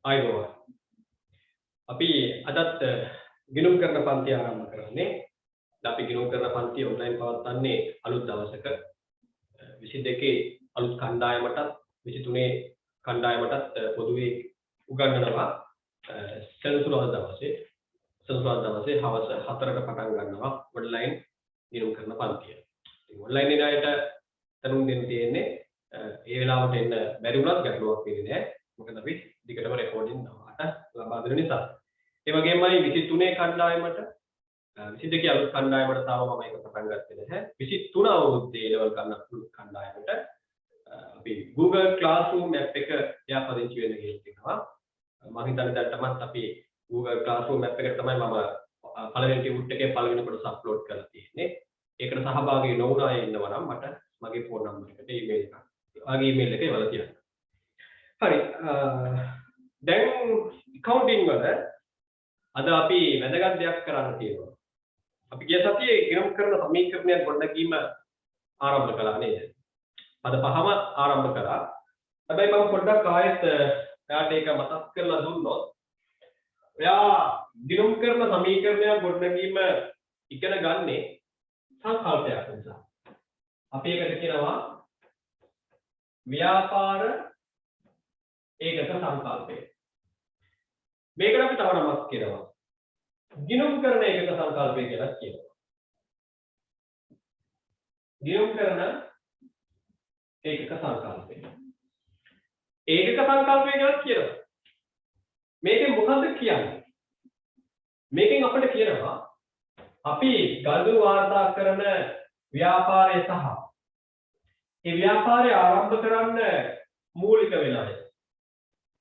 ආයෝවා අපි අදත් ගිණුම් කරන පන්ති ආරම්භ කරන්නේ. අපි ගිණුම් කරන පන්ති ඔන්ලයින් පවත්වන්නේ අලුත් දවසක 22 අලුත් කණ්ඩායමටත් 23 කණ්ඩායමටත් පොදුවේ උගන්වනවා. සෙනසුරාදා දවසේ හවස 4ට පටන් ගන්නවා ඔන්ලයින් ගිණුම් කරන පන්තිය. ඉතින් ඔන්ලයින් එන අයට තනුන් දෙන්න තියෙන්නේ ඒ වෙලාවට එන්න බැරි වුණත් ගැටලුවක් වෙන්නේ නැහැ. මොකද අපි දිගටම රෙකෝඩින් ලබා දෙන නිසා. ඒ වගේමයි 23 කණ්ඩායමට 22 අලුත් කණ්ඩායමට තාම මම ඒක පටන් ගත්තේ නැහැ. 23 අවුරුද්දේ ලෙවල් ගන්න අලුත් කණ්ඩායමට අපි Google Classroom app එක යාපදිංචි වෙන්න ගිහින් තිනවා. මම හිතන්නේ දැන්ටමත් අපි Google Classroom app එකට තමයි මම පළවෙනි ටියුට් එකේ පළවෙනි කොටස අප්ලෝඩ් කරලා තියෙන්නේ. ඒකට සහභාගී නොවුන අය ඉන්නවා නම් මට මගේ ෆෝන් නම්බර් එකට ඊමේල් එකක්. ආගේ ඊමේල් එක එවලා තියන්න. හරි. දැන් accounting වල අද අපි වැදගත් දෙයක් කරන්න තියෙනවා. අපි ගිය සතියේ ගිණුම් කරන සමීකරණයක් ගොඩනැගීම ආරම්භ කළා නේද? අද පහම ආරම්භ කරා. හැබැයි මම පොඩ්ඩක් ආයෙත් එයාට ඒක මතක් කරලා දුන්නොත් එයා ගිණුම් කරන සමීකරණයක් ගොඩනැගීම ඉගෙන ගන්නේ සංකල්පයක් නිසා. අපි ඒකට කියනවා ව්‍යාපාර ඒකක සංකල්පය. මේකට අපි තව නමක් කියනවා ගිණුම් කරන ඒකක සංකල්පය කියලා කියනවා. ගිණුම් කරන ඒකක සංකල්පය. ඒකක සංකල්පය කියලා කියනවා. මේකෙන් මොකද්ද කියන්නේ? මේකෙන් අපිට කියනවා අපි ගල්දුව වාර්තා කරන ව්‍යාපාරය සහ ඒ ව්‍යාපාරය ආරම්භ කරන්න මූලික වෙලාය.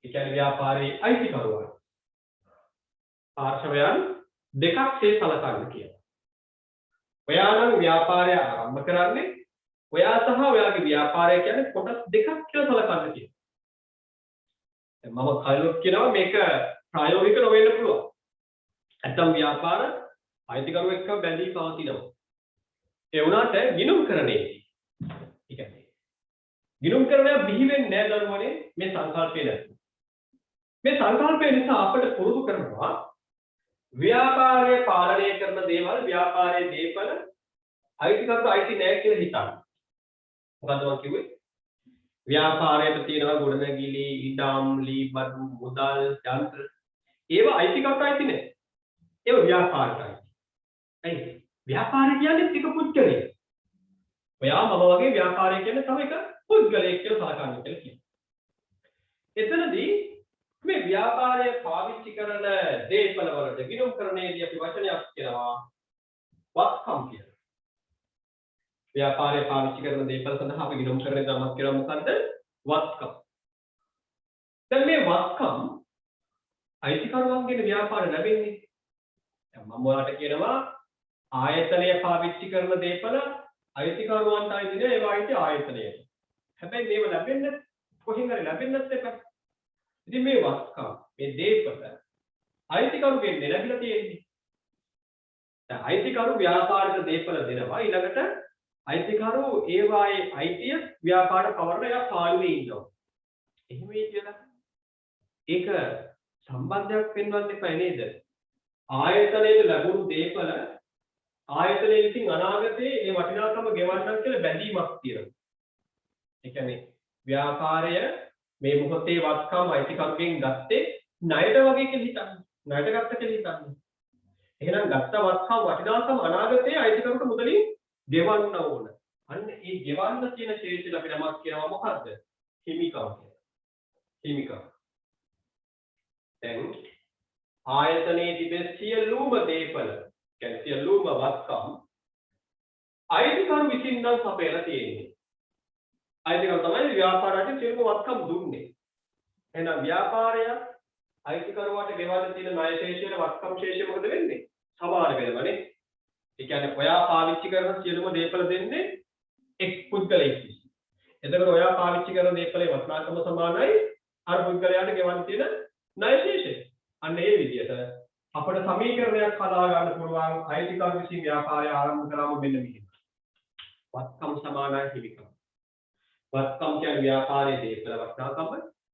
ඒ කියන්නේ ව්‍යාපාරයේ අයිතිකරුවන් පාර්ශවයන් දෙකක් සේ සලකන්න කියලා. ඔයා නම් ව්‍යාපාරය ආරම්භ කරන්නේ ඔයා සහ ඔයාගේ ව්‍යාපාරය කියන්නේ කොටස් දෙකක් කියලා සලකන්න කියලා. දැන් මම කලින් කියනවා මේක ප්‍රායෝගික නොවෙන්න පුළුවන්. නැත්තම් ව්‍යාපාර අයිතිකරුවෙක් එක්ක බැඳී පවතිනවා. ඒ වුණාට ගිණුම් කරන්නේ ඒ කියන්නේ ගිණුම් කරනය බිහි වෙන්නේ නැහැ දරුවනේ මේ සංකල්පය නැතුව. මේ සංකල්පය නිසා අපිට පුරුදු කරනවා ව්‍යාපාරය පාලනය කරන දේවල් ව්‍යාපාරයේ දේපල අයිතිකරුට අයිති නැහැ කියලා හිතන්න. මොකද්ද මම කිව්වේ? ව්‍යාපාරයට තියෙනවා ගොඩනැගිලි, ඉඩම්, ලී බදු, මුදල්, යන්ත්‍ර. ඒවා අයිතිකරුට අයිති නැහැ. ඒවා ව්‍යාපාරට අයිති. ඇයි? ව්‍යාපාරය කියන්නේ එක පුද්ගලයෙක්. ඔයා මම වගේ ව්‍යාපාරය කියන්නේ තව එක පුද්ගලයෙක් කියලා සලකන්න කියලා කියනවා. එතනදී මේ ව්‍යාපාරය පාවිච්චි කරන දේපල වලට ගිණුම් කරන්නේදී අපි වචනයක් කියනවා වත්කම් කියලා. ව්‍යාපාරය පාවිච්චි කරන දේපල සඳහා අපි ගිණුම් කරන නමක් කියනවා මොකද්ද? වත්කම්. දැන් මේ වත්කම් අයිතිකරුවන්ගෙන් ව්‍යාපාර ලැබෙන්නේ. දැන් මම ඔයාලට කියනවා ආයතනය පාවිච්චි කරන දේපල අයිතිකරුවන්ට අයිති නෑ ඒවා අයිති ආයතනයට. හැබැයි මේව ලැබෙන්නේ කොහෙන් හරි ලැබෙන්නත් එපා. ඉතින් මේ වත්කම් මේ දේපල අයිතිකරුගෙන් ලැබිලා තියෙන්නේ. දැන් අයිතිකරු ව්‍යාපාරික දේපල දෙනවා ඊළඟට අයිතිකරු ඒවායේ අයිතිය ව්‍යාපාර පවරන යා පාළුවේ ඉන්නවා. එහෙම කියලා. ඒක සම්බන්ධයක් වෙන්නවත් එපා නේද? ආයතනයේ ලැබුණු දේපල ආයතනයේ විසින් අනාගතයේ ඒ වටිනාකම ගෙවන්නම් කියලා බැඳීමක් තියෙනවා. ඒ කියන්නේ ව්‍යාපාරය මේ මොහොතේ වත්කම් අයිතිකරුගෙන් ගත්තේ ණයට වගේ කියලා හිතන්න. ණයට ගත්ත කියලා හිතන්න. එහෙනම් ගත්ත වත්කම් වටිනාකම අනාගතයේ අයිතිකරුට මුදලින් ගෙවන්න ඕන. අන්න ඒ ගෙවන්න තියෙන ශේෂ්ඨ අපි නමක් කියනවා මොකද්ද? හිමිකම් කියලා. හිමිකම්. දැන් ආයතනයේ තිබෙන සියලුම දේපල කියන්නේ සියලුම වත්කම් අයිතිකරු විසින් නම් සපයලා තියෙන්නේ. අයිතිකරු තමයි ව්‍යාපාරයට සියලුම වත්කම් දුන්නේ. එහෙනම් ව්‍යාපාරය අයිතිකරුවාට ගෙවන්න තියෙන ණය ශේෂයට වත්කම් ශේෂය මොකද වෙන්නේ? සමාන වෙනවනේ. ඒ කියන්නේ ඔයා පාවිච්චි කරන සියලුම දේපල දෙන්නේ එක් පුද්ගලයෙක් විසින්. එතකොට ඔයා පාවිච්චි කරන දේපලේ වටිනාකම සමානයි අර පුද්ගලයාට ගෙවන්න තියෙන ණය ශේෂය. අන්න ඒ විදිහට අපිට සමීකරණයක් හදා ගන්න පුළුවන් අයිතිකරු විසින් ව්‍යාපාරය ආරම්භ කරාම මෙන්න මෙහෙම. වත්කම් සමානයි හිමිකම්. වත්කම් කියන්නේ ව්‍යාපාරයේ දේපල වටිනාකම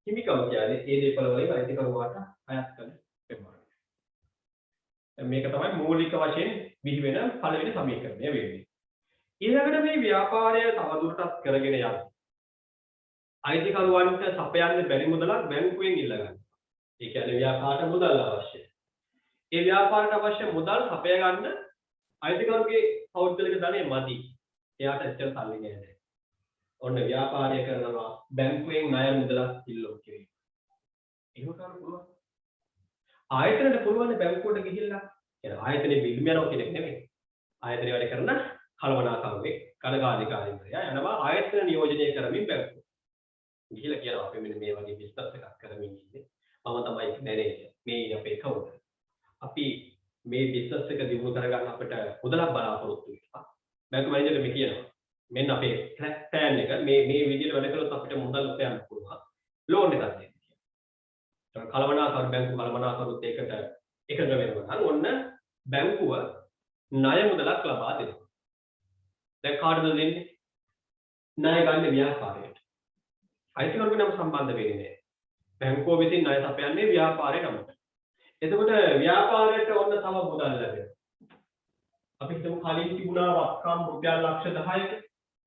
හිමිකම කියන්නේ ඒ දේපල වලින් අයිතිකරුවාට අයත් කරන ප්‍රමාණය. මේක තමයි මූලික වශයෙන් බිහි වෙන පළවෙනි සමීකරණය වෙන්නේ. ඊළඟට මේ ව්‍යාපාරය තවදුරටත් කරගෙන යන්න. අයිතිකරුවන්ට සපයන්න බැරි මුදලක් බැංකුවෙන් ඉල්ල ගන්න. ඒ කියන්නේ ව්‍යාපාරට මුදල් අවශ්‍යයි. ඒ ව්‍යාපාරට අවශ්‍ය මුදල් සපය ගන්න අයිතිකරුගේ පෞද්ගලික ධනය මදි. එයාට ඇත්තට සල්ලි නෑ. ඔන්න ව්‍යාපාරය කරනවා බැංකුවෙන් ණය මුදලක් ඉල්ලුම් කිරීම. එහෙම කරන්න පුළුවන්. ආයතනයට පුළුවන් බැංකුවට ගිහිල්ලා කියන ආයතනයේ බිල්ම යනවා කියන එක නෙමෙයි. ආයතනය වැඩ කරන කළමනාකරුවෙක් කනගාධිකාරීවරයා යනවා ආයතන නියෝජනය කරමින් බැංකුව. ගිහිල්ලා කියනවා අපි මෙන්න මේ වගේ බිස්නස් එකක් කරමින් ඉන්නේ. මම තමයි මැනේජර්. මේ අපේ කවුද? අපි මේ බිස්නස් එක දියුණු කරගන්න අපිට මුදලක් බලාපොරොත්තු වෙනවා. බැංකු මැනේජර් මේ කියනවා මෙන්න අපේ ප්ලෑන් එක මේ විදිහට වැඩ කළොත් අපිට මුදල් උපයන්න පුළුවන්. ලෝන් එකක් දෙන්න කියලා. කළමනාකරු බැංකු කළමනාකරුත් ඒකට එකඟ වෙනවා. ඔන්න බැංකුව ණය මුදලක් ලබා දෙනවා. දැන් කාටද දෙන්නේ? ණය ගන්න ව්‍යාපාරයට. අයිතිකරුගේ නම් සම්බන්ධ වෙන්නේ නැහැ. බැංකුව විසින් ණය සපයන්නේ ව්‍යාපාරේ නමට. එතකොට ව්‍යාපාරයට ඔන්න තව මුදල් ලැබෙනවා. අපි හිතමු කලින් තිබුණා වත්කම් රුපියල් ලක්ෂ 10ක.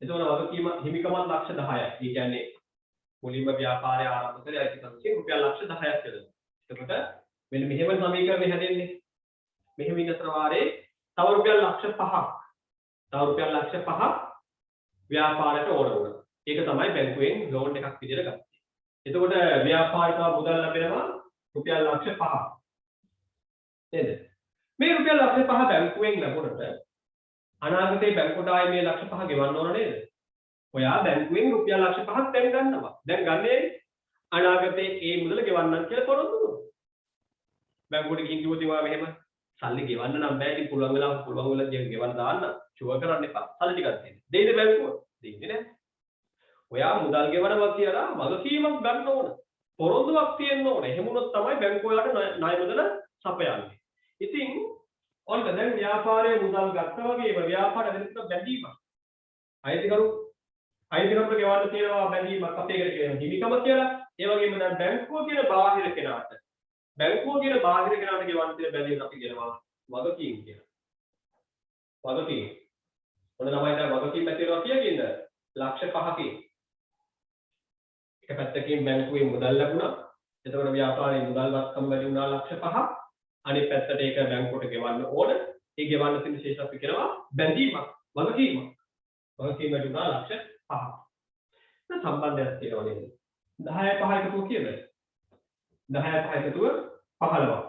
එතකොට වගකීම හිමිකමත් ලක්ෂ 10ක්. ඒ කියන්නේ මුලින්ම ව්‍යාපාරය ආරම්භ කරේ අයිතිකරුගේ රුපියල් ලක්ෂ 10ක් කියලා. එතකොට මෙන්න මෙහෙම සමීකරණය හැදෙන්නේ. මෙහෙම විතර වාරේ තව රුපියල් ලක්ෂ 5ක්. තව රුපියල් ලක්ෂ 5ක් ව්‍යාපාරයට ඕන වුණා. ඒක තමයි බැංකුවෙන් ලෝන් එකක් විදිහට ගත්තේ. එතකොට ව්‍යාපාරිකව මුදල් ලැබෙනවා රුපියල් ලක්ෂ 5ක්. නේද? මේ රුපියල් ලක්ෂ 5 බැංකුවෙන් ලැබුණට අනාගතේ බැංකුවට ආයේ මේ ලක්ෂ 5 ගෙවන්න ඕන නේද? ඔයා බැංකුවෙන් රුපියල් ලක්ෂ 5ක් දැන් ගන්නවා. දැන් ගන්නේ අනාගතේ ඒ මුදල ගෙවන්නම් කියලා පොරොන්දු දුන්නා. බැංකුවට ගිහින් කිව්වොත් ඒවා මෙහෙම සල්ලි ගෙවන්න නම් බෑ. ඉතින් පුළුවන් වෙලා ගෙවන්න දාන්න. ෂුවර් කරන්න එපා. සල්ලි ටිකක් දෙන්න. දෙයිද බැංකුව? දෙන්නේ නැහැ. ඔයා මුදල් ගෙවනවා කියලා වගකීමක් ගන්න ඕන. පොරොන්දුවක් තියෙන්න ඕන. එහෙම වුණොත් තමයි බැංකුව යාට ණය මුදල සපයන්නේ. ඉතින් ඔන්න දැන් ව්‍යාපාරයේ මුදල් ගත්තා වගේම ව්‍යාපාර වෙනකොට බැඳීමක්. අයිතිකරුට ගෙවන්න තියෙනවා බැඳීමක් අපේ එකට කියන හිමිකම කියලා. ඒ වගේම දැන් බැංකුව කියන බාහිර කෙනාට ගෙවන්න තියෙන බැඳීම අපි කියනවා වගකීම් කියලා. වගකීම්. ඔන්න තමයි දැන් වගකීම් ඇති වෙනවා කියන්නේ ලක්ෂ 5කින්. එක පැත්තකින් බැංකුවේ මුදල් ලැබුණා. එතකොට ව්‍යාපාරයේ මුදල් වත්කම වැඩි වුණා ලක්ෂ 5ක්. අනිත් පැත්තට ඒක බැංකුවට ගෙවන්න ඕන. ඒ ගෙවන්න තියෙන ශේෂ අපි කියනවා බැඳීමක්, වගකීමක්. වගකීම වැඩි වුණා ලක්ෂ 5ක්. දැන් සම්බන්ධයක් තියෙනවා නේද? 10 5 එකතුව කියද? 10 5 එකතුව 15ක්.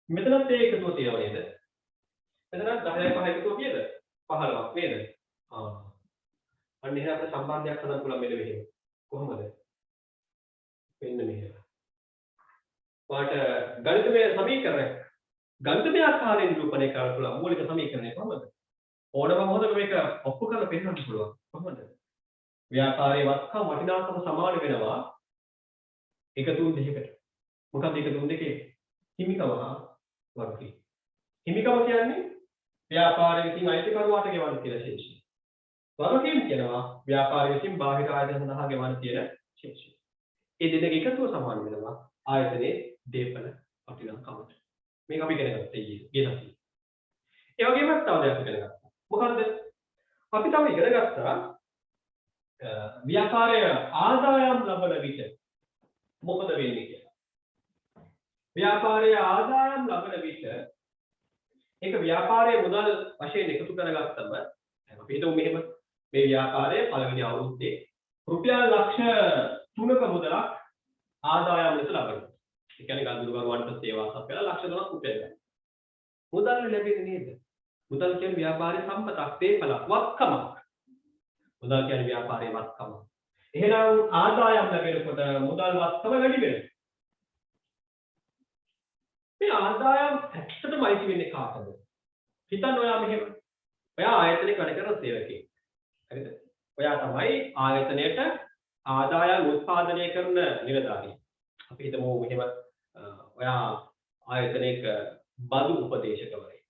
මෙතනත් ඒ එකතුව තියෙනවා නේද? මෙතනත් 10 5 එකතුව කියද? 15ක් නේද? අන්න එහෙනම් අපිට සම්බන්ධයක් හදන්න පුළුවන් මෙන්න මෙහෙම. කොහොමද? මෙන්න මෙහෙම. වාට ගණිතමය සමීකරණයක් ගණිතමය ආකාරයෙන් නිරූපණය කරන්න පුළුවන් මූලික සමීකරණය කොහොමද? ඕනම මොහොතක මේක ඔප්පු කරලා පෙන්නන්න පුළුවන්. කොහොමද? ව්‍යාපාරයේ වත්කම් වටිනාකම සමාන වෙනවා එකතුන් දෙකකට. මොකක්ද එකතුන් දෙකේ? හිමිකම හා වගකීම. හිමිකම කියන්නේ ව්‍යාපාරයේ විසින් අයිතිකරුවාට ගෙවන්න තියෙන ශේෂය. වගකීම් කියනවා ව්‍යාපාරයේ විසින් බාහිර ආයතන සඳහා ගෙවන්න තියෙන ශේෂය. මේ දෙක එකතුව සමාන වෙනවා ආයතනයේ දේපල වටිනාකමට. මේක අපි ඉගෙන ගත්තා ඊයේ සතියේ. ඒ වගේම තව දෙයක් ඉගෙන ගත්තා. මොකද්ද? අපි තව ඉගෙන ගත්තා ව්‍යාපාරයේ ආදායම් ලබන විට මොකද වෙන්නේ කියලා. ව්‍යාපාරයේ ආදායම් ලබන විට ඒක ව්‍යාපාරයේ මුදල් වශයෙන් එකතු කරගත්තම අපි හිතමු මෙහෙම මේ ව්‍යාපාරයේ පළවෙනි අවුරුද්දේ රුපියල් ලක්ෂ 3ක මුදලක් ආදායම් ලෙස ලබනවා. ඒ කියන්නේ ගල්දුරුකරුවන්ට සේවා සපයලා ලක්ෂ 3ක් රුපියල් ගන්න. මුදල් ලැබෙන්නේ නේද? මුදල් කියන්නේ ව්‍යාපාරයේ සම්පතක් තේපලක් වත්කමක්. මුදල් කියන්නේ ව්‍යාපාරයේ වත්කම. එහෙනම් ආදායම් ලැබෙනකොට මුදල් වත්කම වැඩි වෙනවා. මේ ආදායම් ඇත්තටම අයිති වෙන්නේ කාටද? හිතන්න ඔයා මෙහෙම. ඔයා ආයතනයක වැඩ කරන සේවකයෙක්. හරිද? ඔයා තමයි ආයතනයට ආදායම් උත්පාදනය කරන නිලධාරියෙක්. අපි හිතමු මෙහෙම ඔයා ආයතනයක බදු උපදේශකවරයෙක්.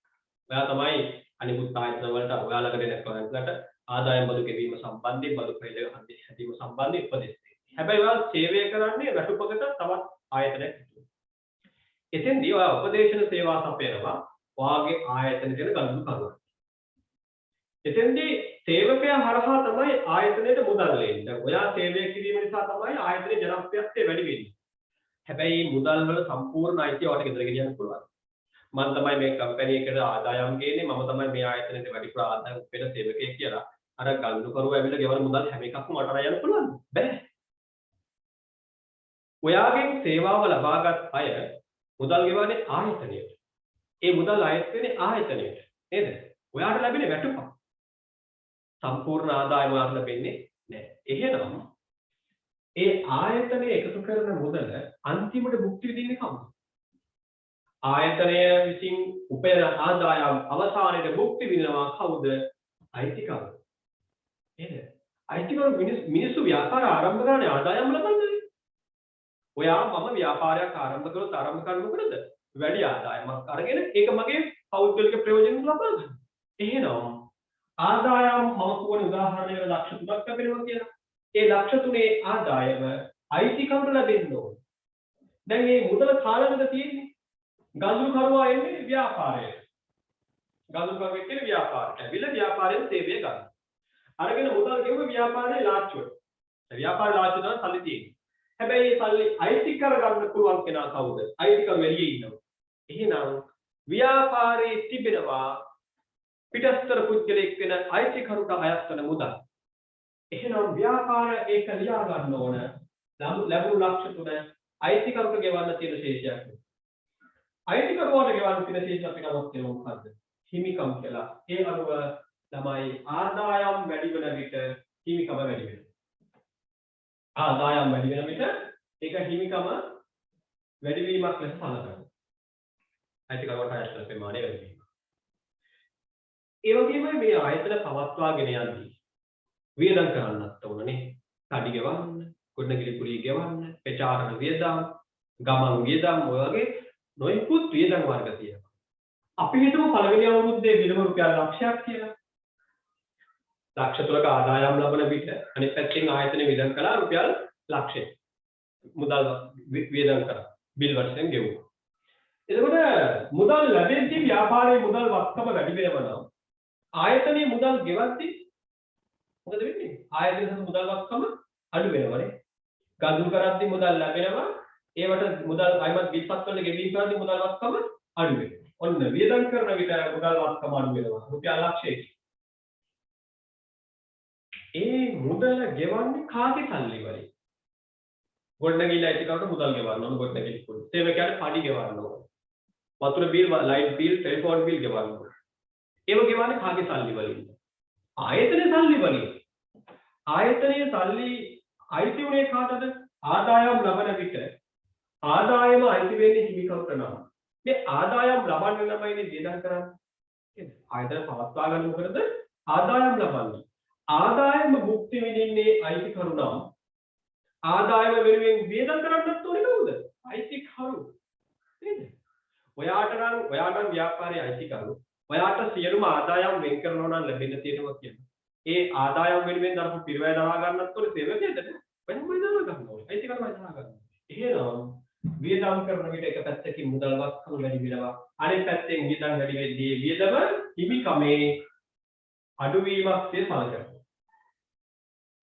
ඔයා තමයි අනිකුත් ආයතන වලට ඔයාලකට එන ක්ලයන්ට්ලට ආදායම් බදු ගෙවීම සම්බන්ධයෙන් බදු ප්‍රේද හැදීම සම්බන්ධයෙන් උපදෙස් දෙන්නේ. හැබැයි ඔයා සේවය කරන්නේ වැටුපකට තවත් ආයතනයක් ඇතුළේ. එතෙන්දී ඔයා උපදේශන සේවා සපයනවා ඔයාගේ ආයතන කියන ගනුදෙනු කරනවා. එතෙන්දී සේවකයා හරහා තමයි ආයතනයට මුදල් එන්නේ. දැන් ඔයා සේවය කිරීම නිසා තමයි ආයතනයේ ජනප්‍රියත්වය වැඩි වෙන්නේ. හැබැයි මේ මුදල් වල සම්පූර්ණ අයිතිය ඔයාලට ගෙදර ගෙනියන්න පුළුවන්. මම තමයි මේ කම්පැනි එකට ආදායම් ගේන්නේ, මම තමයි මේ ආයතනයට වැඩිපුර ආදායම් වෙන සේවකයෙක් කියලා. අර ගනුදෙනු කරුවා ඇවිල්ලා ගෙවන මුදල් හැම එකක්ම මට අරන් යන්න පුළුවන්. බෑ. ඔයාගෙන් සේවාව ලබාගත් අය මුදල් ගෙවන්නේ ආයතනයට. ඒ මුදල් අයත් වෙන්නේ ආයතනයට. නේද? ඔයාට ලැබෙන වැටුපක්. සම්පූර්ණ ආදායම ඔයාට ලැබෙන්නේ නැහැ. එහෙනම් ඒ ආයතනය එකතු කරන මුදල අන්තිමට භුක්ති විඳින්නේ කවුද? ආයතනය විසින් උපයන ආදායම් අවසානයේ භුක්ති විඳිනවා කවුද? අයිතිකරු. නේද? අයිතිකරු මිනිස්සු ව්‍යාපාර ආරම්භ කරන්නේ ආදායම් ලබන්නනේ. ඔයා මම ව්‍යාපාරයක් ආරම්භ කරොත් ආරම්භ කරන්න මොකද? වැඩි ආදායමක් අරගෙන ඒක මගේ පෞද්ගලික ප්‍රයෝජන ලබා ගන්න. එහෙනම් ආදායම් මම කියන උදාහරණයක ලක්ෂ 3ක් ලැබෙනවා කියලා. ඒ ලක්ෂ 3 ආදායම අයිතිකරුට ලැබෙන්න ඕන. දැන් මේ මුදල කාලෙද තියෙන්නේ? ගනුදෙනු කරුවා එන්නේ ව්‍යාපාරයට. ගනුදෙනු කරුවෙක් කියන්නේ ව්‍යාපාරයට. ඇවිල්ලා ව්‍යාපාරයෙන් සේවය ගන්න. අරගෙන මුදල් ගෙවුව ව්‍යාපාරයේ ලාච්චුවට. ව්‍යාපාර ලාච්චුව තමයි සල්ලි තියෙන්නේ. හැබැයි මේ සල්ලි අයිති කරගන්න පුළුවන් කෙනා කවුද? අයිතිකරු එළියේ ඉන්නවා. එහෙනම් ව්‍යාපාරයේ තිබෙනවා පිටස්තර පුද්ගලෙක් වෙන අයිතිකරුට අයත් වන මුදල්. එහෙනම් ව්‍යාපාර ඒක ලියා ගන්න ඕන. ලැබුණු ලක්ෂ 3 අයිතිකරුට ගෙවන්න තියෙන ශේෂයක්. අයිතිකරුවාට ගෙවන්න තියෙන ශේෂ අපි නමක් කියනවා මොකද්ද? හිමිකම් කියලා. ඒ අනුව තමයි ආදායම් වැඩි වෙන විට හිමිකම වැඩි වෙනවා. ආදායම් වැඩි වෙන විට ඒක හිමිකම වැඩි වීමක් ලෙස සැලකනවා. අයිතිකරුවාට අයත් කරන ප්‍රමාණය වැඩි වීම. ඒ වගේම මේ ආයතන පවත්වාගෙන යද්දී වියදම් කරන්නත් ඕනනේ. කඩි ගෙවන්න, ගොඩනැගිලි කුලී ගෙවන්න, ප්‍රචාරණ වියදම්, ගමන් වියදම් ඔය වගේ නොයෙකුත් වියදම් වර්ග තියෙනවා. අපි හිතමු පළවෙනි අවුරුද්දේ වියදම රුපියල් ලක්ෂයක් කියලා. ලක්ෂ 3ක ආදායම් ලබන විට අනිත් පැත්තෙන් ආයතන වියදම් කළා රුපියල් ලක්ෂයක්. මුදල් වියදම් කරා. බිල් වශයෙන් ගෙවුවා. එතකොට මුදල් ලැබෙද්දී ව්‍යාපාරයේ මුදල් වත්කම වැඩි වෙනවා නම් ආයතනයේ මුදල් ගෙවද්දී මොකද වෙන්නේ? ආයතනයේ මුදල් වත්කම අඩු වෙනවනේ. ගනුදෙනු කරද්දී මුදල් ලැබෙනවා. ඒවට මුදල් අයමත් විපත් වල ගෙවීම කරද්දී මුදල් වත්කම අඩු වෙනවා. ඔන්න වියදම් කරන විට මුදල් වත්කම අඩු වෙනවා. රුපියල් ලක්ෂයක. ඒ මුදල ගෙවන්නේ කාගේ සල්ලි වලින්? ගොඩනැගිලි අයිතිකරුට මුදල් ගෙවන්න ඕන. ගොඩනැගිලි කුඩු. සේවකයාට පඩි ගෙවන්න ඕන. වතුර bill, light bill, telephone bill ගෙවන්න ඕන. ඒව ගෙවන්නේ කාගේ සල්ලි වලින්ද? ආයතනයේ සල්ලි වලින්. ආයතනයේ සල්ලි අයිති උනේ කාටද? ආදායම් ලබන විට ආදායම අයිති වෙන්නේ හිමිකරුට නම්. මේ ආදායම් ලබන්න ළමයිනේ වියදම් කරන්නේ. නේද? ආයතන පවත්වා ගන්න මොකද? ආදායම් ලබන්නේ. ආදායම භුක්ති විඳින්නේ අයිතිකරු නම් ආදායම වෙනුවෙන් වියදම් කරන්නත් ඕනේ කවුද? අයිතිකරු. නේද? ඔයාට නම් ව්‍යාපාරයේ අයිතිකරු. ඔයාට සියලුම ආදායම් වෙන් කරනවා නම් ලැබෙන්න තියෙනවා කියන්නේ. ඒ ආදායම් වෙනුවෙන් දරපු පිරිවැය දරා ගන්නත් ඕනේ සේවකයෙක්ද? වෙනමයි දරා ගන්න ඕනේ. අයිතිකරුමයි දරා ගන්න. එහෙනම් වියදම් කරන විට එක පැත්තකින් මුදල් වත්කම වැඩි වෙනවා. අනෙක් පැත්තෙන් වියදම් වැඩි වෙද්දී වියදම හිමිකමේ අඩුවීමක් සලකනවා.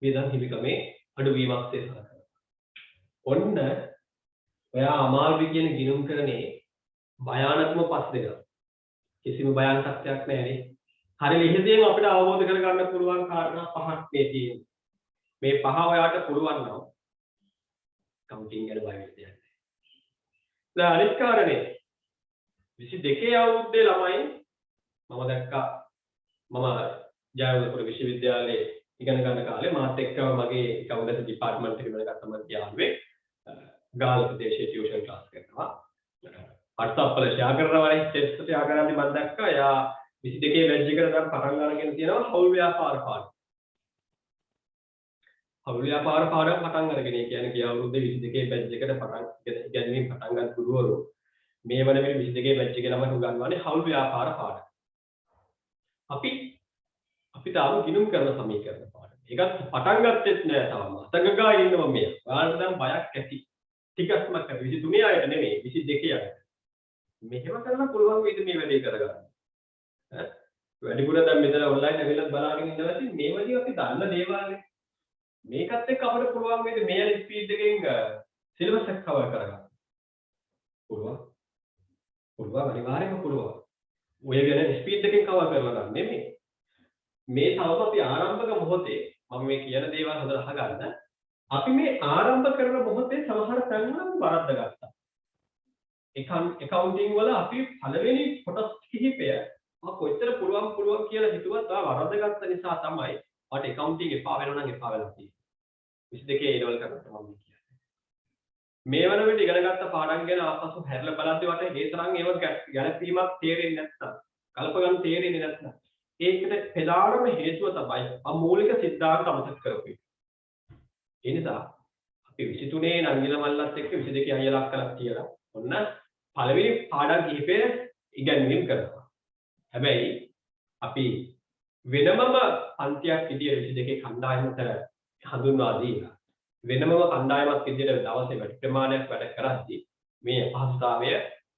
වියදම් හිමිකමේ අඩුවීමක් සලකනවා. ඔන්න ඔයා අමාරු කියන ගිණුම් කරන්නේ භයානකම පස් දෙකක්. කිසිම භයානකත්වයක් නැහැ නේ. හරි ලිහිදෙන් අපිට අවබෝධ කරගන්න පුළුවන් කාරණා පහක් මේ තියෙන්නේ. මේ පහ ඔයාට පුළුවන් නම් කවුන්ටිං ගැන බය වෙන්න දෙයක් නැහැ. දැන් අනිත් කාරණේ 22 අවුරුද්දේ ළමයි මම දැක්කා මම ජයවර්ධනපුර විශ්වවිද්‍යාලයේ ඉගෙන ගන්න කාලේ මාත් එක්ක මගේ කවුන්ටන්සි ඩිපාර්ට්මන්ට් එකට මම ගත්තම යාළුවෙක් ගාල්ල ප්‍රදේශයේ ටියුෂන් ක්ලාස් කරනවා. WhatsApp වල ෂෙයා කරනවානේ ටෙක්ස්ට් ෂෙයා කරද්දි මම දැක්කා එයා 22 බැච් එකට දැන් පටන් අරගෙන තියෙනවා හවුල් ව්‍යාපාර පාඩම. හවුල් ව්‍යාපාර පාඩම පටන් අරගෙන කියන්නේ ගිය අවුරුද්දේ 22 බැච් එකට පටන් ඉගෙනීමෙන් පටන් ගන්න ගුරුවරු මේ වන මේ 22 බැච් එකේ ළමයි උගන්වන්නේ හවුල් ව්‍යාපාර පාඩම. අපි තාම ගිණුම් කරන සමීකරණ පාඩම. ඒකත් පටන් ගත්තෙත් නෑ තාම. අතගගා ඉන්නවා මේ. ඔයාලට දැන් බයක් ඇති. ටිකක්ම කර 23 අයට නෙමෙයි 22 අයට. මෙහෙම කරලා පුළුවන් වේද මේ වැඩේ කරගන්න. ඈ වැඩිපුර දැන් මෙතන ඔන්ලයින් ඇවිල්ලා බලාගෙන ඉන්නවා ඉතින් මේ වගේ අපි දන්න දේවල්නේ. මේකත් එක්ක අපිට පුළුවන් වේද මේ යන ස්පීඩ් එකෙන් සිලබස් එක කවර් කරගන්න. පුළුවන්. පුළුවන් අනිවාර්යයෙන්ම පුළුවන්. ඔය වෙන ස්පීඩ් එකෙන් කවර් කරලා ගන්න නෙමෙයි. මේ තවම අපි ආරම්භක මොහොතේ මම මේ කියන දේවල් හොඳට අහගන්න. අපි මේ ආරම්භ කරන මොහොතේ සමහර තැන්වල අපි වරද්ද ගත්තා. එකවුන්ටින් වල අපි පළවෙනි කොටස් කිහිපය කොච්චර පුළුවන් කියලා හිතුවත් වරද්ද ගත්ත නිසා තමයි අපට එකවුන්ටින් එපා වෙනවා නම් එපා වෙලා තියෙන්නේ. 22 A level කරනකොට මම කියන්නේ. මේ වන විට ඉගෙන ගත්ත පාඩම් ගැන ආපසු හැරලා බලද්දී වට ඒ තරම් ඒව ගැළපීමක් තේරෙන්නේ නැත්නම් කල්ප ගන්න තේරෙන්නේ නැත්නම් ඒකට ප්‍රධානම හේතුව තමයි මූලික සිද්ධාන්ත අමතක කරපු එක. ඒ නිසා අපි 23 නංගිල මල්ලත් එක්ක 22 අයලක් කළා කියලා ඔන්න පළවෙනි පාඩම් කිහිපය ඉගෙනීම් කරනවා. හැබැයි අපි වෙනමම පන්තියක් විදියට 22 කණ්ඩායමට හඳුන්වා දීලා වෙනමම කණ්ඩායමක් විදියට දවසේ වැඩි ප්‍රමාණයක් වැඩ කරද්දී මේ අපහසුතාවය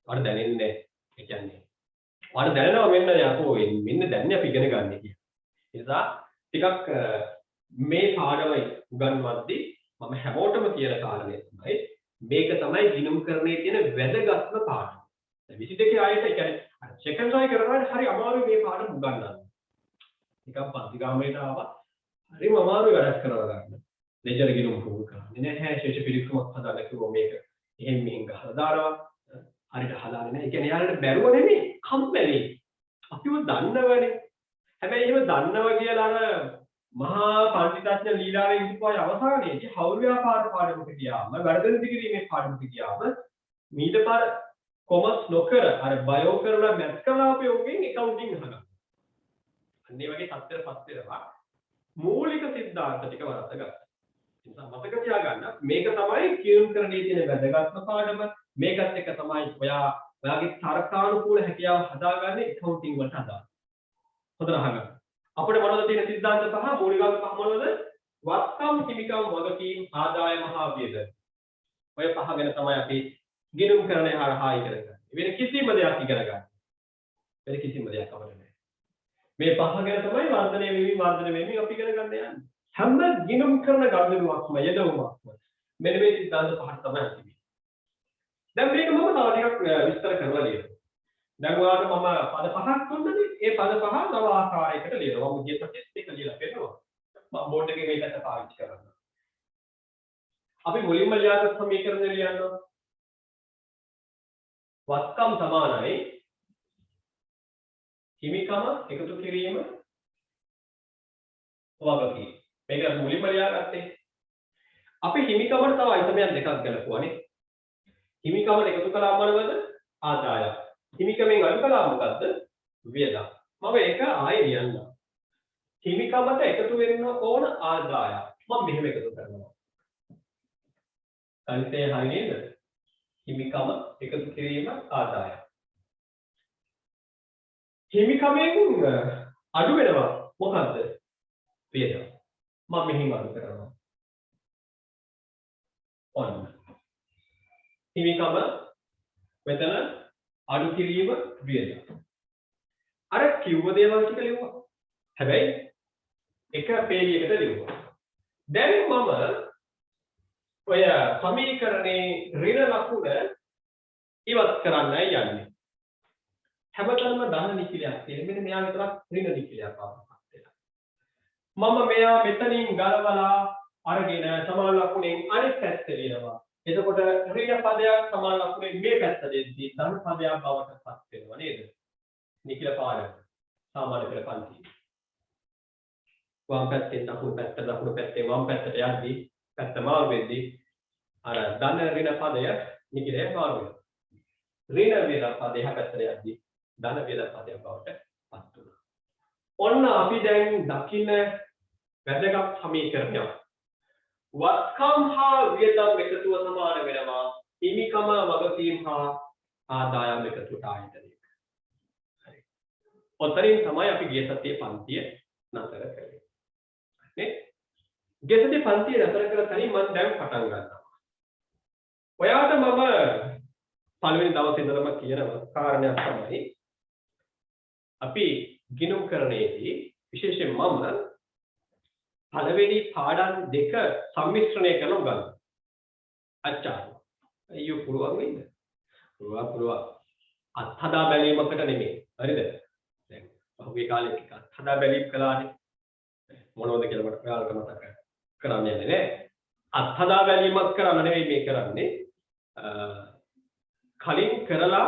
වඩ දැනෙන්නේ ඒ කියන්නේ වඩ දැනෙනවා මෙන්න දැන් අපි ඉගෙන ගන්න කියලා. ඒ නිසා ටිකක් මේ පාඩම උගන්වද්දී මම හැමෝටම කියන කාරණේ තමයි මේක තමයි ගිණුම්කරණයේ තියෙන වැදගත්ම පාඩම. 22 ආයත ඒ කියන්නේ සෙකන්ඩ් ට්‍රයි කරනවාට හරි අමාරුයි මේ පාඩම උගන්වන්න. නිකන් පන්ති ගාමේට ආවා හරිම අමාරුයි වැඩක් කරලා ගන්න. ලෙජර් ගිණුම් පුහුණු කරන්නේ නැහැ. ශේෂ පිළිකුමක් හදාගන්න කිව්වොත් මේක එහෙම මෙහෙන් ගහලා දානවා. හරියට හදාන්නේ නැහැ. ඒ කියන්නේ යාළුවට බැරුව නෙමෙයි කම්මැලි. අපිව දන්නවනේ. හැබැයි එහෙම දන්නවා කියලා අර මහා පඬිතුඥ ලීලාවෙන් ඉපුවායි අවසානයේදී හවුල් ව්‍යාපාර පාඩමට ගියාම වැඩදෙන දිගීමේ පාඩමට ගියාම මීට පාර කොමර්ස් නොකර අර බයෝ කරලා මැත්ස් කරලා අපි ඔගෙන් එකවුන්ටින් අහනවා. අන්න ඒ වගේ තත්ත්වයකටපත් වෙනවා. මූලික සිද්ධාන්ත ටික වරද්ද ගන්න. ඒ නිසා මතක තියාගන්න මේක තමයි ගිණුම්කරණයේ තියෙන වැදගත්ම පාඩම. මේකත් එක්ක තමයි ඔයාගේ තර්කානුකූල හැකියාව හදාගන්නේ එකවුන්ටින් වලට හදාගන්න. හොඳට අහගන්න. අපිට මොනවද තියෙන සිද්ධාන්ත පහ මූලිකාංග පහ මොනවද? වත්කම් හිමිකම් වගකීම් ආදායම හා වියදම. ඔය පහ ගැන තමයි අපි ගිණුම්කරණය හරහා ඉගෙන ගන්න. වෙන කිසිම දෙයක් ඉගෙන ගන්න. වෙන කිසිම දෙයක් අපිට නැහැ. මේ පහ ගැන තමයි වර්ධනය වෙමින් අපි ඉගෙන ගන්න යන්නේ. හැම ගිණුම්කරණ ගණනුවක්ම යෙදවුමක්ම මෙන්න මේ සිද්ධාන්ත පහක් තමයි තිබෙන්නේ. දැන් මේක මම තව ටිකක් විස්තර කරලා ලියනවා. දැන් ඔයාලට මම පද පහක් දුන්නනේ. ඒ පද පහ නව ආකාරයකට ලියනවා. මම ගිය ප්‍රොසෙස් එක ලියලා පෙන්නනවා. මම බෝඩ් එකේ මේකට පාවිච්චි කරනවා. අපි මුලින්ම ලියාගත් සමීකරණය ලියනවා. වත්කම් සමානයි හිමිකම එකතු කිරීම වගකීම. මේක මුලින්ම ලියාගත්තේ. අපි හිමිකමට තව අයිතමයක් දෙකක් ගලපුවානේ. හිමිකමට එකතු කළාම මොනවද? ආදායම්. හිමිකමෙන් අඩු කළාම මොකද්ද? වියදම්. මම ඒක ආයෙ ලියන්නම්. හිමිකමට එකතු වෙන්න ඕන ආදායම්. මම මෙහෙම එකතු කරනවා. ගණිතය හරි නේද? හිමිකම එකතු කිරීම ආදායම්. හිමිකමෙන් අඩු වෙනවා මොකද්ද? වියදම්. මම මෙහෙම අඩු කරනවා. ඔන්න. හිමිකම මෙතන අඩු කිරීම වියදම්. අර කිව්ව දේවල් ටික ලියුවා. හැබැයි එක පේජයකට ලියුවා. දැන් මම ඔය සමීකරණේ ඍණ ලකුණ ඉවත් කරන්නයි යන්නේ. හැමතැනම ධන නිකිලයක් තියෙන. මෙන්න මෙයා විතරක් ඍණ නිකිලයක් ආවමත් වෙනවා. මම මෙයා මෙතනින් ගලවලා අරගෙන සමාන ලකුණෙන් අනිත් පැත්තට ලියනවා. එතකොට ඍණ පදයක් සමාන ලකුණෙන් මේ පැත්ත දෙද්දී ධන පදයක් බවට පත් වෙනවා නේද? නිකිල පාඩම සාමාන්‍ය පෙළ පන්ති. වම් පැත්තෙන් දකුණු පැත්තෙන් වම් පැත්තට යද්දී පැත්ත මාරු වෙද්දී අර ධන ඍණ පදය නිකිලේ මාරු වෙනවා. ඍණ වේද පදය පැත්තට යද්දී ධන වේද පදයක් බවට පත් වෙනවා. ඔන්න අපි දැන් දකින්න වැදගත් සමීකරණයක්. වත්කම් හා වියදම් එකතුව සමාන වෙනවා හිමිකම වගකීම් හා ආදායම් එකතුවට ආයතනයක. හරි. ඔතනින් තමයි අපි ගිය සතියේ පන්තිය නතර කරේ. නේ? ගෙසටි පන්තිය නතර කර තනින් මම දැන් පටන් ගන්නවා. ඔයාට මම පළවෙනි දවසේ ඉඳලම කියන කාරණයක් තමයි අපි ගිණුම් කරන්නේදී විශේෂයෙන් මම පළවෙනි පාඩම් දෙක සම්මිශ්‍රණය කරලා උගන්වනවා. අච්චා. අයියෝ පුළුවන් වෙයිද? පුළුවන්. අත්හදා බැලීමකට නෙමෙයි. හරිද? දැන් පහුගිය කාලේ ටිකක් අත්හදා බැලීම් කළානේ. මොනවද කියලා මට ඔයාලට මතක කරන්න යන්නේ නේ. අත්හදා බැලීමක් කරන්න නෙමෙයි මේ කරන්නේ. කලින් කරලා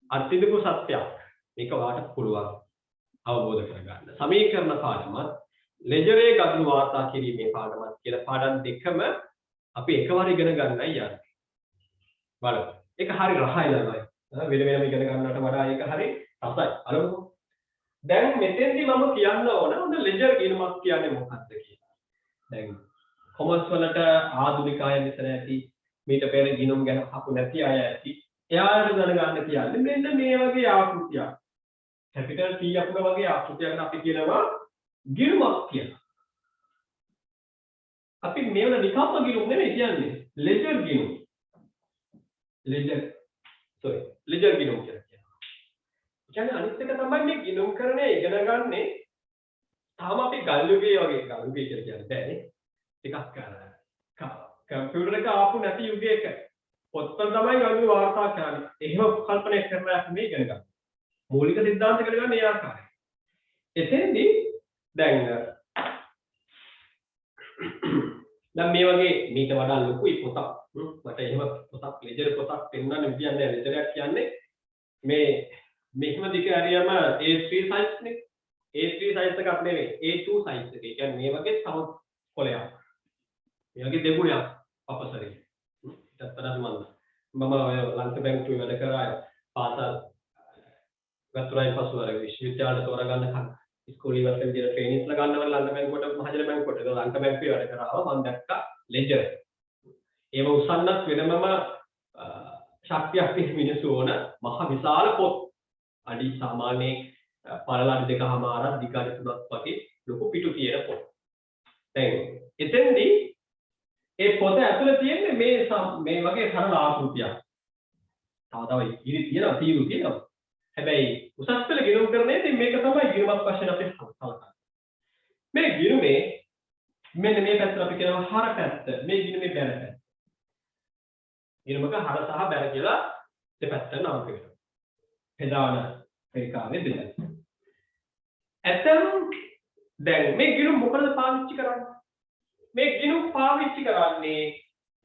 අත්විඳපු සත්‍යයක්. මේක ඔයාලට පුළුවන් අවබෝධ කරගන්න. සමීකරණ පාඩමත් ලෙජරේ ගනුදෙනු වාර්තා කිරීමේ පාඩමත් කියලා පාඩම් දෙකම අපි එකවර ඉගෙන ගන්නයි යන්නේ. බලමු. ඒක හරි රසයි ළමයි. වෙන ඉගෙන ගන්නවට වඩා ඒක හරි රසයි. බලමු. දැන් මෙතෙන්දි මම කියන්න ඕන හොඳ ලෙජර් ගිණුමක් කියන්නේ මොකක්ද කියලා. දැන් කොමර්ස් වලට ආධුනික අය මෙතන ඇති මීට පෙර ගිණුම් ගැන අහපු නැති අය ඇති. එයාට දැනගන්න කියන්නේ මෙන්න මේ වගේ ආකෘතියක්. කැපිටල් T අපුග වගේ ආකෘතියකට අපි කියනවා ගිණුමක් කියලා. අපි මේවල නිකම්ම ගිණුම් නෙමෙයි කියන්නේ ලෙජර් ගිණුම්. ලෙජර් ගිණුම් කියලා කියනවා. කියන්නේ අනිත් එක තමයි මේ ගිණුම් කරන්නේ ඉගෙන ගන්නේ තාම අපි ගල්යුගයේ වගේ ගල්යුගය කියලා කියන්නේ බෑනේ. ටිකක් කම්පියුටර් එක ආපු නැති යුගයක පොත්වල තමයි ගල්යුග වාර්තා කරන්නේ. එහෙම කල්පනා කරලා අපි මේ ඉගෙන ගන්න. මූලික සිද්ධාන්ත ඉගෙන ගන්න ඒ ආකාරයි. එතෙන්දී දැන් මේ වගේ මීට වඩා ලොකුයි පොතක්. මට එහෙම පොතක් ලෙජර් පොතක් පෙන්වන්න විදියක් නැහැ. ලෙජරයක් කියන්නේ මේ මෙහෙම දිග හරියම A3 size නේ. A3 size එකක් නෙවෙයි A2 size එක. ඒ කියන්නේ මේ වගේ තව කොලයක්. මේ වගේ දෙගුණයක් අපසරේ. ඊටත් වඩා මම ඔය ලංක බැංකුවේ වැඩ කරා පාසල් ගත්‍රායි පසු අර විශ්වවිද්‍යාලය තෝරගන්න කන ඉස්කෝලේ ඉවර වෙන විදිහට ට්‍රේනින්ග්ස්ලා ගන්නවල ලංක බැංකුවට මහජන බැංකුවට ඒක ලංක බැංකුවේ වැඩ කරාම මම දැක්කා ලෙජර්. ඒව උසන්නත් වෙනමම ශක්තියක් තියෙන මිනිස්සු ඕන මහ විශාල පොත්. අඩි සාමාන්‍ය පළල අඩි 2කමාරක් දිග අඩි 3ක් වගේ ලොකු පිටු තියෙන පොත්. දැන් එතෙන්දී ඒ පොත ඇතුලේ තියෙන්නේ මේ වගේ සරල ආකෘතියක්. තව ඉරි තියෙනවා තීරු තියෙනවා. හැබැයි උසස් පෙළ ගිණුම් කරන්නේ ඉතින් මේක තමයි ගිණුමක් වශයෙන් අපි සලකන්නේ. මේ ගිණුමේ මෙන්න මේ පැත්තට අපි කියනවා හර පැත්ත. මේ ගිණුමේ බැල පැත්ත. ගිණුමක හර සහ බැල කියලා දෙපැත්තට නම් කරනවා. ප්‍රධාන රේඛාවේ බෙදලා. ඇතම් දැන් මේ ගිණුම මොකටද පාවිච්චි කරන්නේ? මේ ගිණුම් පාවිච්චි කරන්නේ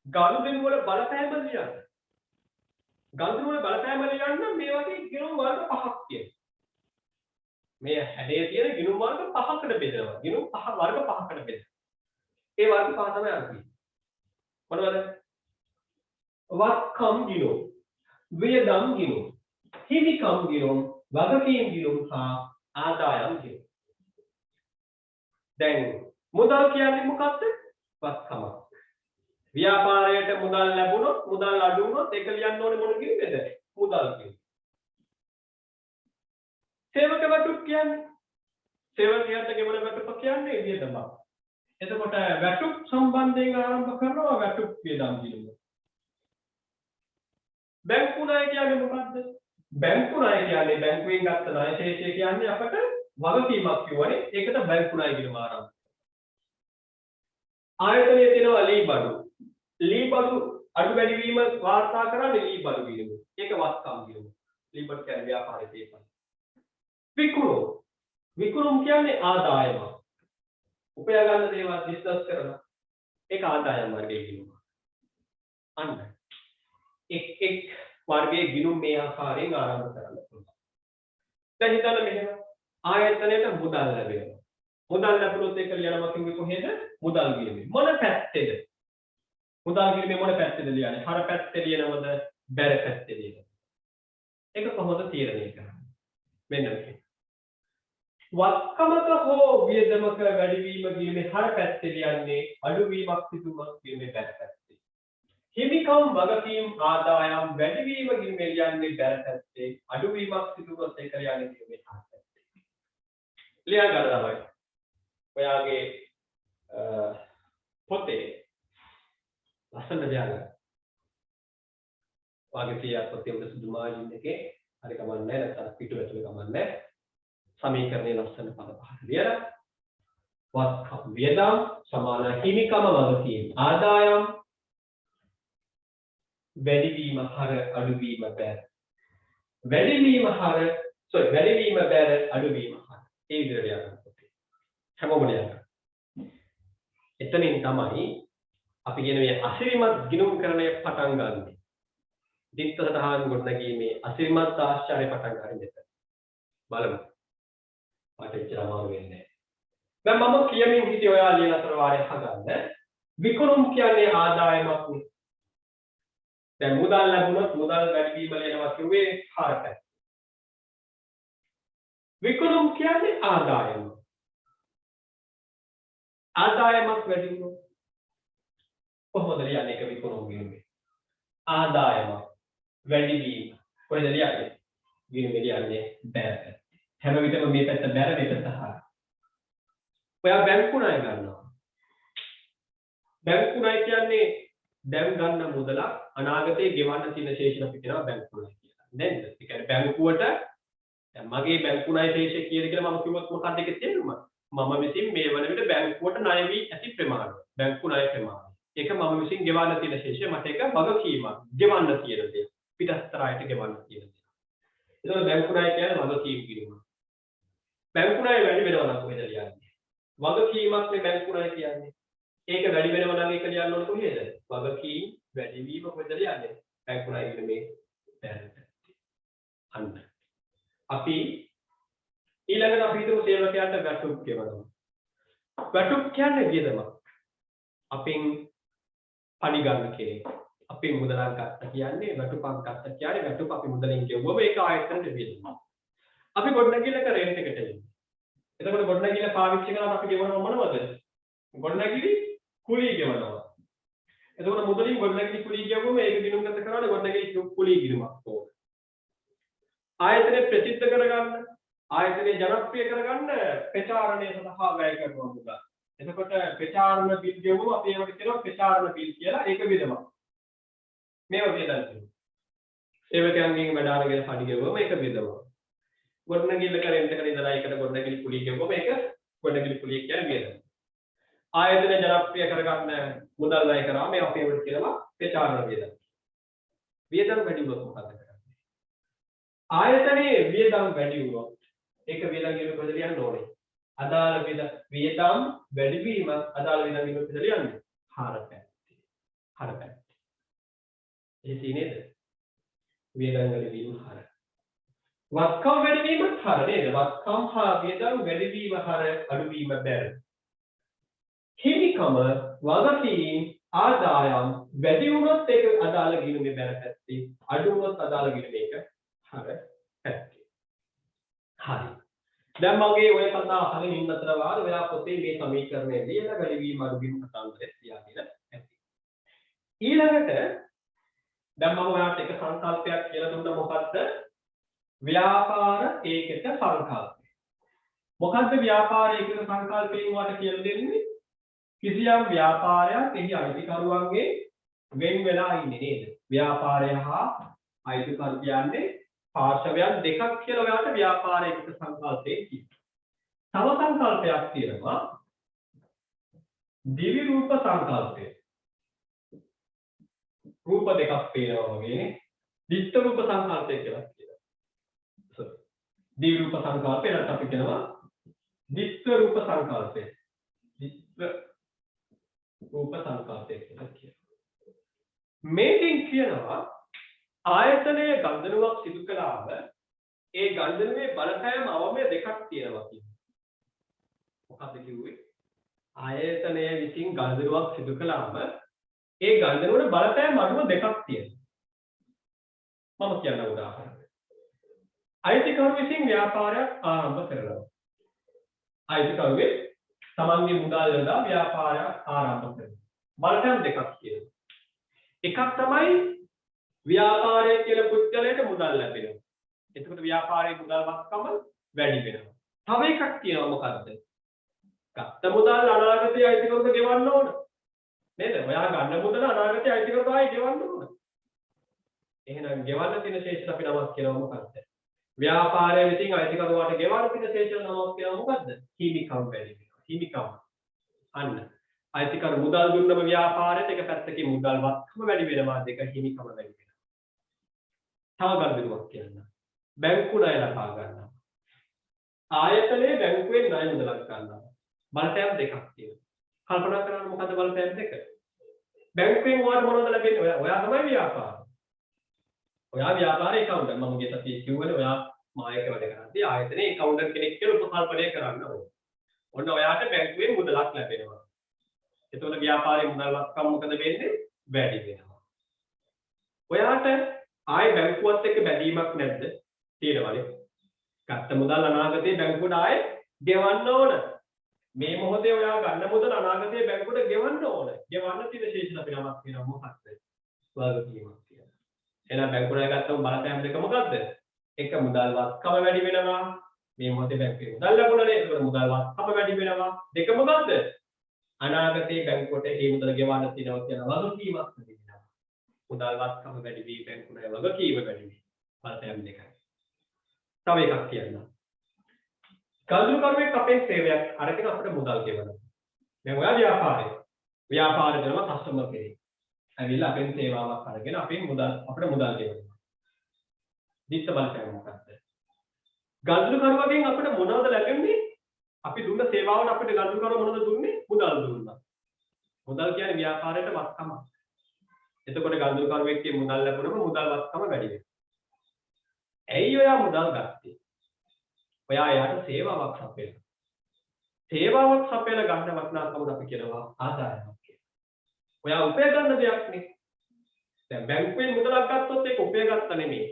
ගනුදෙනු වල බලපෑම ලියන්න. ගනුදෙනු වල බලපෑම ලියන්න මේ වගේ ගිණුම් වර්ග පහක් තියෙනවා. මේ හැඩයේ තියෙන ගිණුම් වර්ග පහකට බෙදනවා. ගිණුම් පහ වර්ග පහකට බෙදනවා. ඒ වර්ග පහ තමයි අර තියෙන්නේ. මොනවද? වත්කම් ගිණුම්, වියදම් ගිණුම්, හිමිකම් ගිණුම්, වගකීම් ගිණුම් හා ආදායම් ගිණුම්. දැන් මුදල් කියන්නේ මොකක්ද? වත්කම. ව්‍යාපාරයට මුදල් ලැබුණොත් මුදල් අඩු වුණොත් ඒක ලියන්න ඕනේ මොන ගිණුමේද? මුදල් ගිණුම. සේවක වටුප් කියන්නේ සේවකයන්ට ගෙවන වටුප කියන්නේ වියදම. එතකොට වැටුප් සම්බන්ධයෙන් ආරම්භ කරනවා වැටුප් වියදම් ගිණුම. බැංකු ණය කියන්නේ මොකද්ද? බැංකු ණය කියන්නේ බැංකුවෙන් ගත්ත ණය ශේෂය කියන්නේ අපට වගකීමක් කියවනේ. ඒකට බැංකු ණය ගිණුම ආරම්භ. ආයතනයේ තියෙනවා ලී බඩු. ලී බඩු අඩු වැඩි වීම වාර්තා කරන්නේ ලී බඩු ගිණුම. ඒක වත්කම් ගිණුම. ලී බඩු කියන්නේ ව්‍යාපාරයේ තේපන. විකුණුම්. විකුණුම් කියන්නේ ආදායම. උපයා ගන්න දේවල් බිස්නස් කරනවා. ඒක ආදායම් වර්ගයේ ගිණුම. අන්න. එක් වර්ගයේ ගිණුම් මේ ආකාරයෙන් ආරම්භ කරන්න පුළුවන්. දැන් හිතන්න මෙහෙම ආයතනයට මුදල් ලැබෙනවා. මුදල් ලැබුණොත් ඒක ලියනවා කිව්වේ කොහෙද? මුදල් ගිණුමේ. මොන පැත්තේද? මුදල් ගිණුමේ මොන පැත්තේද ලියන්නේ? හර පැත්තේ ලියනවද? බැර පැත්තේ ලියනවද? ඒක කොහොමද තීරණය කරන්නේ? මෙන්න මේක. වත්කමක හෝ වියදමක වැඩිවීම ගිණුමේ හර පැත්තේ ලියන්නේ අඩුවීමක් සිදුවීමක් ගිණුමේ බැර පැත්තේ. හිමිකම් වගකීම් ආදායම් වැඩිවීම ගිණුමේ ලියන්නේ බැර පැත්තේ. අඩුවීමක් සිදුවුනොත් ඒක ලියන්නේ ගිණුමේ හර පැත්තේ. ලියා ගන්න තමයි. ඔයාගේ පොතේ ලස්සන දෙයක් වාගේ තියා පොතේ උඩ සුදු මාජින් එකේ හරි කමන්නේ නැත්නම් පිටු ඇතුලේ කමන්නේ සමීකරණයේ ලස්සන පද පහක් ලියලා වත්කම් වියදම් සමාන හිමිකම වගකීම් ආදායම් වැඩිවීම හර අඩුවීම බැර වැඩිවීම බැර අඩුවීම හර ඒ විදිහට යනවා පොතේ හැමෝම ලියන්න එතනින් තමයි අපි කියන මේ අසිරිමත් ගිණුම්කරණය පටන් ගන්න. දිත්ත සතහන් ගොඩනැගීමේ අසිරිමත් ආශ්චර්ය පටන් ගන්න මෙතන. බලමු. මට එච්චර අමාරු වෙන්නේ නැහැ. දැන් මම කියමින් හිටිය ඔයා ලියන අතර වාරයක් හදන්න. විකුණුම් කියන්නේ ආදායමක් නේ. දැන් මුදල් ලැබුණොත් මුදල් වැඩි වීම ලියනවා කිව්වේ හරකට. විකුණුම් කියන්නේ ආදායම. ආදායමක් වැඩි වුණොත් කොහොමද ලියන්නේ ඒක විකුණුම් ගිණුමේ ආදායම වැඩි වීම කොහෙද ලියන්නේ ගිණුමේ ලියන්නේ බැර හැම විටම මේ පැත්ත බැර මේ පැත්ත හර ඔයා බැංකු ණය ගන්නවා බැංකු ණය කියන්නේ දැන් ගන්න මුදල අනාගතයේ ගෙවන්න තියෙන ශේෂ අපි කියනවා බැංකු ණය කියලා නේද ඒ කියන්නේ බැංකුවට දැන් මගේ බැංකු ණය ශේෂය කියලා මම කිව්වොත් මොකක්ද ඒකේ තේරුම මම විසින් මේ වන විට බැංකුවට ණය වී ඇති ප්‍රමාණය බැංකු ණය ප්‍රමාණය ඒක මම විසින් ගෙවන්න තියෙන ශේෂය මට ඒක වගකීමක් ගෙවන්න තියෙන දේ පිටස්තර අයට ගෙවන්න තියෙන දේ ඒතකොට බැංකු ණය කියන්නේ වගකීම් කිරීම බැංකු ණය වැඩි වෙනවා නම් කොහෙද ලියන්නේ වගකීමක් මේ බැංකු ණය කියන්නේ ඒක වැඩි වෙනවා නම් ඒක ලියන්න ඕනේ කොහෙද වගකීම් වැඩි වීම කොහෙද ලියන්නේ බැංකු ණය කියන මේ බැලන්ස් අන්න අපි ඊළඟට අපි හිතමු සේවකයන්ට වැටුප් ගෙවනවා. වැටුප් කියන්නේ වියදමක්. අපෙන් පඩි ගන්න කෙනෙක්. අපෙන් මුදලක් ගත්ත කියන්නේ වැටුපක් ගත්ත කියන්නේ වැටුප අපි මුදලින් ගෙවුවම ඒක ආයතනට වියදමක්. අපි ගොඩනැගිල්ලක රෙන්ට් එකට එන්නේ. එතකොට ගොඩනැගිල්ල පාවිච්චි කරලා අපි ගෙවනවා මොනවද? ගොඩනැගිලි කුලී ගෙවනවා. එතකොට මුදලින් ගොඩනැගිලි කුලී ගෙවුවම ඒක ගිණුම්ගත කරාට ගොඩනැගිලි කුලී ගිණුමක් ඕන. ආයතනය ප්‍රසිද්ධ කරගන්න ආයතනය ජනප්‍රිය කරගන්න ප්‍රචාරණය සඳහා වැය කරනවා මුදල්. එතකොට ප්‍රචාරණ බිල් ගෙවුවම අපි ඒකට කියනවා ප්‍රචාරණ බිල් කියලා ඒක වියදමක්. මේවා වියදම් කියනවා. සේවකයන්ගෙන් වැඩ අරගෙන පඩි ගෙවුවම ඒක වියදමක්. ගොඩනැගිල්ල කරෙන්ට කර ඉඳලා ඒකට ගොඩනැගිලි කුලිය ගෙවුවම ඒක ගොඩනැගිලි කුලිය කියන්නේ වියදම. ආයතනය ජනප්‍රිය කරගන්න මුදල් වැය කරාම මේ අපි ඒකට කියනවා ප්‍රචාරණ වියදම්. වියදම් වැඩි වුණොත් මොකද කරන්නේ? ආයතනයේ වියදම් වැඩි වුණොත් ඒක වියදම් කියන කොහෙද ලියන්න ඕනේ? අදාළ වියදම් වැඩි වීම අදාළ වියදම් කියන කොහෙද ලියන්නේ? හර පැත්තේ. හර පැත්තේ. එහෙත් නේද? වියදම් වැඩි වීම හර. වත්කම් වැඩි වීම හර නේද? වත්කම් හා වියදම් වැඩි වීම හර අඩු වීම බැර. හිමිකම වගකීම් ආදායම් වැඩි වුණොත් ඒක අදාළ ගිණුමේ බැර පැත්තේ අඩු වුණොත් අදාළ ගිණුමේ ඒක හර පැත්තේ. හරි. දැන් මගේ ඔය කතා අහගෙන ඉන්න අතර වාර ඔයා පොතේ මේ සමීකරණය ලියලා වැඩිවීම අඩුවීම කතාන්තරය තියාගෙන ඇති. ඊළඟට දැන් මම ඔයාලට එක සංකල්පයක් කියලා දුන්නා මොකද්ද? ව්‍යාපාර ඒකක සංකල්පය. මොකද්ද ව්‍යාපාර ඒකක සංකල්පයෙන් ඔයාලට කියලා දෙන්නේ? කිසියම් ව්‍යාපාරයක් එහි අයිතිකරුවන්ගේ වෙන් වෙලා ඉන්නේ නේද? ව්‍යාපාරය හා අයිතිකරු කියන්නේ පාර්ශවයන් දෙකක් කියලා ඔයාලට ව්‍යාපාර ඒකක සංකල්පයේ කියනවා. තව සංකල්පයක් තියෙනවා දිවි රූප සංකල්පය. රූප දෙකක් පේනවා වගේ දිත්ත රූප සංකල්පය කියලා කියනවා. දිවි රූප සංකල්පය නැත්නම් අපි කියනවා දිත්ත රූප සංකල්පය. දිත්ත රූප සංකල්පය කියලා කියනවා. මේකෙන් කියනවා ආයතනයේ ගන්ධනුවක් සිදු කළාම ඒ ගන්ධනුවේ බලපෑම අවමය දෙකක් තියෙනවා කියනවා. මොකක්ද කිව්වේ? ආයතනයේ විසින් ගන්ධනුවක් සිදු කළාම ඒ ගන්ධනුවේ බලපෑම අඩුව දෙකක් තියෙනවා. මම කියන්න උදාහරණයක්. අයිතිකරු විසින් ව්‍යාපාරයක් ආරම්භ කරනවා. අයිතිකරුවේ තමන්ගේ මුදල් යොදා ව්‍යාපාරයක් ආරම්භ කරනවා. බලපෑම දෙකක් තියෙනවා. එකක් තමයි ව්‍යාපාරය කියලා පුද්ගලයාට මුදල් ලැබෙනවා. එතකොට ව්‍යාපාරයේ මුදල් වත්කම වැඩි වෙනවා. තව එකක් තියෙනවා මොකද්ද? ගත්ත මුදල් අනාගතයේ අයිතිකරුට ගෙවන්න ඕන. නේද? ඔයා ගන්න මුදල අනාගතයේ අයිතිකරු ආයේ ගෙවන්න ඕන. එහෙනම් ගෙවන්න තියෙන ශේෂ අපි නමක් කියනවා මොකක්ද? ව්‍යාපාරයේ විසින් අයිතිකරුවාට ගෙවන්න තියෙන ශේෂ නමක් කියනවා මොකද්ද? හිමිකම් වැඩි වෙනවා. හිමිකම්. අන්න. අයිතිකරු මුදල් දුන්නම ව්‍යාපාරයට එක පැත්තකින් මුදල් වත්කම වැඩි වෙනවා දෙක හිමිකම වැඩි වෙනවා. තව ගල්බිරුවක් කියන්න. බැංකු ණය ලබා ගන්නවා. ආයතනයේ බැංකුවෙන් ණය මුදලක් ගන්නවා. බලපෑම් දෙකක් තියෙනවා. කල්පනා කරන්න මොකද්ද බලපෑම් දෙක? බැංකුවෙන් ඔයාලට මොනවද ලැබෙන්නේ? ඔයා තමයි ව්‍යාපාරය. ඔයා ව්‍යාපාරේ account මම ගිය සතියේ කිව්වනේ ඔයා මායක වැඩ කරද්දී ආයතනයේ account කෙනෙක් කියලා උපකල්පනය කරන්න ඕනේ. ඔන්න ඔයාට බැංකුවෙන් මුදලක් ලැබෙනවා. එතකොට ව්‍යාපාරයේ මුදල් වත්කම මොකද වෙන්නේ? වැඩි වෙනවා. ඔයාට ආයේ බැංකුවත් එක්ක බැඳීමක් නැද්ද? තියෙනවනේ. ගත්ත මුදල් අනාගතයේ බැංකුවට ආයේ ගෙවන්න ඕන. මේ මොහොතේ ඔයා ගන්න මුදල් අනාගතයේ බැංකුවට ගෙවන්න ඕන. ගෙවන්න තියෙන ශේෂ අපි නමක් කියනවා මොකක්ද? වගකීමක් කියලා. එහෙනම් බැංකුවට ගත්තම බලපෑම් දෙක මොකද්ද? එක මුදල් වත්කම වැඩි වෙනවා. මේ මොහොතේ බැංකුවේ මුදල් ලැබුණානේ. ඒක මුදල් වත්කම වැඩි වෙනවා. දෙක මොකද්ද? අනාගතයේ බැංකුවට ඒ මුදල ගෙවන්න තියෙනවා කියන වගකීමක් වැඩි වෙනවා. මුදල් වත්කම වැඩි වී බැංකුවේ වගකීම වැඩි වී බලපෑම් දෙකයි. තව එකක් කියන්නම්. ගල්දුකරුවෙක් අපේ සේවයක් අරගෙන අපිට මුදල් ගෙවනවා. දැන් ඔයා ව්‍යාපාරේ කරන කස්ටමර් කෙනෙක්. ඇවිල්ලා අපෙන් සේවාවක් අරගෙන අපෙන් අපිට මුදල් ගෙවනවා. දිස්ස බලපෑම මොකක්ද? ගල්දුකරුවගෙන් අපිට මොනවද ලැබෙන්නේ? අපි දුන්න සේවාවට අපිට ගල්දුකරුව මොනවද දුන්නේ? මුදල් දුන්නා. මුදල් කියන්නේ ව්‍යාපාරයට වත්කමක්. එතකොට ගල්දුකරුවෙක්ගේ මුදල් ලැබුණම මුදල් වත්කම වැඩි වෙනවා. ඇයි ඔයා මුදල් ගත්තේ? ඔයා එයාට සේවාවක් සපයනවා. සේවාවක් සපයලා ගන්න වටිනාකමට අපි කියනවා ආදායමක් කියලා. ඔයා උපය ගන්න දෙයක් නේ. දැන් බැංකුවෙන් මුදලක් ගත්තොත් ඒක උපය ගත්ත නෙමෙයි.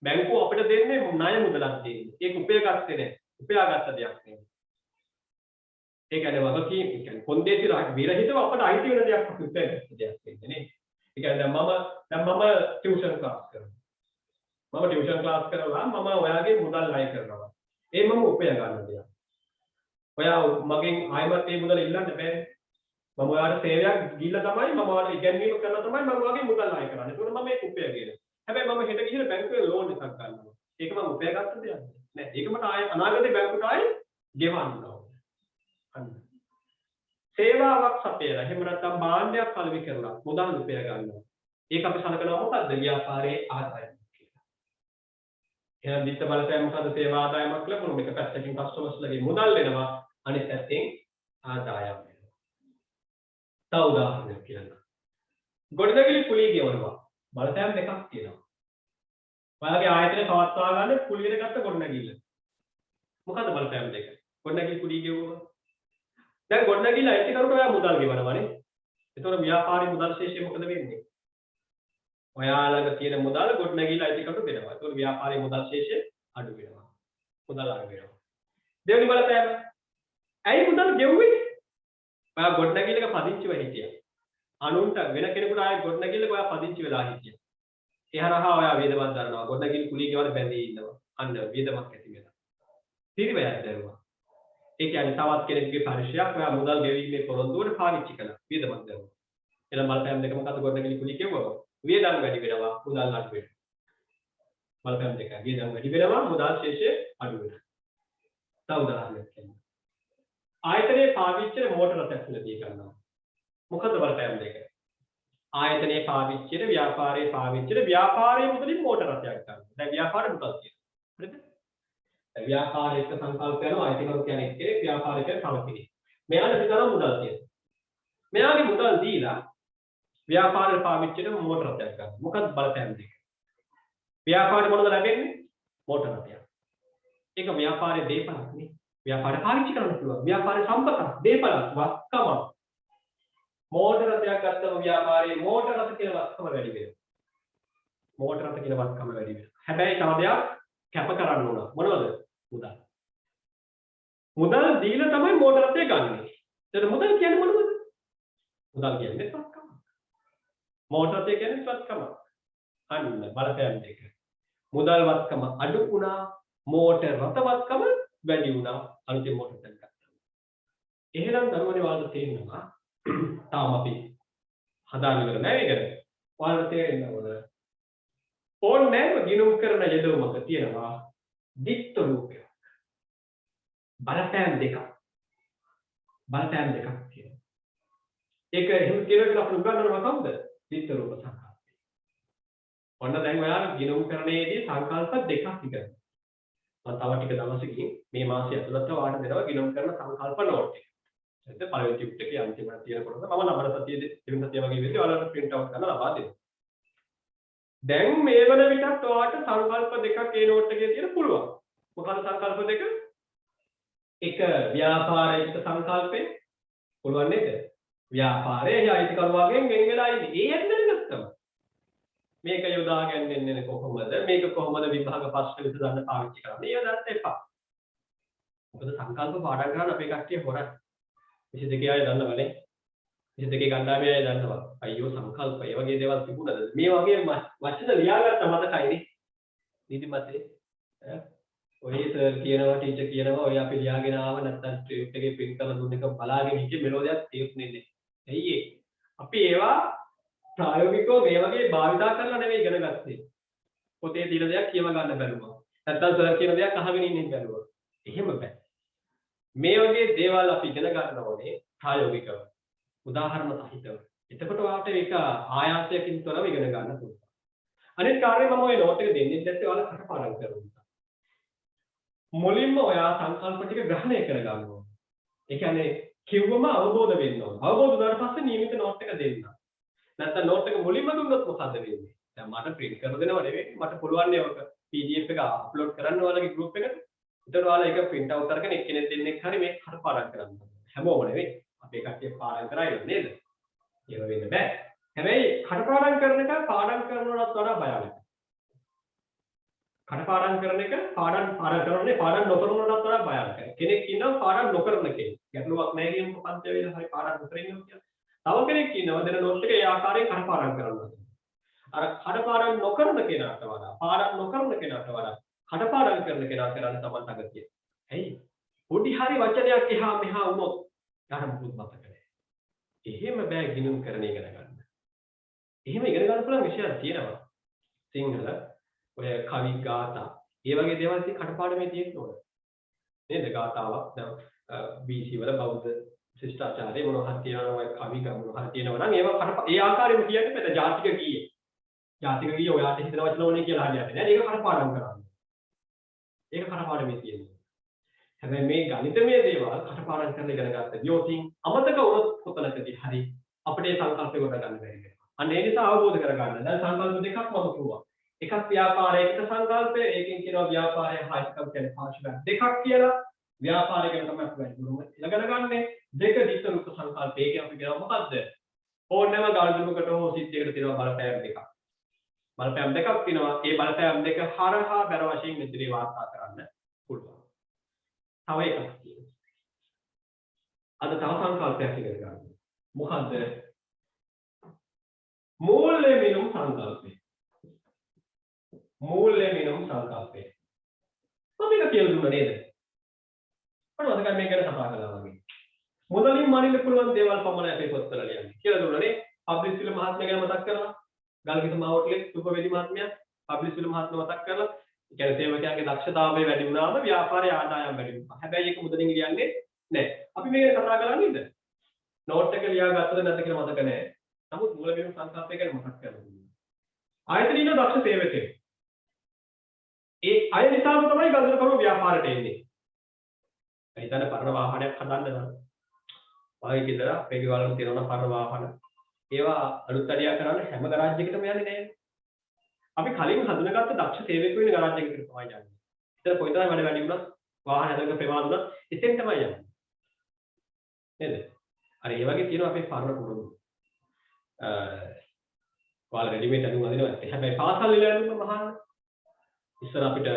බැංකුව අපිට දෙන්නේ ණය මුදලක් දෙන්නේ. ඒක උපය ගත්තේ නෑ. උපයාගත්ත දෙයක් නෙමෙයි. ඒ කියන්නේ වගකීම් කියන්නේ කොන්දේසි විරහිතව අපට අයිති වෙන දෙයක් අපි උපයාගත්ත දෙයක් වෙන්නේ නේ. ඒ කියන්නේ දැන් මම ටියුෂන් ක්ලාස් කරනවා. මම ටියුෂන් ක්ලාස් කරලා මම ඔයාගේ මුදල් ණය කරනවා. ඒ මම උපය ගන්න දෙයක්. ඔයා මගෙන් ආයෙමත් මේ මුදල ඉල්ලන්න බෑ. මම ඔයාලට සේවයක් දීලා තමයි මම ඔයාලට ඉගැන්වීම කරලා තමයි මම ඔයාගේ මුදල් ණය කරන්නේ. ඒකෝට මම මේක උපය කියන. හැබැයි මම හෙට ගිහින් බැංකුවේ ලෝන් එකක් ගන්නවා. ඒක මම උපය ගත්ත දෙයක් නෑ. ඒක මට ආයෙ අනාගතේ බැංකුවට ආයෙ ගෙවන්න ඕනේ. අන්න. සේවාවක් සපයලා එහෙම නැත්නම් භාණ්ඩයක් කලවි කරලා මුදල් උපය ගන්නවා. ඒක අපි සලකනවා මොකද්ද? ව්‍යාපාරයේ ආදායම. එහෙනම් දිස්ස බලපෑම මොකද? සේවා ආදායමක් ලැබුණොත් මේක පැත්තකින් කස්ටමර්ස්ලගේ මුදල් වෙනවා අනිත් පැත්තෙන් ආදායම් වෙනවා. තව උදාහරණයක් කියන්න. ගොඩනැගිලි කුලිය ගෙවනවා. බලපෑම් දෙකක් තියෙනවා. ඔයාලගේ ආයතනය පවත්වා ගන්න කුලියට ගත්ත ගොඩනැගිල්ල. මොකද බලපෑම් දෙක? ගොඩනැගිලි කුලිය ගෙවුවා. දැන් ගොඩනැගිලි අයිතිකරුට ඔයා මුදල් ගෙවනවානේ. ඒතකොට ව්‍යාපාරේ මුදල් ශේෂය මොකද වෙන්නේ? ඔයාලගේ තියෙන මුදල් ගොඩනැගිලි අයිතිකරුට දෙනවා. ඒතකොට ව්‍යාපාරයේ මුදල් ශේෂය අඩු වෙනවා. මුදල් අඩු වෙනවා. දෙවෙනි බලපෑම. ඇයි මුදල් ගෙවුවේ? ඔයා ගොඩනැගිල්ලක පදිංචිව හිටියා. අනුන්ට වෙන කෙනෙකුට ආයෙ ගොඩනැගිල්ලක ඔයා පදිංචි වෙලා හිටියා. ඒ හරහා ඔයා වේදමක් දරනවා. ගොඩනැගිලි කුලිය ගෙවන්න බැඳී ඉන්නවා. අන්න වේදමක් ඇති වෙනවා. පිරිවැයක් දරුවා. ඒ කියන්නේ තවත් කෙනෙකුගේ පරිශ්‍රයක් ඔයා මුදල් ගෙවීමේ පොරොන්දුවට පාවිච්චි කළා. වේදමක් දරුවා. එහෙනම් බලපෑම් දෙක මොකද? ගොඩනැගිලි කුලිය ගෙවුවා. වේදම් වැඩි වෙනවා මුදල් අඩු වෙනවා. බලපෑම් දෙක. වේදම් වැඩි වෙනවා මුදල් ශේෂය අඩු වෙනවා. තව උදාහරණයක් කියන්න. ආයතනයේ පාවිච්චි කරන මෝටර රථයක් දී ගන්නවා. මොකද බලපෑම් දෙක. ආයතනයේ පාවිච්චි කරන ව්‍යාපාරයේ මුදලින් මෝටර රථයක් ගන්නවා. දැන් ව්‍යාපාරේ මුදල් තියෙනවා. හරිද? දැන් ව්‍යාපාරයක සංකල්ප යනවා අයිතිකරු කියන්නේ එක්කේ ව්‍යාපාරික තව කෙනෙක්. මෙයාට විතර මුදල් තියෙනවා. මෙයාගේ මුදල් දීලා ව්‍යාපාරේ පාවිච්චි කරන මෝටර රථයක් ගන්න. මොකද බලපෑම් දෙක. ව්‍යාපාරේ මොනවද ලැබෙන්නේ? මෝටර රථයක්. ඒක ව්‍යාපාරේ දීපලක් නේ. ව්‍යාපාරේ පාවිච්චි කරන්න පුළුවන්. ව්‍යාපාරේ සම්පතක්, දීපලක්, වත්කම. මෝටර රථයක් ගත්තම ව්‍යාපාරේ මෝටර රථ කියන වත්කම වැඩි වෙනවා. මෝටර රථ කියන වත්කම වැඩි වෙනවා. හැබැයි තව දෙයක් කැප කරන්න ඕන. මොනවද? මුදල්. මුදල් දීලා තමයි මෝටර රථය ගන්නෙ. එතන මුදල් කියන්නේ මොනවද? මුදල් කියන්නේ වත්කම. මෝටර රථය කියන්නේ වත්කම. අන්න බලපෑම් දෙක. මුදල් වත්කම අඩු වුණා, මෝටර රථ වත්කම වැඩි වුණා. අලුතෙන් මෝටර රථයක් ගත්තා. එහෙනම් දරුවනේ වාද තේරෙනවා. තාම අපි හදාගෙන ඉවර නෑ මේක. ඔයාලට තේරෙන්න ඕන. ඕනෑම ගිණුම් කරන යෙදවුමක තියෙනවා දිත්ත රූපයක්. බලපෑම් දෙකක්. බලපෑම් දෙකක් තියෙනවා. ඒක එහෙම කියලා අපිට උගන්වනවා කවුද? දිත්ත රූප සංකල්පය. ඔන්න දැන් ඔයාලා ගිණුම් කරණයේදී සංකල්ප දෙකක් ඉගෙන ගන්න. මම තව ටික දවසකින් මේ මාසය ඇතුළත ඔයාලට දෙනවා ගිණුම් කරන සංකල්ප නෝට් එක. එතන පළවෙනි ටිප් එකේ අන්තිමට තියෙනකොට මම ලබන සතියේ දෙවෙනි සතිය වගේ වෙද්දී ඔයාලට print out කරලා ලබා දෙනවා. දැන් මේ වන විටත් ඔයාලට සංකල්ප දෙකක් ඒ නෝට් එකේ තියෙන පුළුවන්. මොකද සංකල්ප දෙක? එක ව්‍යාපාරික සංකල්පේ පුළුවන් නේද? ව්‍යාපාරයේ අයිතිකරුවාගෙන් වෙන් වෙලා ඉන්නේ. ඒ හැදෙන්න ගත්තම. මේක යොදා ගන්නේ කොහොමද? මේක කොහොමද විභාග ප්‍රශ්න විසඳන්න පාවිච්චි කරන්නේ? යොදන්න එපා. මොකද සංකල්ප පාඩම් කරන අපේ කට්ටිය හොරයි. 22 අය දන්නවනේ. 22 කණ්ඩායමේ අය දන්නවා. අයියෝ සංකල්ප ඒ වගේ දේවල් තිබුණද? මේ වගේ වචන ලියාගත්ත මතකයිනේ. නිදිමතේ ඔය සර් කියනවා ටීචර් කියනවා ඔය අපි ලියාගෙන ආව නැත්නම් ස්ක්‍රිප්ට් එකේ print කරලා දුන්න එක බලාගෙන ඉන්නේ මෙලෝඩියක් තේරුනේ නැහැ. ඇයි ඒ? අපි ඒවා ප්‍රායෝගිකව මේ වගේ භාවිතා කරලා නෙවෙයි ඉගෙන ගත්තේ. පොතේ තියෙන දෙයක් කියව ගන්න බැලුවා. නැත්නම් සර් කියන දෙයක් අහගෙන ඉන්න බැලුවා. එහෙම බෑ. මේ වගේ දේවල් අපි ඉගෙන ගන්න ඕනේ ප්‍රායෝගිකව. උදාහරණ සහිතව. එතකොට ඔයාලට ඒක ආයාසයකින් තොරව ඉගෙන ගන්න පුළුවන්. අනිත් කාර්යය මම ඔය නෝට් එක දෙන්නේ නැත්නම් ඔයාලා කටපාඩම් කරනවා. මුලින්ම ඔයා සංකල්ප ටික ග්‍රහණය කරගන්න ඕනේ. ඒ කියන්නේ කිව්වම අවබෝධ වෙන්න ඕනේ. අවබෝධ වුණාට පස්සේ නියමිත නෝට් එක දෙන්න. නැත්නම් නෝට් එක මුලින්ම දුන්නොත් මොකද වෙන්නේ? දැන් මට print කරලා දෙනව නෙවෙයි. මට පුළුවන් නේ ඔක PDF එක අප්ලෝඩ් කරන්න ඔයාලගේ group එකට. ඒතර ඔයාලා ඒක print out කරගෙන එක්කෙනෙක් දෙන්නෙක් හරි මේක කටපාඩම් කරන්න. හැමෝම නෙවෙයි. අපේ කට්ටිය පාඩම් කරා නේද? ඒක වෙන්න බෑ. හැබැයි කටපාඩම් කරන එක පාඩම් කරනවටත් වඩා භයානකයි. කටපාඩම් කරන එක පාඩම් කරන්නේ පාඩම් නොකරනවටත් වඩා භයානකයි. කෙනෙක් ඉන්නවා පාඩම් නොකරන කෙනෙක්. ගැටලුවක් නැහැ කියමු පන්ති වේල හරි පාඩම් නොකර ඉන්නවා කියලා. තව කෙනෙක් ඉන්නවා දෙන නෝට් එක ඒ ආකාරයෙන් කටපාඩම් කරනවා. අර කටපාඩම් නොකරන කෙනාට වඩා පාඩම් නොකරන කෙනාට වඩා කටපාඩම් කරන කෙනා කරන්නේ තමයි තගතිය. ඇයි? පොඩි හරි වචනයක් එහා මෙහා වුණොත් යාර මුකුත් මතක නැහැ. එහෙම බෑ ගිණුම් කරන ඉගෙන ගන්න. එහෙම ඉගෙන ගන්න පුළුවන් විෂයක් තියෙනවා. සිංහල ඔය කවි ගාථා ඒ වගේ දේවල් ඉතින් කටපාඩමේ තියෙන්න ඕන. නේද? ගාථාවක් දැන් BC වල බෞද්ධ ශිෂ්ටාචාරයේ මොනවා හරි තියෙනවා ඔය කවි ගම මොනවා හරි තියෙනවා නම් ඒවා ඒ ආකාරයෙන්ම කියන්නේ මෙතන ජාතික ගීයේ. ජාතික ගීය ඔයාට හිතන වචන ඕනේ කියලා හරියට නෑ. ඒක කටපාඩම් කරන්න. ඒක කටපාඩමේ තියෙනවා. හැබැයි මේ ගණිතමය දේවල් කටපාඩම් කරලා ඉගෙන ගත්ත යෝතින් අමතක වුණොත් කොතනකදී හරි අපිට ඒ සංකල්පය ගොඩ ගන්න බැරි වෙනවා. අන්න ඒ නිසා අවබෝධ කරගන්න. දැන් සංකල්ප දෙකක් මම කිව්වා. එකක් ව්‍යාපාරයකට සංකල්පය, ඒකෙන් කියනවා ව්‍යාපාරය හායිකම් කියන්නේ පාර්ශ්ව දෙකක් කියලා. ව්‍යාපාරය ගැන තමයි අපි ඉගෙන ගන්නේ. දෙක දිත්ත රූප සංකල්ප. ඒකෙන් අපි කියනවා මොකද්ද? ඕනෑම ගාල්දුමකට හෝ සිද්ධියකට තියෙනවා බලපෑම් දෙකක්. බලපෑම් දෙකක් තියෙනවා. ඒ බලපෑම් දෙක හරහා බැර වශයෙන් මෙතන වාර්තා කරන්න පුළුවන්. තව එකක් තියෙනවා. අද තව සංකල්පයක් ඉගෙන ගන්න. මොකද්ද? මූල්‍ය මිනුම් සංකල්පය. මූල්‍ය මිනුම් සංකල්පය. මම මේක කියලා දුන්නා නේද? මොනවද මේක ගැන කතා කළා වගේ. මුදලින් මනින්න පුළුවන් දේවල් පමණයි අපේ පොත්වල ලියන්නේ. කියලා දුන්නානේ. පබ්ලිසිල මහත්මයා ගැන මතක් කරලා, ගල්ගිත මාවටලේ සුපවේදි මහත්මයා පබ්ලිසිල මහත්මයා මතක් කරලා, ඒ කියන්නේ සේවකයාගේ දක්ෂතාවය වැඩි වුණාම ව්‍යාපාරයේ ආදායම් වැඩි වෙනවා. හැබැයි ඒක මුදලින් ලියන්නේ නැහැ. අපි මේක කතා කරලා නේද? නෝට් එක ලියාගත්තද නැද්ද කියලා මතක නැහැ. නමුත් මූල මිනුම් සංකල්පය ගැන මතක් කරගන්න. ආයතනික දක්ෂ සේවකයෙක්. ඒ අය නිසාම තමයි ගල්දරකරු ව්‍යාපාරයට එන්නේ. ඒ හිතන්න පරණ වාහනයක් හදන්න නම් වගේ ගෙදර අපේ ගෙවල් වල තියෙනවා පරණ වාහන. ඒවා අලුත් අඩියා කරන්න හැම ගරාජ් එකකටම යන්නේ නැහැ. අපි කලින් හඳුනාගත්ත දක්ෂ සේවකයෝ ඉන්න ගරාජ් එකකට තමයි යන්නේ. ඉතින් කොයිතරම් වැඩි වුණත් වාහන හදන්න ප්‍රමාද වුණත් එතෙන් තමයි යන්නේ. නේද? අර ඒ වගේ තියෙනවා අපේ පරණ පුරුදු. ඔයාලා රෙඩිමේඩ් අඳුම් අඳිනවා. හැබැයි පාසල් වල අඳුම් මහාන ඉස්සර අපිට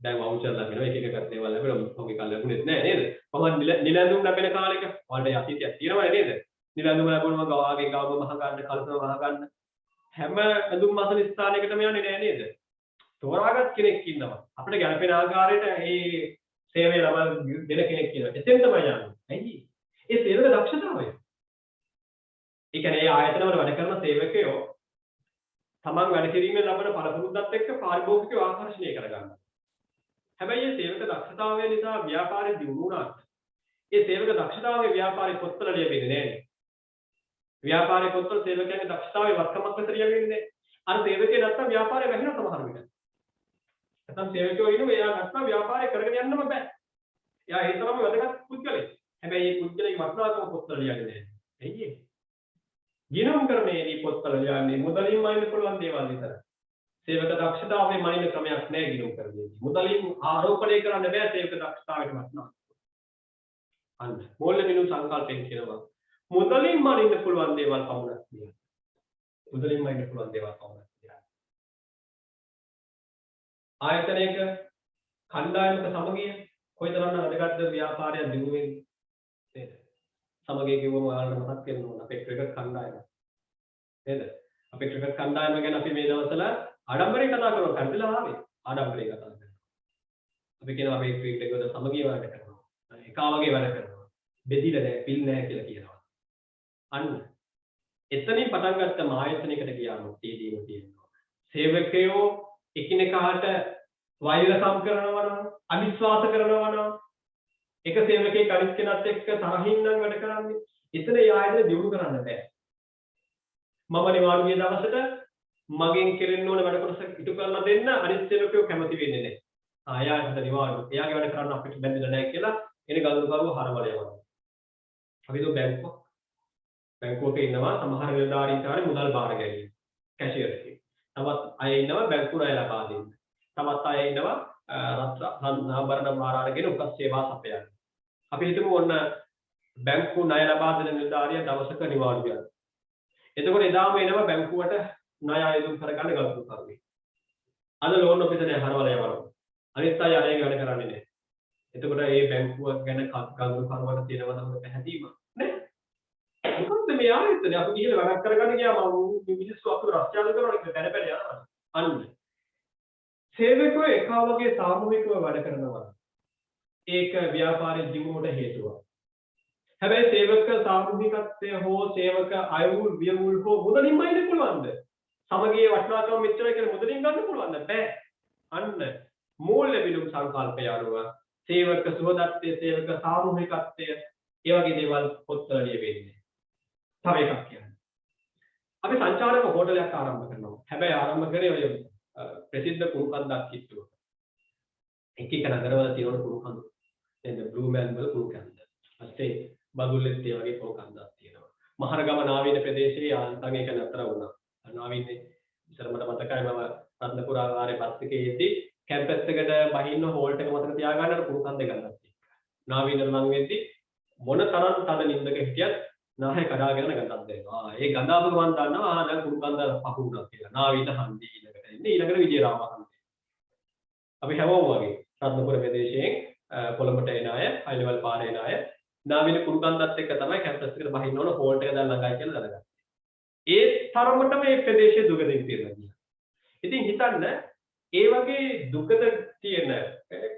දැන් වවුචර් ලැබෙනවා එක එක දේවල් ලැබෙනවා මොකක් එකක් ලැබුණෙත් නෑ නේද? මම නිල ඇඳුම් ලැබෙන කාලෙක ඔයාලට අතීතයක් තියෙනවනේ නේද? නිල ඇඳුම ලැබුණම ගවාගේ ගවම මහ ගන්න කල්පන මහ ගන්න හැම ඇඳුම් මාසන ස්ථානයකටම යන්නේ නෑ නේද? තෝරාගත් කෙනෙක් ඉන්නවා. අපිට ගැළපෙන ආකාරයට මේ සේවය ලබා දෙන කෙනෙක් ඉන්නවා. එතෙන් තමයි යන්නේ. ඇයි? ඒ සේවක දක්ෂතාවය. ඒ කියන්නේ ඒ ආයතනවල වැඩ කරන සේවකයෝ තමන් වැඩ කිරීමේ ලබන පළපුරුද්දත් එක්ක පාරිභෝගිකයෝ ආකර්ෂණය කරගන්නවා. හැබැයි මේ සේවක දක්ෂතාවය නිසා ව්‍යාපාරය දියුණු වුණාට ඒ සේවක දක්ෂතාවයේ ව්‍යාපාරේ පොත්වල ලියවෙන්නේ නැහැ. ව්‍යාපාරේ පොත්වල සේවකයන්ගේ දක්ෂතාවයේ වත්කමක් විතර ලියවෙන්නේ. අර සේවකේ නැත්තම් ව්‍යාපාරය වැහෙන සමහර විට. නැත්තම් සේවකයෝ ඉන්නවා එයා නැත්තම් ව්‍යාපාරය කරගෙන යන්නම බෑ. එයා ඒ තරම වැදගත් පුද්ගලෙක්. හැබැයි මේ පුද්ගලයාගේ වටිනාකම පොත්වල ලියන්නේ නැහැ. ඇයි ඒ? ගිණුම් කරන්නේදී පොත්වල ලියන්නේ මුදලින් මනින්න පුළුවන් දේවල් විතරයි. සේවක දක්ෂතාවයේ මනින්න ක්‍රමයක් නැහැ ගිණුම් කරන්නේදී. මුදලින් ආරෝපණය කරන්න බෑ සේවක දක්ෂතාවයට වටිනාකම. අන්න මූල්‍ය මිනුම් සංකල්පයෙන් කියනවා මුදලින් මනින්න පුළුවන් දේවල් පමණක් ලියන්න. මුදලින් මනින්න පුළුවන් දේවල් පමණක් ලියන්න. ආයතනයක කණ්ඩායමක සමගිය කොයිතරම් වැදගත්ද ව්‍යාපාරය දියුණු වෙන්නේ නේද? සමගිය කිව්වම ඔයාලට මතක් වෙන්න ඕන අපේ ක්‍රිකට් කණ්ඩායම නේද? අපේ ක්‍රිකට් කණ්ඩායම ගැන අපි මේ දවස්වල ආඩම්බරයෙන් කතා කරනවා. කර්දිලා ආවේ ආඩම්බරයෙන් කතා කරනවා. අපි කියනවා අපේ ක්‍රිකට් එකවල සමගිය වැඩ කරනවා. එකා වගේ වැඩ කරනවා. බෙදිලා නැහැ, පිල් නැහැ කියලා කියනවා. අන්න එතනින් පටන් ගත්ත ආයතනයකට ගියාම තේදීම තියෙනවා. සේවකයෝ එකිනෙකාට වෛරසම් කරනවා නම්, අවිශ්වාස කරනවා නම්, එක සේවකයෙක් අනිත් කෙනාත් එක්ක තරහින් නම් වැඩ කරන්නේ. එතන ඒ ආයතන දියුණු කරන්න බෑ. මම නිවාඩු ගිය දවසට මගෙන් කෙරෙන්න ඕන වැඩ කොටස ඉටු කරලා දෙන්න අනිත් සේවකයෝ කැමති වෙන්නේ නැහැ. එයාට නිවාඩු. එයාගේ වැඩ කරන්න අපිට බැඳිලා නැහැ කියලා එනේ ගල්දුකරුව හරවල යවනවා. අපි දෝ බැංකුවක ඉන්නවා සමහර නිලධාරීන් කාර්ය මුදල් බාර ගැනීම කැෂියර් එකේ. තවත් අය ඉන්නවා බැංකු ණය ලබා දෙන්න. තවත් අය ඉන්නවා ආභරණ බාර අරගෙන උපස් සේවා සපයන්න. අපි හිතමු ඔන්න බැංකු ණය ලබා දෙන නිලධාරියා දවසක නිවාඩු ගන්නවා. එතකොට එදාම එනවා බැංකුවට ණය අයදුම් කරගන්න ගල්දුකරුවෙක්. අද ලෝන් ඔෆිසරේ හරවල යවනවා. අනිත් අය අරගෙන වැඩ කරන්නේ නැහැ. එතකොට මේ බැංකුව ගැන ගල්දුකරුවට තියෙනවද පැහැදීම නේ? මොකද මේ ආයතන අපි ගිහලා වැඩක් කරගන්න ගියාම මිනිස්සු අපිව රස්තියාදු කරනවා කියලා පැන පැන යනවා. අන්න සේවකයෝ එකා වගේ සාමූහිකව වැඩ කරනවා. ඒක ව්‍යාපාරයේ දියුණුවට හේතුවක්. හැබැයි සේවක සාමූහිකත්වය හෝ සේවක අයවුල් වියවුල් හෝ මුදලින්ම ඉන්න පුළුවන්ද? සමගියේ වටිනාකම මෙච්චරයි කියලා මුදලින් ගන්න පුළුවන්ද? බෑ. අන්න මූල්‍ය විලුම් සංකල්පය අනුව සේවක සුහදත්වයේ සේවක සාමූහිකත්වය ඒ වගේ දේවල් පොත්වල ලියවෙන්නේ. තව එකක් කියන්නේ. අපි සංචාරක හෝටලයක් ආරම්භ කරනවා. හැබැයි ආරම්භ කරේ ඔය ප්‍රසිද්ධ කුණුකන්දක් කිට්ටුව. එක එක නගරවල තියෙන කුණුකන්ද. එතන බ්ලූමෑන් වල කුණුකන්ද. ඊපස්සේ බදුල්ලෙත් ඒ වගේ කුණුකන්දක් තියෙනවා. මහරගම නාවින ප්‍රදේශයේ ආන්තන් එක නතර වුණා. නාවිනේ ඉස්සර මට මතකයි මම රත්නපුර ආකාරයේ බස් එකේ යද්දී කැම්පස් එකට බහින්න හෝල්ට් එක මතක තියාගන්න අර කුණුකන්ද ගන්නත් එක්ක. නාවින ලං වෙද්දී මොන තරම් තද නින්දක හිටියත් නාහය කඩාගෙන ගඳක් දෙනවා. ඒ ගඳ අපු මන් දන්නවා දැන් කුණුකන්ද පහුණා කියලා. නාවින හන්දි ඊළඟට එන්නේ ඊළඟට විජේරාම හන්දි. අපි හැමෝම වගේ රත්නපුර ප්‍රදේශයෙන් කොළඹට එන අය, හයි ලෙවල් පාරේ එන අය නාවින කුණුකන්දත් එක්ක තමයි කැම්පස් එකට බහින්න ඕන හෝල්ට් එක දැන් ළඟයි කියලා දැනගත්තා. ඒ තරමටම මේ ප්‍රදේශයේ දුගදින් තියෙනවා. ඉතින් හිතන්න ඒ වගේ දුකද තියෙන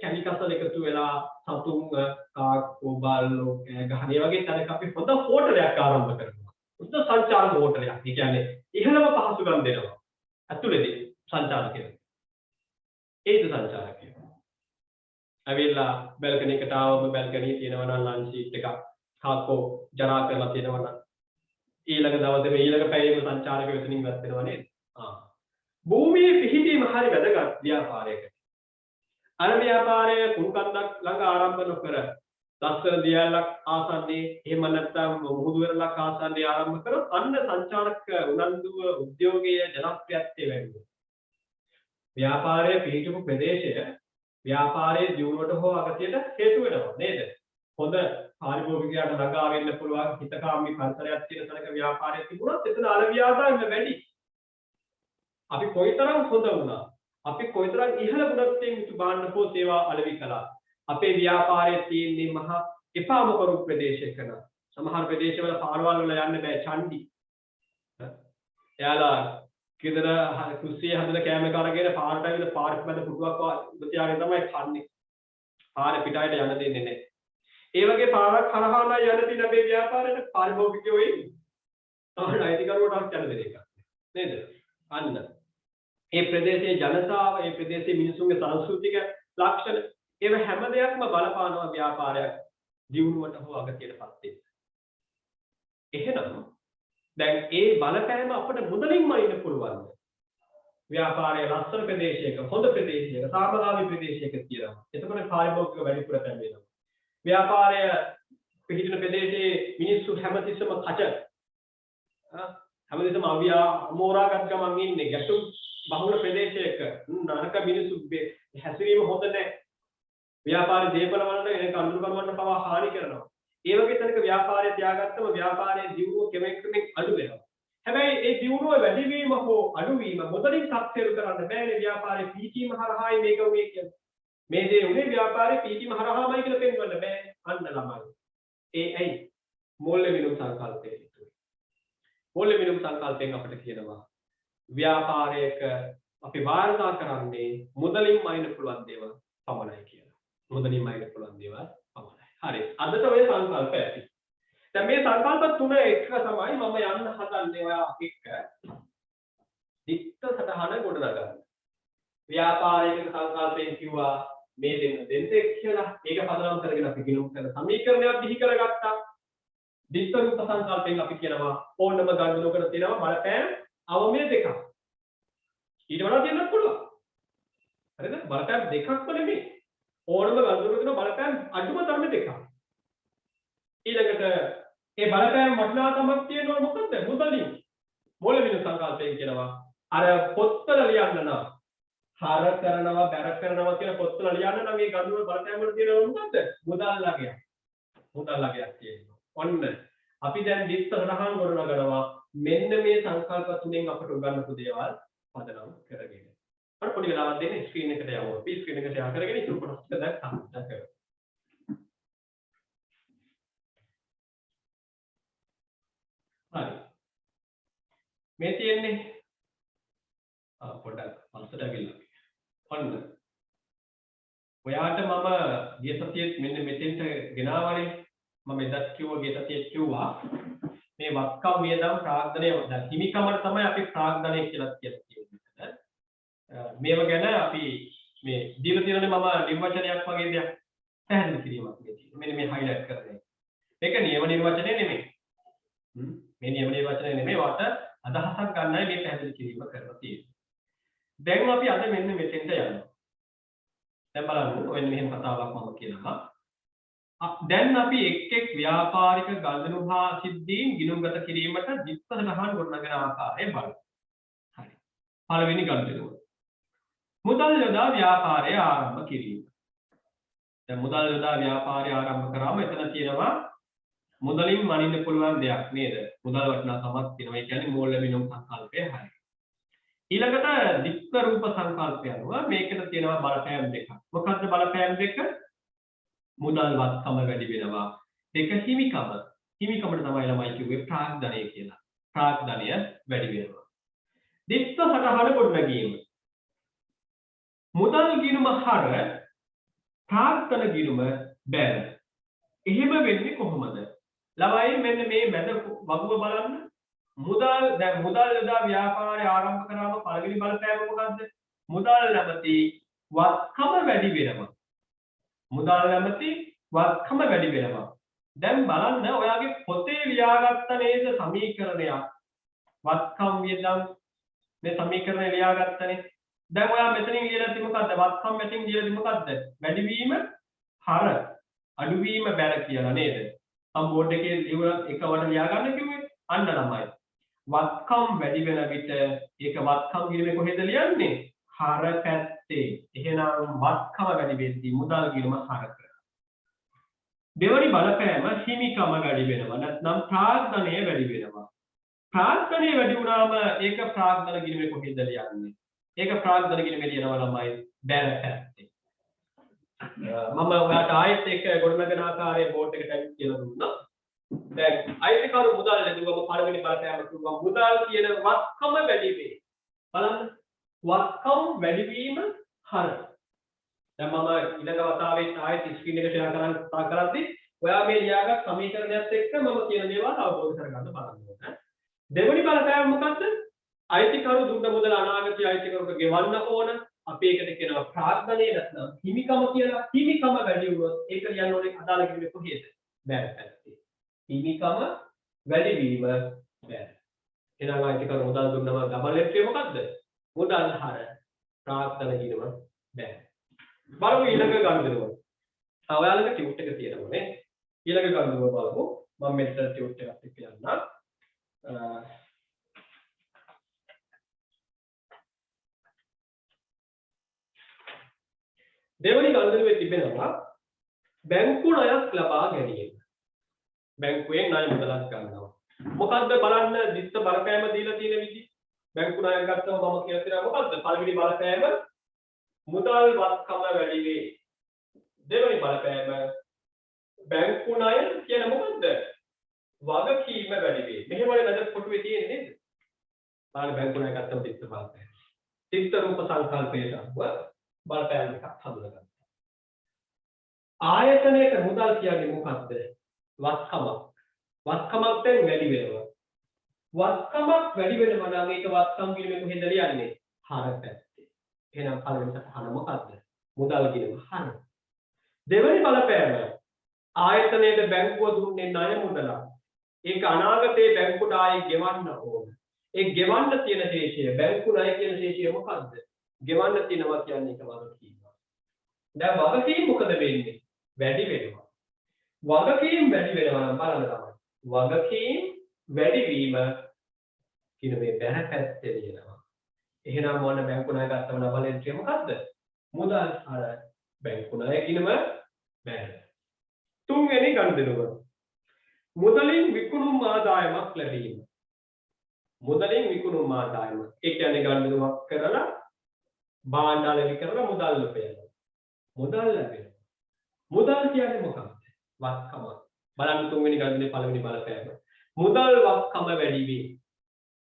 කැමිකල්ස් එකතු වෙලා සතුන් කාක්කෝ බල්ලෝ ගහන ඒ වගේ තැනක අපි හොඳ හෝටලයක් ආරම්භ කරනවා. හොඳ සංචාරක හෝටලයක්. ඒ කියන්නේ ඉහළම පහසුකම් දෙනවා. ඇතුළේදී සංචාරකයෝ. ඒද සංචාරකයෝ. ඇවිල්ලා බල්කනි එකට ආවම බල්කනිය තියෙනවා නම් ලන්ච් සීට් එකක් කාක්කෝ ජරා කරලා තියෙනවා නම් ඊළඟ දවසේ ඊළඟ පැයේම සංචාරකයෝ එතනින් ඉවත් වෙනවා නේද? භූමියේ පිහිටීම හරි වැදගත් ව්‍යාපාරයකට. අර ව්‍යාපාරය කුණුකන්දක් ළඟ ආරම්භ නොකර ලස්සන දියැලක් ආසන්නයේ එහෙම නැත්නම් මුහුදු වෙරළක් ආසන්නයේ ආරම්භ කරොත් අන්න සංචාරක උනන්දුව උද්‍යෝගයේ ජනප්‍රියත්වය වැඩි වෙනවා. ව්‍යාපාරයේ පිහිටපු ප්‍රදේශය ව්‍යාපාරයේ දියුණුවට හෝ අගතියට හේතු වෙනවා නේද? හොඳ පාරිභෝගිකයාට ළඟා වෙන්න පුළුවන් හිතකාමී පරිසරයක් තියෙන තැනක ව්‍යාපාරයක් තිබුණොත් එතන අලවියාදාම වැඩි. අපි කොයිතරම් හොඳ වුණා අපි කොයිතරම් ඉහළ ගුණත්වයෙන් යුතු බාණ්ඩ හෝ සේවා අලෙවි කළා අපේ ව්‍යාපාරයේ තියෙන මහා එපාම කරු ප්‍රදේශයක න සමහර ප්‍රදේශවල පාරවල් වල යන්න බෑ චණ්ඩි එයාලා කිදර කුස්සිය හදලා කැම එක අරගෙන පාරට ඇවිල්ලා පාරක් මැද පුටුවක් තියාගෙන තමයි කන්නේ පාර පිටායට යන්න දෙන්නේ නැහැ ඒ වගේ පාරක් හරහා යන තියෙන අපේ ව්‍යාපාරයේ පාරිභෝගිකයෝ ඉන්නේ තමයි අයිතිකරුවට යන දෙයක් නේද? අන්න ඒ ප්‍රදේශයේ ජනතාව, ඒ ප්‍රදේශයේ මිනිසුන්ගේ සංස්කෘතික ලක්ෂණ ඒව හැම දෙයක්ම බලපානවා ව්‍යාපාරයක් දියුණුවට හෝ අගතියටපත් වෙන්න. එහෙනම් දැන් ඒ බලපෑම අපිට මුදලින්ම ඉන්න පුළුවන්. ව්‍යාපාරයේ ලස්සන ප්‍රදේශයක, හොඳ ප්‍රදේශයක, සාමගාමී ප්‍රදේශයක කියලා. එතකොට පාරිභෝගික වැඩිපුර පැමිණෙනවා. ව්‍යාපාරය පිහිටින ප්‍රදේශයේ මිනිස්සු හැමතිස්සම කච හැමතිස්සම අවියා මෝරාගත් ගමන් ඉන්නේ ගැටුම් බහුල ප්‍රදේශයක නරක මිනිස්සු හැසිරීම හොඳ නැහැ. ව්‍යාපාරයේ දේපල වලට එන කඳුළුකරුවන්ට පවා හානි කරනවා. ඒ වගේ තැනක ව්‍යාපාරය තියාගත්තම ව්යාපාරයේ දියුණුව කෙමෙක් අඩු වෙනවා. හැබැයි ඒ දියුණුව වැඩි වීම හෝ අඩු වීම මුදලින් සක්සේරු කරන්න බෑනේ. ව්‍යාපාරයේ පීචීම හරහායි මේක උනේ කියන්නේ. මේ දේ උනේ ව්යාපාරයේ පීචීම හරහාමයි කියලා පෙන්වන්න බෑ. අන්න ළමයි. ඒ ඇයි? මූල්‍ය විනුම් සංකල්පයේ හිතුවේ. මූල්‍ය විනුම් සංකල්පයෙන් අපිට කියනවා ව්‍යාපාරයක අපි වාර්තා කරන්නේ මුදලින් අයින් පුළුවන් දේවල් පමණයි කියලා. මුදලින් අයින් පුළුවන් දේවල් පමණයි. හරි. අදට ඔය සංකල්ප ඇති. දැන් මේ සංකල්ප තුන එක තමයි මම යන්න හදන්නේ ඔයා එක්ක. දික්ත සටහන ගොඩනගන්න. ව්‍යාපාරයක සංකල්පයෙන් කිව්වා මේ දෙන්නේ කියලා. ඒක පදනම් කරගෙන අපි ගිණුම් කරන සමීකරණයක් බිහි කරගත්තා. දික්ත රූප සංකල්පයෙන් අපි කියනවා ඕනම ගණනකට තියෙනවා බලපෑම් අවමය දෙකක්. ඊට වඩා දෙන්නත් පුළුවන්. හරිද? බලපෑම් දෙකක්ම නෙමෙයි. ඕනම ගණනකට තියෙන බලපෑම් අඩුම තරමේ දෙකක්. ඊළඟට ඒ බලපෑම් වටිනාකමක් තියෙනවා මොකද්ද? මුදලින්. මූල්‍ය විනුම් සංකල්පයෙන් කියනවා අර පොත්වල ලියන්න නම් හර කරනවා බැර කරනවා කියන පොත්වල ලියන්න නම් මේ ගණන බලපෑම් වල තියෙනවා මොකද්ද? මුදල් ලගයක්. මුදල් ලගයක් තියෙනවා. ඔන්න අපි දැන් දිස්ත සටහන් ගොඩනගනවා මෙන්න මේ සංකල්ප තුනෙන් අපට උගන්වපු දේවල් පදනම් කරගෙන. අර පොඩි වෙලාවක් දෙන්න ස්ක්‍රීන් එකට යමු. අපි ස්ක්‍රීන් එක ෂෙයා කරගෙන ඉතුරු කොටස් ටික දැන් සාකච්ඡා කරමු. හරි. මේ තියෙන්නේ පොඩ්ඩක් පස්සට ගිහින්. ඔන්න. ඔයාට මම ගිය සතියේත් මෙන්න මෙතෙන්ට ගෙනාවනේ. මම එදත් කිව්වා ගිය සතියේත් කිව්වා මේ වත්කම් වියදම් ප්‍රාග්ධනය දැන් හිමිකමට තමයි අපි ප්‍රාග්ධනය කියලා කියන්නේ. මේව ගැන අපි මේ දීලා තියෙනනේ මම නිර්වචනයක් වගේ දෙයක් පැහැදිලි කිරීමක් මේ තියෙන්නේ. මෙන්න මේ හයිලයිට් කරන්නේ. ඒක නියම නිර්වචනය නෙමෙයි. මේ නියම නිර්වචනය නෙමෙයි වට අදහසක් ගන්නයි මේ පැහැදිලි කිරීම කරලා තියෙන්නේ. දැන් අපි අද මෙන්න මෙතෙන්ට යනවා. දැන් බලන්න ඔය මෙහෙම කතාවක් මම කියනවා. දැන් අපි එක් ව්‍යාපාරික ගණනු හා සිද්ධීන් ගිණුම්ගත කිරීමට දිස්ත සටහන් ගොඩනගන ආකාරය බලමු. හරි. පළවෙනි ගණනුව. මුදල් යොදා ව්‍යාපාරය ආරම්භ කිරීම. දැන් මුදල් යොදා ව්‍යාපාරය ආරම්භ කරාම එතන තියෙනවා මුදලින් මනින්න පුළුවන් දෙයක් නේද? මුදල් වටිනාකමක් තියෙනවා. ඒ කියන්නේ මූල්‍ය විනුම් සංකල්පය හරි. ඊළඟට දිස්ත රූප සංකල්පය අනුව මේකට තියෙනවා බලපෑම් දෙකක්. මොකක්ද බලපෑම් දෙක? මුදල් වත්කම වැඩි වෙනවා. දෙක හිමිකම. හිමිකමට තමයි ළමයි කිව්වේ ප්‍රාග්ධනය කියලා. ප්‍රාග්ධනය වැඩි වෙනවා. දිස්ත සටහන ගොඩනැගීම. මුදල් ගිණුම හර ප්‍රාග්ධන ගිණුම බැල. එහෙම වෙන්නේ කොහොමද? ළමයි මෙන්න මේ මැද වගුව බලන්න. දැන් මුදල් යොදා ව්‍යාපාරය ආරම්භ කරාම පළවෙනි බලපෑම මොකද්ද? මුදල් නැමැති වත්කම වැඩි වෙනවා. මුදල් නැමැති වත්කම වැඩි වෙනවා. දැන් බලන්න ඔයාගේ පොතේ ලියාගත්ත නේද සමීකරණයක්. වත්කම් වියදම් මේ සමීකරණය ලියාගත්තනේ. දැන් ඔයා මෙතනින් ලියලා තියෙන්නේ මොකද්ද? වත්කම් මෙතනින් ලියලා තියෙන්නේ මොකද්ද? වැඩි වීම හර අඩු වීම බැල කියලා නේද? මම බෝඩ් එකේ ලියුවා එකවට ලියා ගන්න කිව්වේ. අන්න ළමයි. වත්කම් වැඩි වෙන විට ඒක වත්කම් ගිණුමේ කොහෙද ලියන්නේ? හර පැත්තේ. එහෙනම් වත්කම වැඩි වෙද්දී මුදල් ගිණුම හර කරනවා. දෙවනි බලපෑම හිමිකම වැඩි වෙනවා. නැත්නම් ප්‍රාග්ධනය වැඩි වෙනවා. ප්‍රාග්ධනය වැඩි වුණාම ඒක ප්‍රාග්ධන ගිණුමේ කොහෙද ලියන්නේ? ඒක ප්‍රාග්ධන ගිණුමේ ලියනවා ළමයි බැල පැත්තේ. මම ඔයාලට ආයෙත් ඒක ගොඩනගන ආකාරයේ බෝඩ් එකට කියලා දුන්නා. දැන් අයිතිකරු මුදල් ලැබුවම පළවෙනි බලපෑම කිව්වා මුදල් කියන වත්කම වැඩි වේ. බලන්න වත්කම් වැඩි වීම හර. දැන් මම ඊළඟ වතාවේ ආයෙත් ස්ක්‍රීන් එක ෂෙයා කරද්දී ඔයා මේ ලියාගත් සමීකරණයත් එක්ක මම කියන දේවල් අවබෝධ කරගන්න බලන්න ඕනේ. දෙවනි බලපෑම මොකද්ද? අයිතිකරු දුන්න මුදල අනාගතයේ අයිතිකරුට ගෙවන්න ඕන. අපි ඒකට කියනවා ප්‍රාග්ධනය නැත්නම් හිමිකම කියලා. හිමිකම වැඩි වුණොත් ඒක කියන්න ඕනේ අදාළ කිව්වේ කොහේද? බැරි පැත්තේ. හිමිකම වැඩි වීම බැරි. එහෙනම් අයිතිකරු මුදල් දුන්නම ඩබල් එන්ට්‍රි මොකද්ද? මුදල් හර ප්‍රාග්ධන කියනම බැරි. බලමු ඊළඟ ගණිතය. ඔයාලට ටියුට් එක තියෙනවා නේ. ඊළඟ ගණිතය බලමු. මම මෙතන ටියුට් එකක් එක්ක යන්නම්. දෙවනි ගණිතයේ තිබෙනවා බැංකු ණයක් ලබා ගැනීම. බැංකුවෙන් ණය මුදලක් ගන්නවා. මොකද්ද බලන්න දිස්ස බලපෑම දීලා තියෙන විදි. බැංකු ණයක් ගත්තම මම කියලා තියෙනවා මොකද්ද? පළවෙනි බලපෑම මුදල් වත්කම වැඩි වේ. දෙවනි බලපෑම බැංකු ණය කියන මොකද්ද? වගකීම වැඩි වේ. මෙහෙමනේ නේද කොටුවේ තියෙන්නේ නේද? බලන්න බැංකු ණය ගත්තම දිස්ස බලපෑම. චිත්ත රූප සංකල්පයට අනුව බලපෑම් එකක් හඳුනගන්න. ආයතනයේ මුදල් කියන්නේ මොකක්ද? වත්කමක්. වත්කමක් දැන් වැඩි වෙනවා. වත්කමක් වැඩි වෙනවා නම් ඒක වත්කම් කියන එක කොහෙන්ද ලියන්නේ? හර පැත්තේ. එහෙනම් පළවෙනි සටහන මොකක්ද? මුදල් කියන හර. දෙවෙනි බලපෑම ආයතනයේ බැංකුව දුන්නේ ණය මුදලක්. ඒක අනාගතයේ බැංකුවට ආයේ ගෙවන්න ඕන. ඒ ගෙවන්න තියෙන දේශය බැංකු ණය කියන දේශය මොකක්ද? ගෙවන්න තියෙනවා කියන්නේ ඒක වගකීම. දැන් වගකීම් මොකද වෙන්නේ? වැඩි වෙනවා. වගකීම් වැඩි වෙනවා නම් බලන්න තමයි. වගකීම් වැඩි වීම කියන මේ බැහැ පැත්තේ තියෙනවා. එහෙනම් මොන බැංකු ණය ගත්තම ඩබල් එන්ට්‍රි මොකද්ද? මුදල් හර බැංකු ණය කිනම බැහැ. තුන්වෙනි ගණිතය. මුදලින් විකුණුම් ආදායමක් ලැබීම. මුදලින් විකුණුම් ආදායම. ඒ කියන්නේ ගණිතයක් කරලා භාණ්ඩ අලෙවි කරලා මුදල් ලැබෙනවා. මුදල් ලැබෙනවා. මුදල් කියන්නේ මොකක්ද? වත්කම. බලන්න තුන්වෙනි ගණිතයේ පළවෙනි බලපෑම. මුදල් වත්කම වැඩි වේ.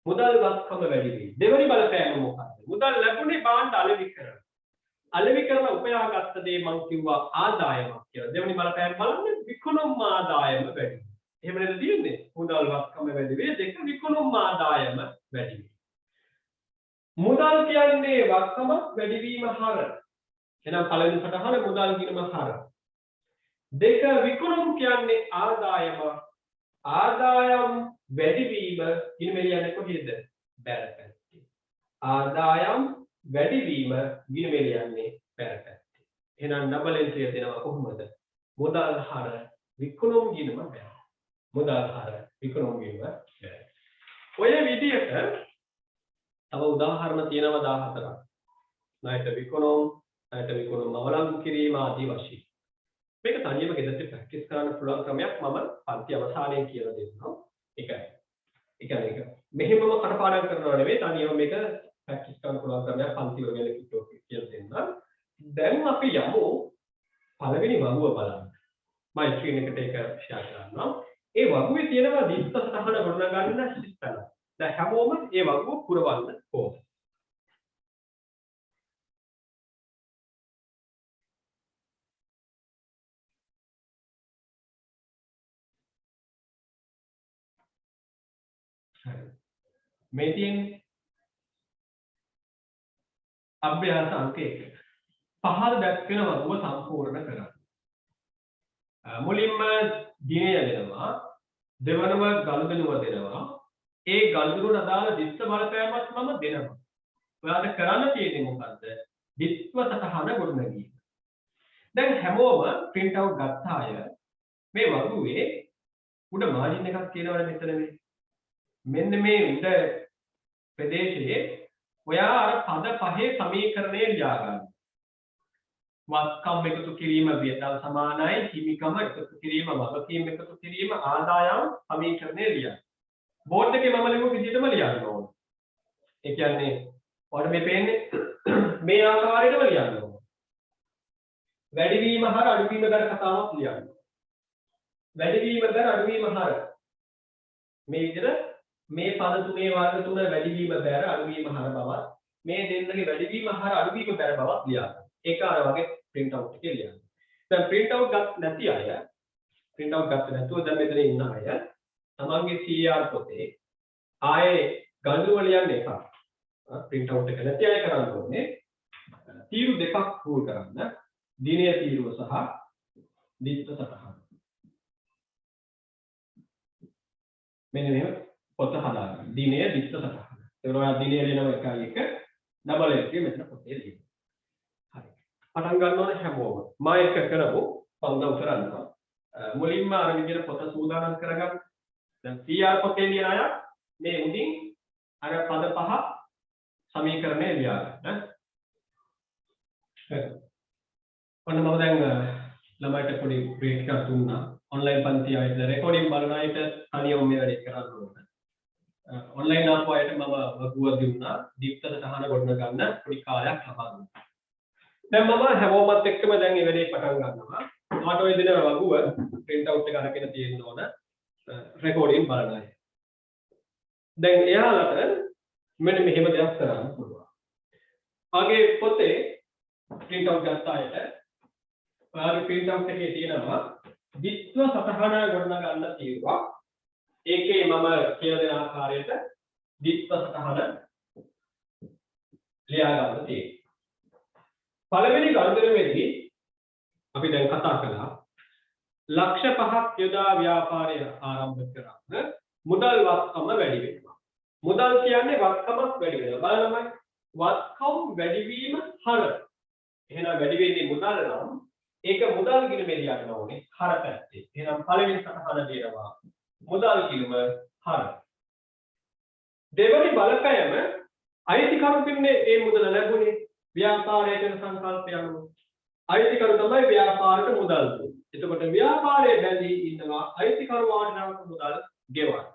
මුදල් වත්කම වැඩි වේ. දෙවෙනි බලපෑම මොකක්ද? මුදල් ලැබුණේ භාණ්ඩ අලෙවි කරලා. අලෙවි කරලා උපයාගත්ත දේ මම කිව්වා ආදායමක් කියලා. දෙවෙනි බලපෑම බලන්න විකුණුම් ආදායම වැඩි. එහෙම නේද තියෙන්නේ? මුදල් වත්කම වැඩි වේ. දෙක විකුණුම් ආදායම වැඩි වේ. මුදල් කියන්නේ වත්කම වැඩි වීම හර. එහෙනම් පළවෙනි සටහන මුදල් කියනම හර. දෙක විකුණුම් කියන්නේ ආදායම. ආදායම් වැඩි වීම ගිණිමෙලියන්නේ කොහේද? බැර පැත්තේ. ආදායම් වැඩි වීම ගිණිමෙලියන්නේ බැර පැත්තේ. එහෙනම් ඩබල් එන්ට්‍රිය දෙනවා කොහොමද? මුදල් හර විකුණුම් ගිණිම බැර. මුදල් හර විකුණුම් ගිණිම බැර. ඔය විදිහට තව උදාහරණ තියෙනවා 14ක්. ණයට විකුණුම්, ණයට විකුණුම් අවලංගු කිරීම ආදී වශයෙන්. මේක තනියම ගෙදරට ප්‍රැක්ටිස් කරන්න පුළුවන් ක්‍රමයක් මම පන්ති අවසානයේ කියලා දෙන්නම්. ඒකයි. ඒ කියන්නේ මෙහෙමම කටපාඩම් කරනවා නෙවෙයි තනියම මේක ප්‍රැක්ටිස් කරන්න පුළුවන් ක්‍රමයක් පන්ති වල කියලා දෙන්නම්. දැන් අපි යමු පළවෙනි වගුව බලන්න. මම ස්ක්‍රීන් එකට ඒක ෂෙයා කරනවා. ඒ වගුවේ තියෙනවා දිස්ස සටහන ගොඩනගන්න සිස්ටම්. දැන් හැමෝම ඒ වගුව පුරවන්න ඕනේ. මේ තියෙන්නේ අභ්‍යාස අංක 1. පහළ දැක්වෙන වගුව සම්පූර්ණ කරන්න. මුලින්ම දිනය දෙනවා, දෙවනම ගනුදෙනුව දෙනවා. ඒ ගනුදෙනුවට අදාළ දිස්ස බලපෑමක් මම දෙනවා. ඔයාලට කරන්න තියෙන්නේ මොකද්ද? දිස්ව සටහන ගොඩනගීම. දැන් හැමෝම print out ගත්ත අය මේ වගුවේ උඩ මාජින් එකක් තියෙනවනේ මෙතන මේ. මෙන්න මේ උඩ ප්‍රදේශයේ ඔයා අර පද පහේ සමීකරණය ලියා ගන්න. වත්කම් එකතු කිරීම වියදම් සමානයි, හිමිකම එකතු කිරීම වගකීම් එකතු කිරීම ආදායම් සමීකරණය ලියන්න. බෝඩ් එකේ මම ලියපු විදිහටම ලියන්න ඕන. ඒ කියන්නේ ඔයාලට මේ පේන්නේ මේ ආකාරයටම ලියන්න ඕන. වැඩිවීම හර අඩුවීම ගැන කතාවක් ලියන්න. වැඩිවීම ගැන අඩුවීම හර මේ විදිහට මේ පද තුනේ වර්ග තුන වැඩිවීම බැර අඩුවීම හර බවත් මේ දෙන්නගේ වැඩිවීම හර අඩුවීම බැර බවත් ලියන්න. ඒක අර වගේ print out එකේ ලියන්න. දැන් print out ගත් නැති අය print out ගත්තේ නැතුව දැන් මෙතන ඉන්න අය තමන්ගේ CR පොතේ ආයේ ගණන් වල යන්නේ එක. print out එක නැති අය කරන්න ඕනේ. තීරු දෙකක් රූල් කරන්න. දිනය තීරුව සහ දිත්ත සටහන. මෙන්න මේව පොත හදාගන්න. දිනය දිත්ත සටහන. ඒතකොට ඔයා දිනය ලියනවා එකයි එක ඩබල් එකේ මෙතන පොතේ ලියන්න. හරි. පටන් ගන්න ඕනේ හැමෝම. මා එක කරමු. පන්දව කරන්නවා. මුලින්ම අර විදිහට පොත සූදානම් කරගන්න. දැන් CR පොතේ ලියන අය මේ උඩින් අර පද පහ සමීකරණය ලියා ගන්න. ඔන්න මම දැන් ළමයිට පොඩි බ්‍රේක් එකක් දුන්නා. ඔන්ලයින් පන්ති ආයත රෙකෝඩින් බලන අයට තනියම මේ වැඩේ කරන්න ඕනේ. ඔන්ලයින් ආපු අයට මම වගුව දුන්නා. දීප්තට තහන ගොඩන ගන්න පොඩි කාලයක් ලබා දුන්නා. දැන් මම හැමෝමත් එක්කම දැන් මේ වැඩේ පටන් ගන්නවා. මට ඔය දින වගුව print out එක අරගෙන තියෙන්න ඕන රෙකෝඩින් බලන අය. දැන් එයාලට මෙන්න මෙහෙම දෙයක් කරන්න පුළුවන්. ආගේ පොතේ print out ගත්ත අයට ඔයාගේ print out එකේ තියෙනවා විත්ව සතහන ගොඩනගා ගන්න තියෙනවා. ඒකේ මම කියලා දෙන ආකාරයට විත්ව සතහන ලියා ගන්න තියෙනවා. පළවෙනි ගණන්වලදී අපි දැන් කතා කළා ලක්ෂ 5ක් යොදා ව්‍යාපාරය ආරම්භ කරන්න මුදල් වත්කම වැඩි වෙනවා. මුදල් කියන්නේ වත්කමක් වැඩි වෙනවා. බලන්න වත්කම් වැඩි වීම හර. එහෙනම් වැඩි වෙන්නේ මුදල් නම් ඒක මුදල් ගිණුමේ ලියන්න ඕනේ හර පැත්තේ. එහෙනම් පළවෙනි සටහන දෙනවා මුදල් ගිණුම හර. දෙවෙනි බලපෑම අයිතිකරු පින්නේ ඒ මුදල ලැබුණේ ව්‍යාපාරයේ කරන සංකල්පය අනුව. අයිතිකරු තමයි ව්‍යාපාරයට මුදල් දුන්නේ. එතකොට ව්‍යාපාරයේ බැඳී ඉන්නවා අයිතිකරුවාට නැවත මුදල් ගෙවන්න.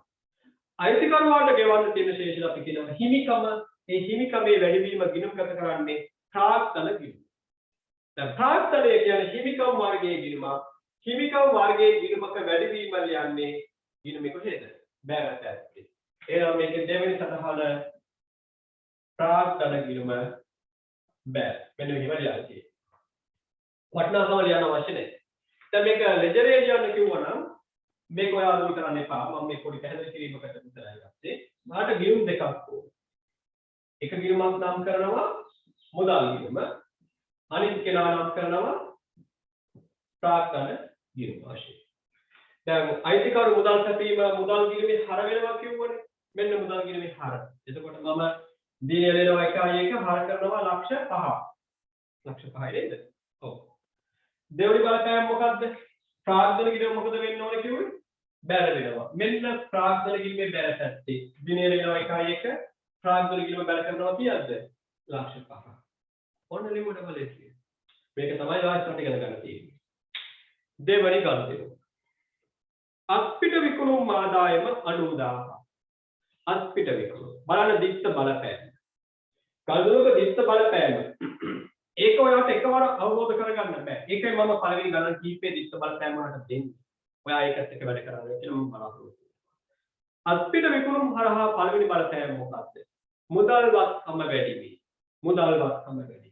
අයිතිකරුවාට ගෙවන්න තියෙන ශේෂය අපි කියනවා හිමිකම. ඒ හිමිකමේ වැඩිවීම ගිණුම්ගත කරන්නේ ප්‍රාක්තන ගිණුම. දැන් ප්‍රාක්තනය කියන්නේ හිමිකම් වර්ගයේ ගිණුමක්. හිමිකම් වර්ගයේ ගිණුමක වැඩිවීම ලියන්නේ ගිණුමේ කොහෙද? බැරට ඇත්තේ. එහෙනම් මේකේ දෙවෙනි සටහන ප්‍රාක්තන ගිණුම බැර. මෙන්න මෙහෙම ලියලා තියෙනවා. වටිනාකම ලියන්න අවශ්‍ය නැහැ. දැන් මේක ලෙජරේ ලියන්න කිව්වනම් මේක ඔයා අනුව කරන්න එපා. මම මේ පොඩි පැහැදිලි කිරීමකට විතරයි ගත්තේ. මාට ගිණුම් දෙකක් ඕන. එක ගිණුමක් නම් කරනවා මුදල් ගිණුම. අනිත් කෙනා නම් කරනවා ප්‍රාක්තන ගිණුම වශයෙන්. දැන් අයිතිකරු මුදල් සැපීම මුදල් ගිණුමේ හර වෙනවා කියුවනේ. මෙන්න මුදල් ගිණුමේ හර. එතකොට මම දිනය දෙනවා 1 හර කරනවා ලක්ෂ 5. ලක්ෂ 5යි නේද? ඔව්. දෙවෙනි බලපෑම මොකද්ද? ප්‍රාග්ධන ගිණුම මොකද වෙන්න ඕනේ කිව්වේ? බැර වෙනවා. මෙන්න ප්‍රාග්ධන ගිණුමේ බැර පැත්තේ. දිනය දෙනවා 1 ප්‍රාග්ධන ගිණුම බැර කරනවා කීයක්ද? ලක්ෂ 5. ඔන්න ලියුමට බලන්නේ. මේක තමයි වාස්තවට ඉගෙන ගන්න තියෙන්නේ. දෙවෙනි ගණිතය. අත්පිට විකුණුම් ආදායම 90000. අත්පිට විකුණුම්. බලන්න දිත්ත බලපෑම. ගණනක දිත්ත බලපෑම. ඒක ඔයාලට එකවර අවබෝධ කරගන්න බෑ. ඒකයි මම පළවෙනි ගණන් කීපේ දිත්ත බලපෑම වලට දෙන්නේ. ඔයා ඒකත් එක්ක වැඩ කරන්න කියලා මම බලාපොරොත්තු වෙනවා. අත්පිට විකුණුම් හරහා පළවෙනි බලපෑම මොකක්ද? මුදල් වත්කම වැඩි වී. මුදල් වත්කම වැඩි.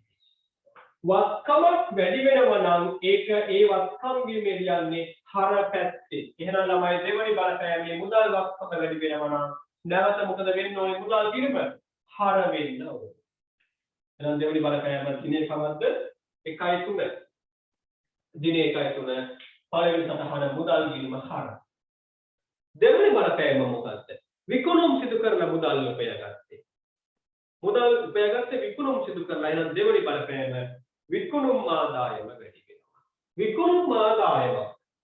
වත්කමක් වැඩි වෙනවා නම් ඒක ඒ වත්කම් ගිණුමේ ලියන්නේ හර පැත්තේ. එහෙනම් ළමයි දෙවෙනි බලපෑමේ මුදල් වත්කම වැඩි වෙනවා නම් නැවත මොකද වෙන්න ඕනේ? මුදල් ගිණුම හර වෙන්න ඕනේ. එහෙනම් දෙවෙනි බලපෑම දිනේ කවද්ද? 1.3. දිනේ 1.3 පළවෙනි සටහන මුදල් ගිණුම හර. දෙවෙනි බලපෑම මොකද්ද? විකුණුම් සිදු කරන මුදල් උපයාගත්තේ. මුදල් උපයාගත්තේ විකුණුම් සිදු කරලා. එහෙනම් දෙවෙනි බලපෑම විකුණුම් ආදායම වැඩි වෙනවා. විකුණුම් ආදායම.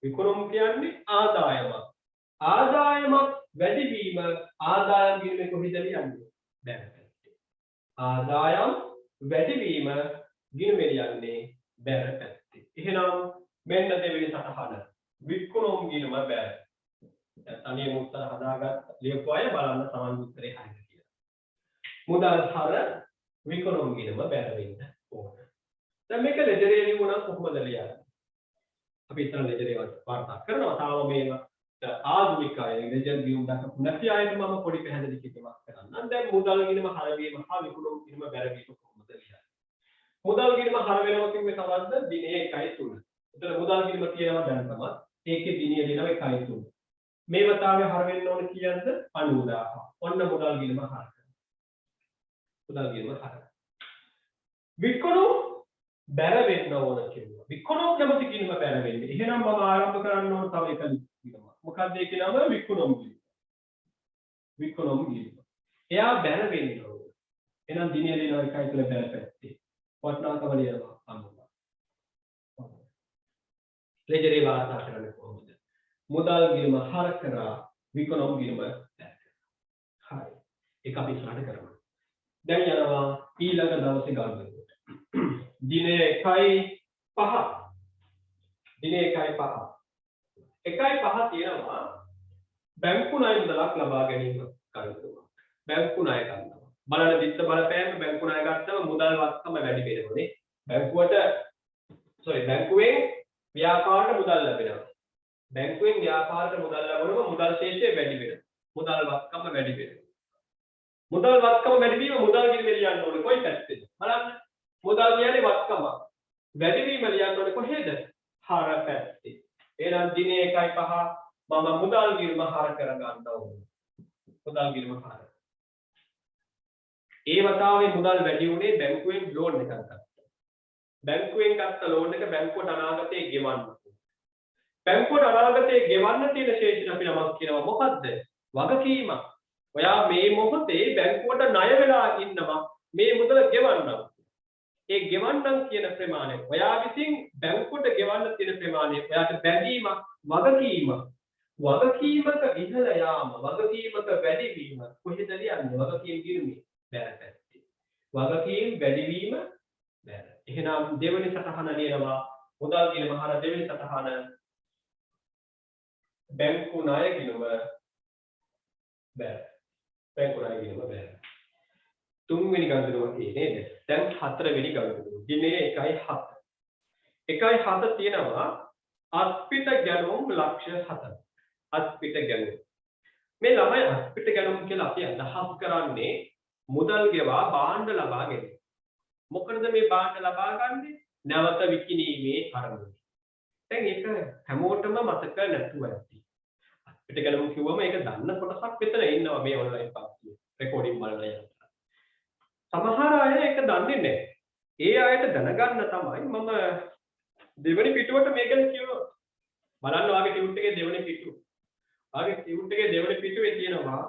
විකුණුම් කියන්නේ ආදායමක්. ආදායමක් වැඩි වීම ආදායම් ගිණුමේ කොහෙද ලියන්නේ? බැර පැත්තේ. ආදායම් වැඩි වීම ගිණුමේ ලියන්නේ බැර පැත්තේ. එහෙනම් මෙන්න දෙවෙනි සටහන. විකුණුම් ගිණුම බැර. දැන් තනියම උත්තර හදාගත්ත ලියපු අය බලන්න සමන් උත්තරේ හරියට කියලා. මුදල් හර විකුණුම් ගිණුම බැර වෙන්න ඕන. දැන් මේක ලෙජරේ ලියුණා කොහොමද ලියන්නේ? අපි ඉතන ලෙජරේ වාර්තා කරනවා. තාම මේවා ආධුනික අය ලෙජර් ගිණුම් දක්වපු නැති අයට මම පොඩි පැහැදිලි කිරීමක් කරන්නම්. දැන් මුදල් ගිණුම හර වීම හා විකුණුම් ගිණුම බැර වීම කොහොමද ලියන්නේ? මුදල් ගිණුම හර වෙනවා කියන්නේ කවද්ද? දිනේ 1.3. එතන මුදල් ගිණුම කියනවා දැන් තමයි. ඒකේ දිනේ දෙනවා 1.3. මේ වතාවේ හර වෙන්න ඕන කීයක්ද? 90000. ඔන්න මුදල් ගිණුම හර කරනවා. මුදල් ගිණුම හර. විකුණු බැර වෙන්න ඕන කියනවා. විකුණු නැමැති ගිණුම බැර වෙන්නේ. එහෙනම් මම ආරම්භ කරන්න ඕන තව එක ගිණුමක්. මොකක්ද ඒකේ නම? විකුණුම් ගිණුම. විකුණුම් ගිණුම. එයා බැර වෙන්න ඕන. එහෙනම් දිනේ දෙනවා එකයි තුල බැර පැත්තේ. වටනාකම ලියනවා අනුවා. ලෙජරේ වාර්තා කරන්න කොහොමද? මුදල් ගිණුම හර කරා විකුණුම් ගිණුම බැර කරා. හරි. ඒක අපි ඉස්සරහට කරමු. දැන් යනවා ඊළඟ දවසේ ගන්නකොට. දිනේ 1.5. දිනේ 1.5. 1.5 තියෙනවා බැංකු ණය මුදලක් ලබා ගැනීම කරනවා. බැංකු ණය ගන්නවා. බලන්න දිස්ස බලපෑම බැංකු ණය ගත්තම මුදල් වත්කම වැඩි වෙනවනේ. බැංකුවෙන් ව්‍යාපාරයට මුදල් ලැබෙනවා. බැංකුවෙන් ව්‍යාපාරයට මුදල් ලැබුණම මුදල් ශේෂය වැඩි වෙනවා. මුදල් වත්කම වැඩි වෙනවා. මුදල් වත්කම වැඩි වීම මුදල් ගිණුමේ ලියන්න ඕනේ කොයි පැත්තේද? බලන්න. මුදල් කියන්නේ වත්කම. වැඩි වීම ලියන්න ඕනේ කොහෙද? හර පැත්තේ. එහෙනම් දිනේ 1.5 මම මුදල් ගිණුම හර කර ගන්න ඕනේ. මුදල් ගිණුම හර. ඒ වතාවේ මුදල් වැඩි උනේ බැංකුවෙන් ලෝන් එකක් ගත්තා. බැංකුවෙන් ගත්ත ලෝන් එක බැංකුවට අනාගතයේ ගෙවන්න. බැංකුවට අනාගතයේ ගෙවන්න තියෙන ශේෂ්ඨ අපි නමක් කියනවා මොකද්ද? වගකීමක්. ඔයා මේ මොහොතේ බැංකුවට ණය වෙලා ඉන්නවා මේ මුදල ගෙවන්න. ඒ ගෙවන්නම් කියන ප්‍රමාණය ඔයා විසින් බැංකුවට ගෙවන්න තියෙන ප්‍රමාණය ඔයාට බැඳීමක් වගකීමක්. වගකීමක ඉහළ යාම වගකීමක වැඩි වීම කොහෙද ලියන්නේ? වගකීම් ගිණුමේ බැර පැත්තේ. වගකීම් වැඩි වීම බැර. එහෙනම් දෙවෙනි සටහන ලියනවා මුදල් ගිණුම හර දෙවෙනි සටහන බැංකු ණය ගිණුම බැර. බැංකු ණය ගිණුම බැර. තුන්වෙනි ගණනුව තියෙන්නේ නේද? දැන් හතරවෙනි ගණනුව. දිනේ 1.7. 1.7 තියෙනවා අත්පිට ගැනුම් ලක්ෂ 7. අත්පිට ගැනුම්. මේ ළමයි අත්පිට ගැනුම් කියලා අපි අදහස් කරන්නේ මුදල් ගෙවා භාණ්ඩ ලබා ගැනීම. මොකද මේ භාණ්ඩ ලබා ගන්නේ? නැවත විකිණීමේ අරමුණ. දැන් ඒක හැමෝටම මතක නැතුව ඇති. අත්පිට ගැනුම් කිව්වම ඒක දන්න කොටසක් විතර ඉන්නවා මේ ඔන්ලයින් පාස්සියේ. රෙකෝඩින් බලලා යනවා. සමහර අය ඒක දන්නේ නැහැ. ඒ අයට දැනගන්න තමයි මම දෙවෙනි පිටුවට මේක කියනවා. බලන්න වාගේ ටියුට් එකේ දෙවෙනි පිටුව. වාගේ ටියුට් එකේ දෙවෙනි පිටුවේ තියෙනවා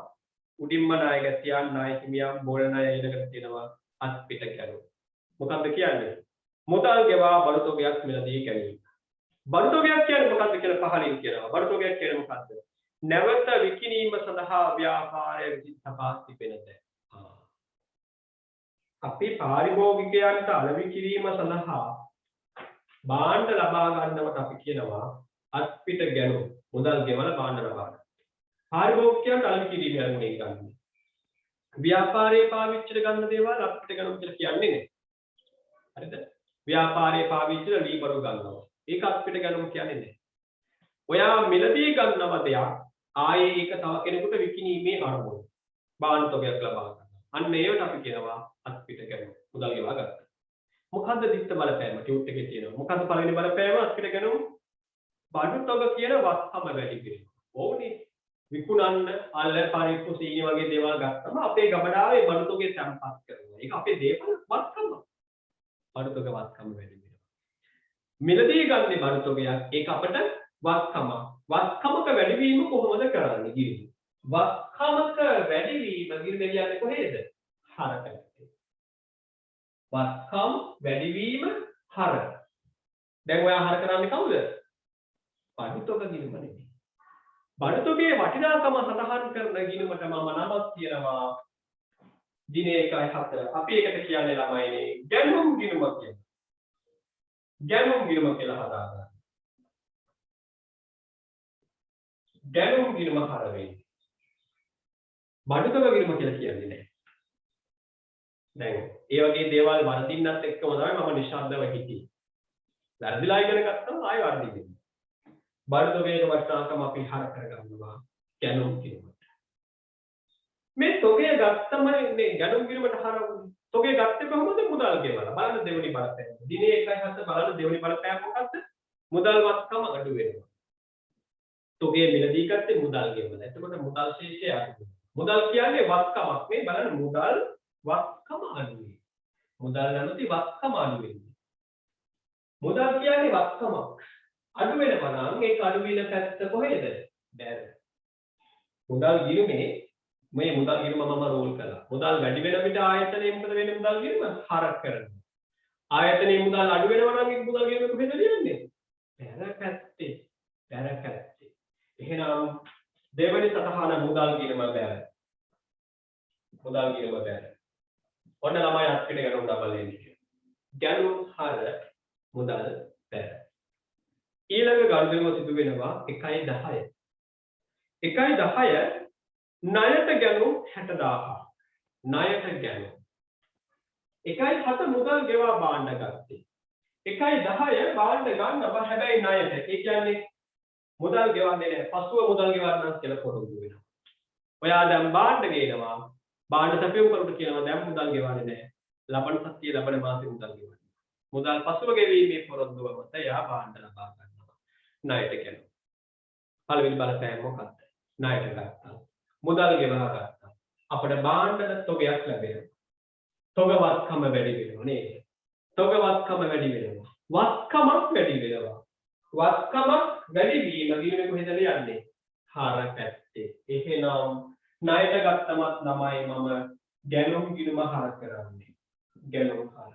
උඩින්ම ණය තියන් ණය හිමියම් බෝල ණය ඊළඟට තියෙනවා අත්පිට ගැනුම්. මොකක්ද කියන්නේ? මුදල් ගෙවා බඩු තොගයක් මිලදී ගැනීම. බඩු තොගයක් කියන්නේ මොකක්ද කියලා පහලින් කියනවා. බඩු තොගයක් කියන්නේ මොකක්ද? නැවත විකිණීම සඳහා ව්‍යාපාරය විසින් තබා තිබෙන දේ. අපි පාරිභෝගිකයන්ට අලෙවි කිරීම සඳහා භාණ්ඩ ලබා ගන්නවට අපි කියනවා අත්පිට ගැනුම්. මුදල් ගෙවලා භාණ්ඩ ලබා ගන්න. පාරිභෝගිකයන්ට අලෙවි කිරීම යනුනේ ගන්න. ව්‍යාපාරයේ පාවිච්චිට ගන්න දේවල් අත්පිට ගැනුම් කියලා කියන්නේ නේ. හරිද? ව්‍යාපාරයේ පාවිච්චිට ලීබරු ගන්නවා. ඒක අත්පිට ගැනුම් කියන්නේ නේ. ඔයා මිලදී ගන්නව දෙයක් ආයේ ඒක තව කෙනෙකුට විකිණීමේ අරමුණ. භාණ්ඩ තොගයක් ලබා ගන්න. අන්න ඒවට අපි කියනවා අත්පිට ගැනුම්. මුදල් ගෙවා ගන්න. මොකද්ද දිත්ත බලපෑම? ටියුට් එකේ තියෙනවා. මොකද්ද පළවෙනි බලපෑම? අත්පිට ගැනුම්. බඩු තොග කියන වත්කම වැඩි කිරීම. ඕනේ. විකුණන්න අල්ල පරිප්පු සීනි වගේ දේවල් ගත්තම අපේ ගබඩාවේ බඩු තොගේ තැන්පත් කරනවා. ඒක අපේ දේපල වත්කම. බඩු තොග වත්කම වැඩි වෙනවා. මිලදී ගන්නේ බඩු තොගයක්. ඒක අපිට වත්කම. වත්කමක වැඩිවීම කොහොමද කරන්නේ කියන්නේ? වත්කමක වැඩිවීම ගිරෙන්නේ කොහේද? හර පැත්තේ. වත්කම් වැඩිවීම හර. දැන් ඔයා හර කරන්නේ කවුද? බඩු තොග ගිණුම නෙමෙයි. බඩු තොගේ වටිනාකම සටහන් කරන ගිණුමට මම නමක් කියනවා දිනේ 1.7. අපි ඒකට කියන්නේ ළමයිනේ ගැනුම් ගිණුම කියලා. ගැනුම් ගිණුම කියලා හදාගන්න. ගැනුම් ගිණුම හර වෙන්නේ. බඩු තොග ගිණුම කියලා කියන්නේ නැහැ. දැන් ඒ වගේ දේවල් වර්ධින්නත් එක්කම තමයි මම නිශ්ශබ්දව හිටියේ. වැරදිලා ඉගෙන ගත්තම ආයෙ වර්ධින්නේ. බඩු තොගේක වටිනාකම අපි හර කරගන්නවා ගැනුම් ගිණුමට. මේ තොගය ගත්තම මේ ගැනුම් ගිණුමට හර තොගය ගත්තේ කොහොමද? මුදල් ගෙවලා. බලන්න දෙවෙනි බලපෑම. දිනේ 1.7 බලන්න දෙවෙනි බලපෑම මොකද්ද? මුදල් වත්කම අඩු වෙනවා. තොගය මිලදී ගත්තේ මුදල් ගෙවලා. එතකොට මුදල් ශේෂය අඩු වෙනවා. මුදල් කියන්නේ වත්කමක් නේ බලන්න මුදල් වත්කම අඩුයි. මුදල් නැමැති වත්කම අඩු වෙන්නේ. මුදල් කියන්නේ වත්කමක්. අඩු වෙනවා නම් ඒක අඩු වෙන පැත්ත කොහෙද? බැර. මුදල් ගිණුමේ මේ මුදල් ගිණුම මම රෝල් කළා. මුදල් වැඩි වෙන විට ආයතනයේ මොකද වෙන්නේ මුදල් ගිණුම හරක් කරනවා. ආයතනයේ මුදල් අඩු වෙනවා නම් ඒක මුදල් ගිණුම කොහෙද ලියන්නේ? බැර පැත්තේ. බැර පැත්තේ. එහෙනම් දෙවෙනි සටහන මුදල් ගිණුම බැර. මුදල් ගිණුම බැර. ඔන්න ළමයි අත්පිට ගැනුම් ඩබල් එන්නේ. ගැනුම් හර මුදල් බැර. ඊළඟ ගනුදෙනුව සිදු වෙනවා 1.10. 1.10 ණයට ගැනුම් 60000. ණයට ගැනුම්. 1.7 මුදල් ගෙවා බාණ්ඩ ගත්තේ. 1.10 බාණ්ඩ ගන්නවා හැබැයි ණයට. ඒ කියන්නේ මුදල් ගෙවන්නේ නැහැ. පසුව මුදල් ගෙවන්නම් කියලා පොරොන්දු වෙනවා. ඔයා දැන් බාණ්ඩ ගේනවා. බාණ්ඩ සැපයුම් කරුට කියනවා දැන් මුදල් ගෙවන්නේ නැහැ. ලබන සතියේ ලබන මාසේ මුදල් ගෙවන්න. මුදල් පසුව ගෙවීමේ පොරොන්දුව මත එයා බාණ්ඩ ලබා ගන්නවා. ණයට ගැනුම්. පළවෙනි බලපෑම මොකක්ද? ණයට ගත්තා. මුදල් ගෙවා ගත්තා. අපිට බාණ්ඩ තොගයක් ලැබෙනවා. තොග වත්කම වැඩි වෙනවා නේද? තොග වත්කම වැඩි වෙනවා. වත්කමක් වැඩි වෙනවා. වත්කමක් වැඩි වීම ගිණුමේ කොහෙද යන්නේ? හර පැත්තේ. එහෙනම් ණයට ගත්තමත් ළමයි මම ගැනුම් ගිණුම හර කරන්නේ. ගැනුම් හර.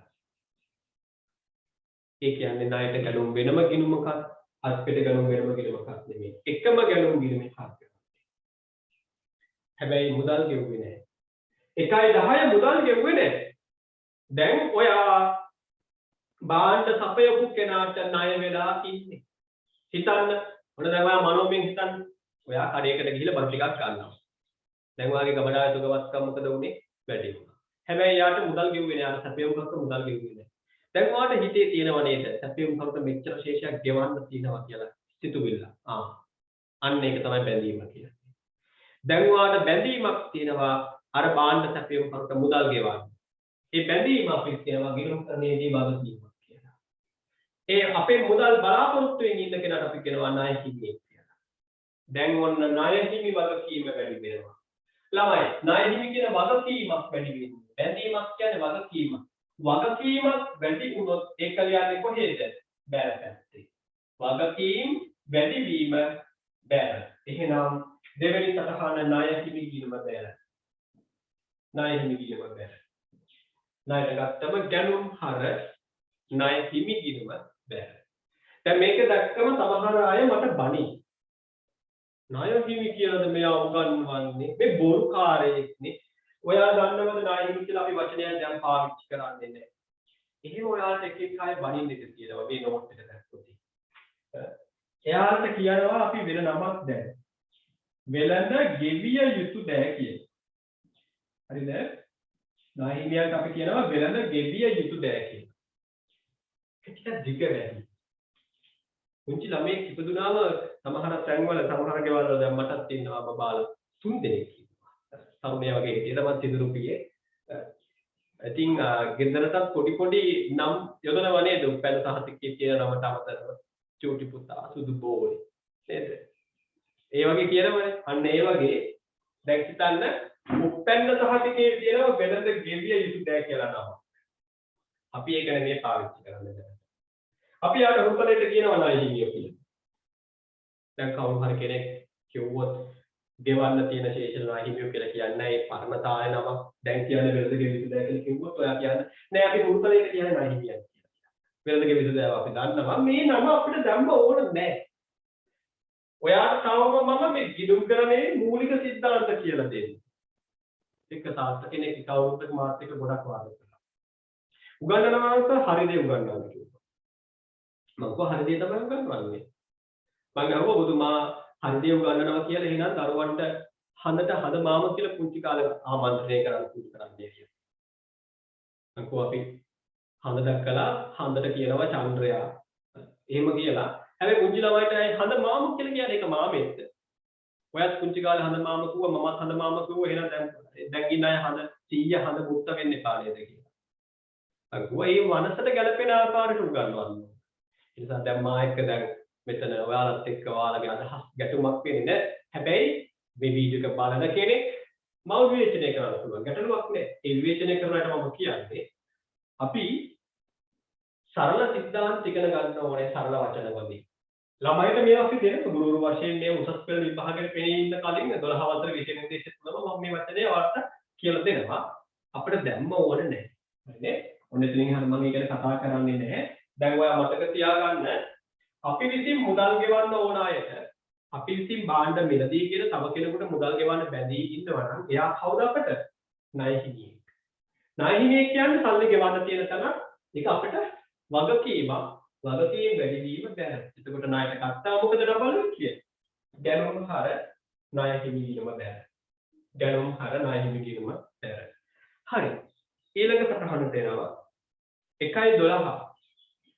ඒ කියන්නේ ණයට ගැනුම් වෙනම ගිණුමක් අත්පිට ගැනුම් වෙනම ගිණුමක් නෙමෙයි. එකම ගැනුම් ගිණුමේ හර කරන්නේ. හැබැයි මුදල් ගෙවුවේ නැහැ. 1.10 මුදල් ගෙවුවේ නැහැ. දැන් ඔයා බාණ්ඩ සපයපු කෙනාට ණය වෙලා ඉන්නේ. හිතන්න. ඔන්න දැන් ඔයා මනෝමයෙන් හිතන්න. ඔයා කඩේකට ගිහිල්ලා බඩු ටිකක් ගන්නවා. දැන් ඔයාගේ ගමනාය තුගවත්කම මොකද වුනේ? වැඩි වුණා. හැබැයි යාට මුදල් ගෙවුවේ නෑ. අර සැපයුම් කරක මුදල් ගෙවුවේ නෑ. දැන් ඔයාට හිතේ තියෙනව නේද? සැපයුම් කරක මෙච්චර ශේෂයක් ගෙවන්න තියෙනවා කියලා සිතුවිල්ල. අන්න ඒක තමයි බැඳීම කියන්නේ. දැන් ඔයාට බැඳීමක් තියෙනවා අර බාණ්ඩ සැපයුම් කරක මුදල් ගෙවන්න. ඒ බැඳීම අපිට කියනවා ගිණුම් කරන්නේදී වගකීමක් කියලා. ඒ අපේ මුදල් බලාපොරොත්තුෙන් ඉන්න කෙනාට අපි කියනවා ණය හිමියෙක් කියලා. දැන් ඔන්න ණය හිමි වගකීම වැඩි වෙනවා. ළමයි ණය හිමි කියන වගකීමක් වැඩි වෙනවා. බැඳීමක් කියන්නේ වගකීමක්. වගකීමක් වැඩි වුණොත් ඒක ලියන්නේ කොහේද? බැර පැත්තේ. වගකීම් වැඩි වීම බැර. එහෙනම් දෙවෙනි සටහන ණය හිමි ගිණුම බැර. ණය හිමි ගිණුම බැර. ණයට ගත්තම ගැනුම් හර ණය හිමි ගිණුම බැර. දැන් මේක දැක්කම සමහර අය මට බනි. ණය හිමි කියලාද මෙයා උගන්වන්නේ? මේ බොරුකාරයෙක්නේ. ඔයා දන්නවද ණය හිමි කියලා අපි වචනයක් දැන් පාවිච්චි කරන්නේ නැහැ. එහෙම ඔයාලට එක එක අය බනින්න ඉඩ තියෙනවා මේ නෝට් එක දැක්කොත්. එයාට කියනවා අපි වෙන නමක් දැන්. වෙළඳ ගෙවිය යුතු දෑ කියලා. හරිද? ණය හිමියන්ට අපි කියනවා වෙළඳ ගෙවිය යුතු දෑ කියලා. ඒක දිග වැඩි. පුංචි ළමයෙක් ඉපදුනාම සමහර තැන්වල සමහර ගෙවල් වල දැන් මටත් ඉන්නවා බබාලා 3 දෙනෙක් ඉන්නවා. තරුණයා වගේ හිටියද මම සිදුරුපියේ. ඉතින් ගෙදරටත් පොඩි පොඩි නම් යොදනවා නේද? උපැන්න සහතිකයේ තියෙන නමට අමතරව චූටි පුතා සුදු බෝලේ නේද? ඒ වගේ කියනවනේ. අන්න ඒ වගේ දැන් හිතන්න උපැන්න සහතිකයේ තියෙනවා වෙළඳ ගෙවිය යුතු දෑ කියලා නම. අපි ඒක නෙමෙයි පාවිච්චි කරන්නේ. අපි යාට හුරුතලෙට කියනවා ණය හිමිය කියලා. දැන් කවුරු හරි කෙනෙක් කිව්වොත් ගෙවන්න තියෙන ශේෂ ණය හිමිය කියලා කියන්නේ ඒ පරණ තාලේ නම දැන් කියන්නේ වෙළඳ ගෙවිය යුතු දෑ කියලා කිව්වොත් ඔයා කියන්නේ නෑ අපි හුරුතලෙට කියන්නේ ණය හිමියක් කියලා. වෙළඳ ගෙවිය යුතු දෑ අපි දන්නවා මේ නම අපිට දැම්ම ඕන නෑ. ඔයාට තවම මම මේ ගිණුම් කරන්නේ මූලික સિદ્ધාන්ත කියලා දෙන්නේ. එක සාස්ත්‍ර කෙනෙක් කවුරුත් මාත් එක්ක ගොඩක් වාද කරා. උගන්වනවා නම් හරි දේ උගන්වන්න කිව්වා. මම කොහොම හරි දේ තමයි උගන්වන්නේ. මම අහුවා බුදුමා හරි දේ උගන්වනවා කියලා එහෙනම් දරුවන්ට හඳට හඳ මාම කියලා පුංචි කාලේ ආමන්ත්‍රණය කරන්න පුරුදු කරන්නේ කියලා. මම කොහොම අපි හඳ දැක්කලා හඳට කියනවා චන්ද්‍රයා. එහෙම කියලා. හැබැයි පුංචි ළමයිට හඳ මාම කියලා කියන්නේ ඒක මාමෙක්ද? ඔයත් පුංචි කාලේ හඳ මාම කිව්වා මමත් හඳ මාම කිව්වා එහෙනම් දැන් ඉන්න අය හඳ 100 හඳ මුත්ත වෙන්න එපා නේද කියලා. අර ගුවා ඒ වනසට ගැලපෙන ආකාරයට උගන්වන්න. ඒ නිසා දැන් මා එක්ක දැන් මෙතන ඔයාලත් එක්ක ඔයාලගේ අදහස් ගැටුමක් වෙන්නේ නැහැ. හැබැයි මේ වීඩියෝ එක බලන කෙනෙක් මම විවේචනය කරන්න පුළුවන්. ගැටලුවක් නෑ. ඒ විවේචනය කරනකොට මම කියන්නේ අපි සරල සිද්ධාන්ත ඉගෙන ගන්න ඕනේ සරල වචන වලින්. ළමයිට මේ අපි දෙන ගුරු වශයෙන් මේ උසස් පෙළ විභාගයට පෙනී ඉන්න කලින් 12 වසර විෂය නිර්දේශ තුනම මම මේ වචනේ වාර්ත කියලා දෙනවා. අපිට දැම්ම ඕනේ නැහැ. හරිනේ? ඔන්න එතනින් හරිය මම ඒක කතා කරන්නේ නැහැ. දැන් ඔයා මතක තියාගන්න අපි විසින් මුදල් ගෙවන්න ඕන අයට අපි විසින් භාණ්ඩ මිලදී කියන තව කෙනෙකුට මුදල් ගෙවන්න බැඳී ඉන්නවා නම් එයා කවුද අපට? ණය හිමියෙක්. ණය හිමියෙක් කියන්නේ සල්ලි ගෙවන්න තියෙන තැන ඒක අපිට වගකීමක්. වගකීම් වැඩි වීම බැහැ. එතකොට ණයට ගත්තා මොකද ඩබල් කියන්නේ? ගැනුම් හර ණය හිමි වීම බැහැ. ගැනුම් හර ණය හිමි වීම බැහැ. හරි. ඊළඟ සටහනට එනවා 1.12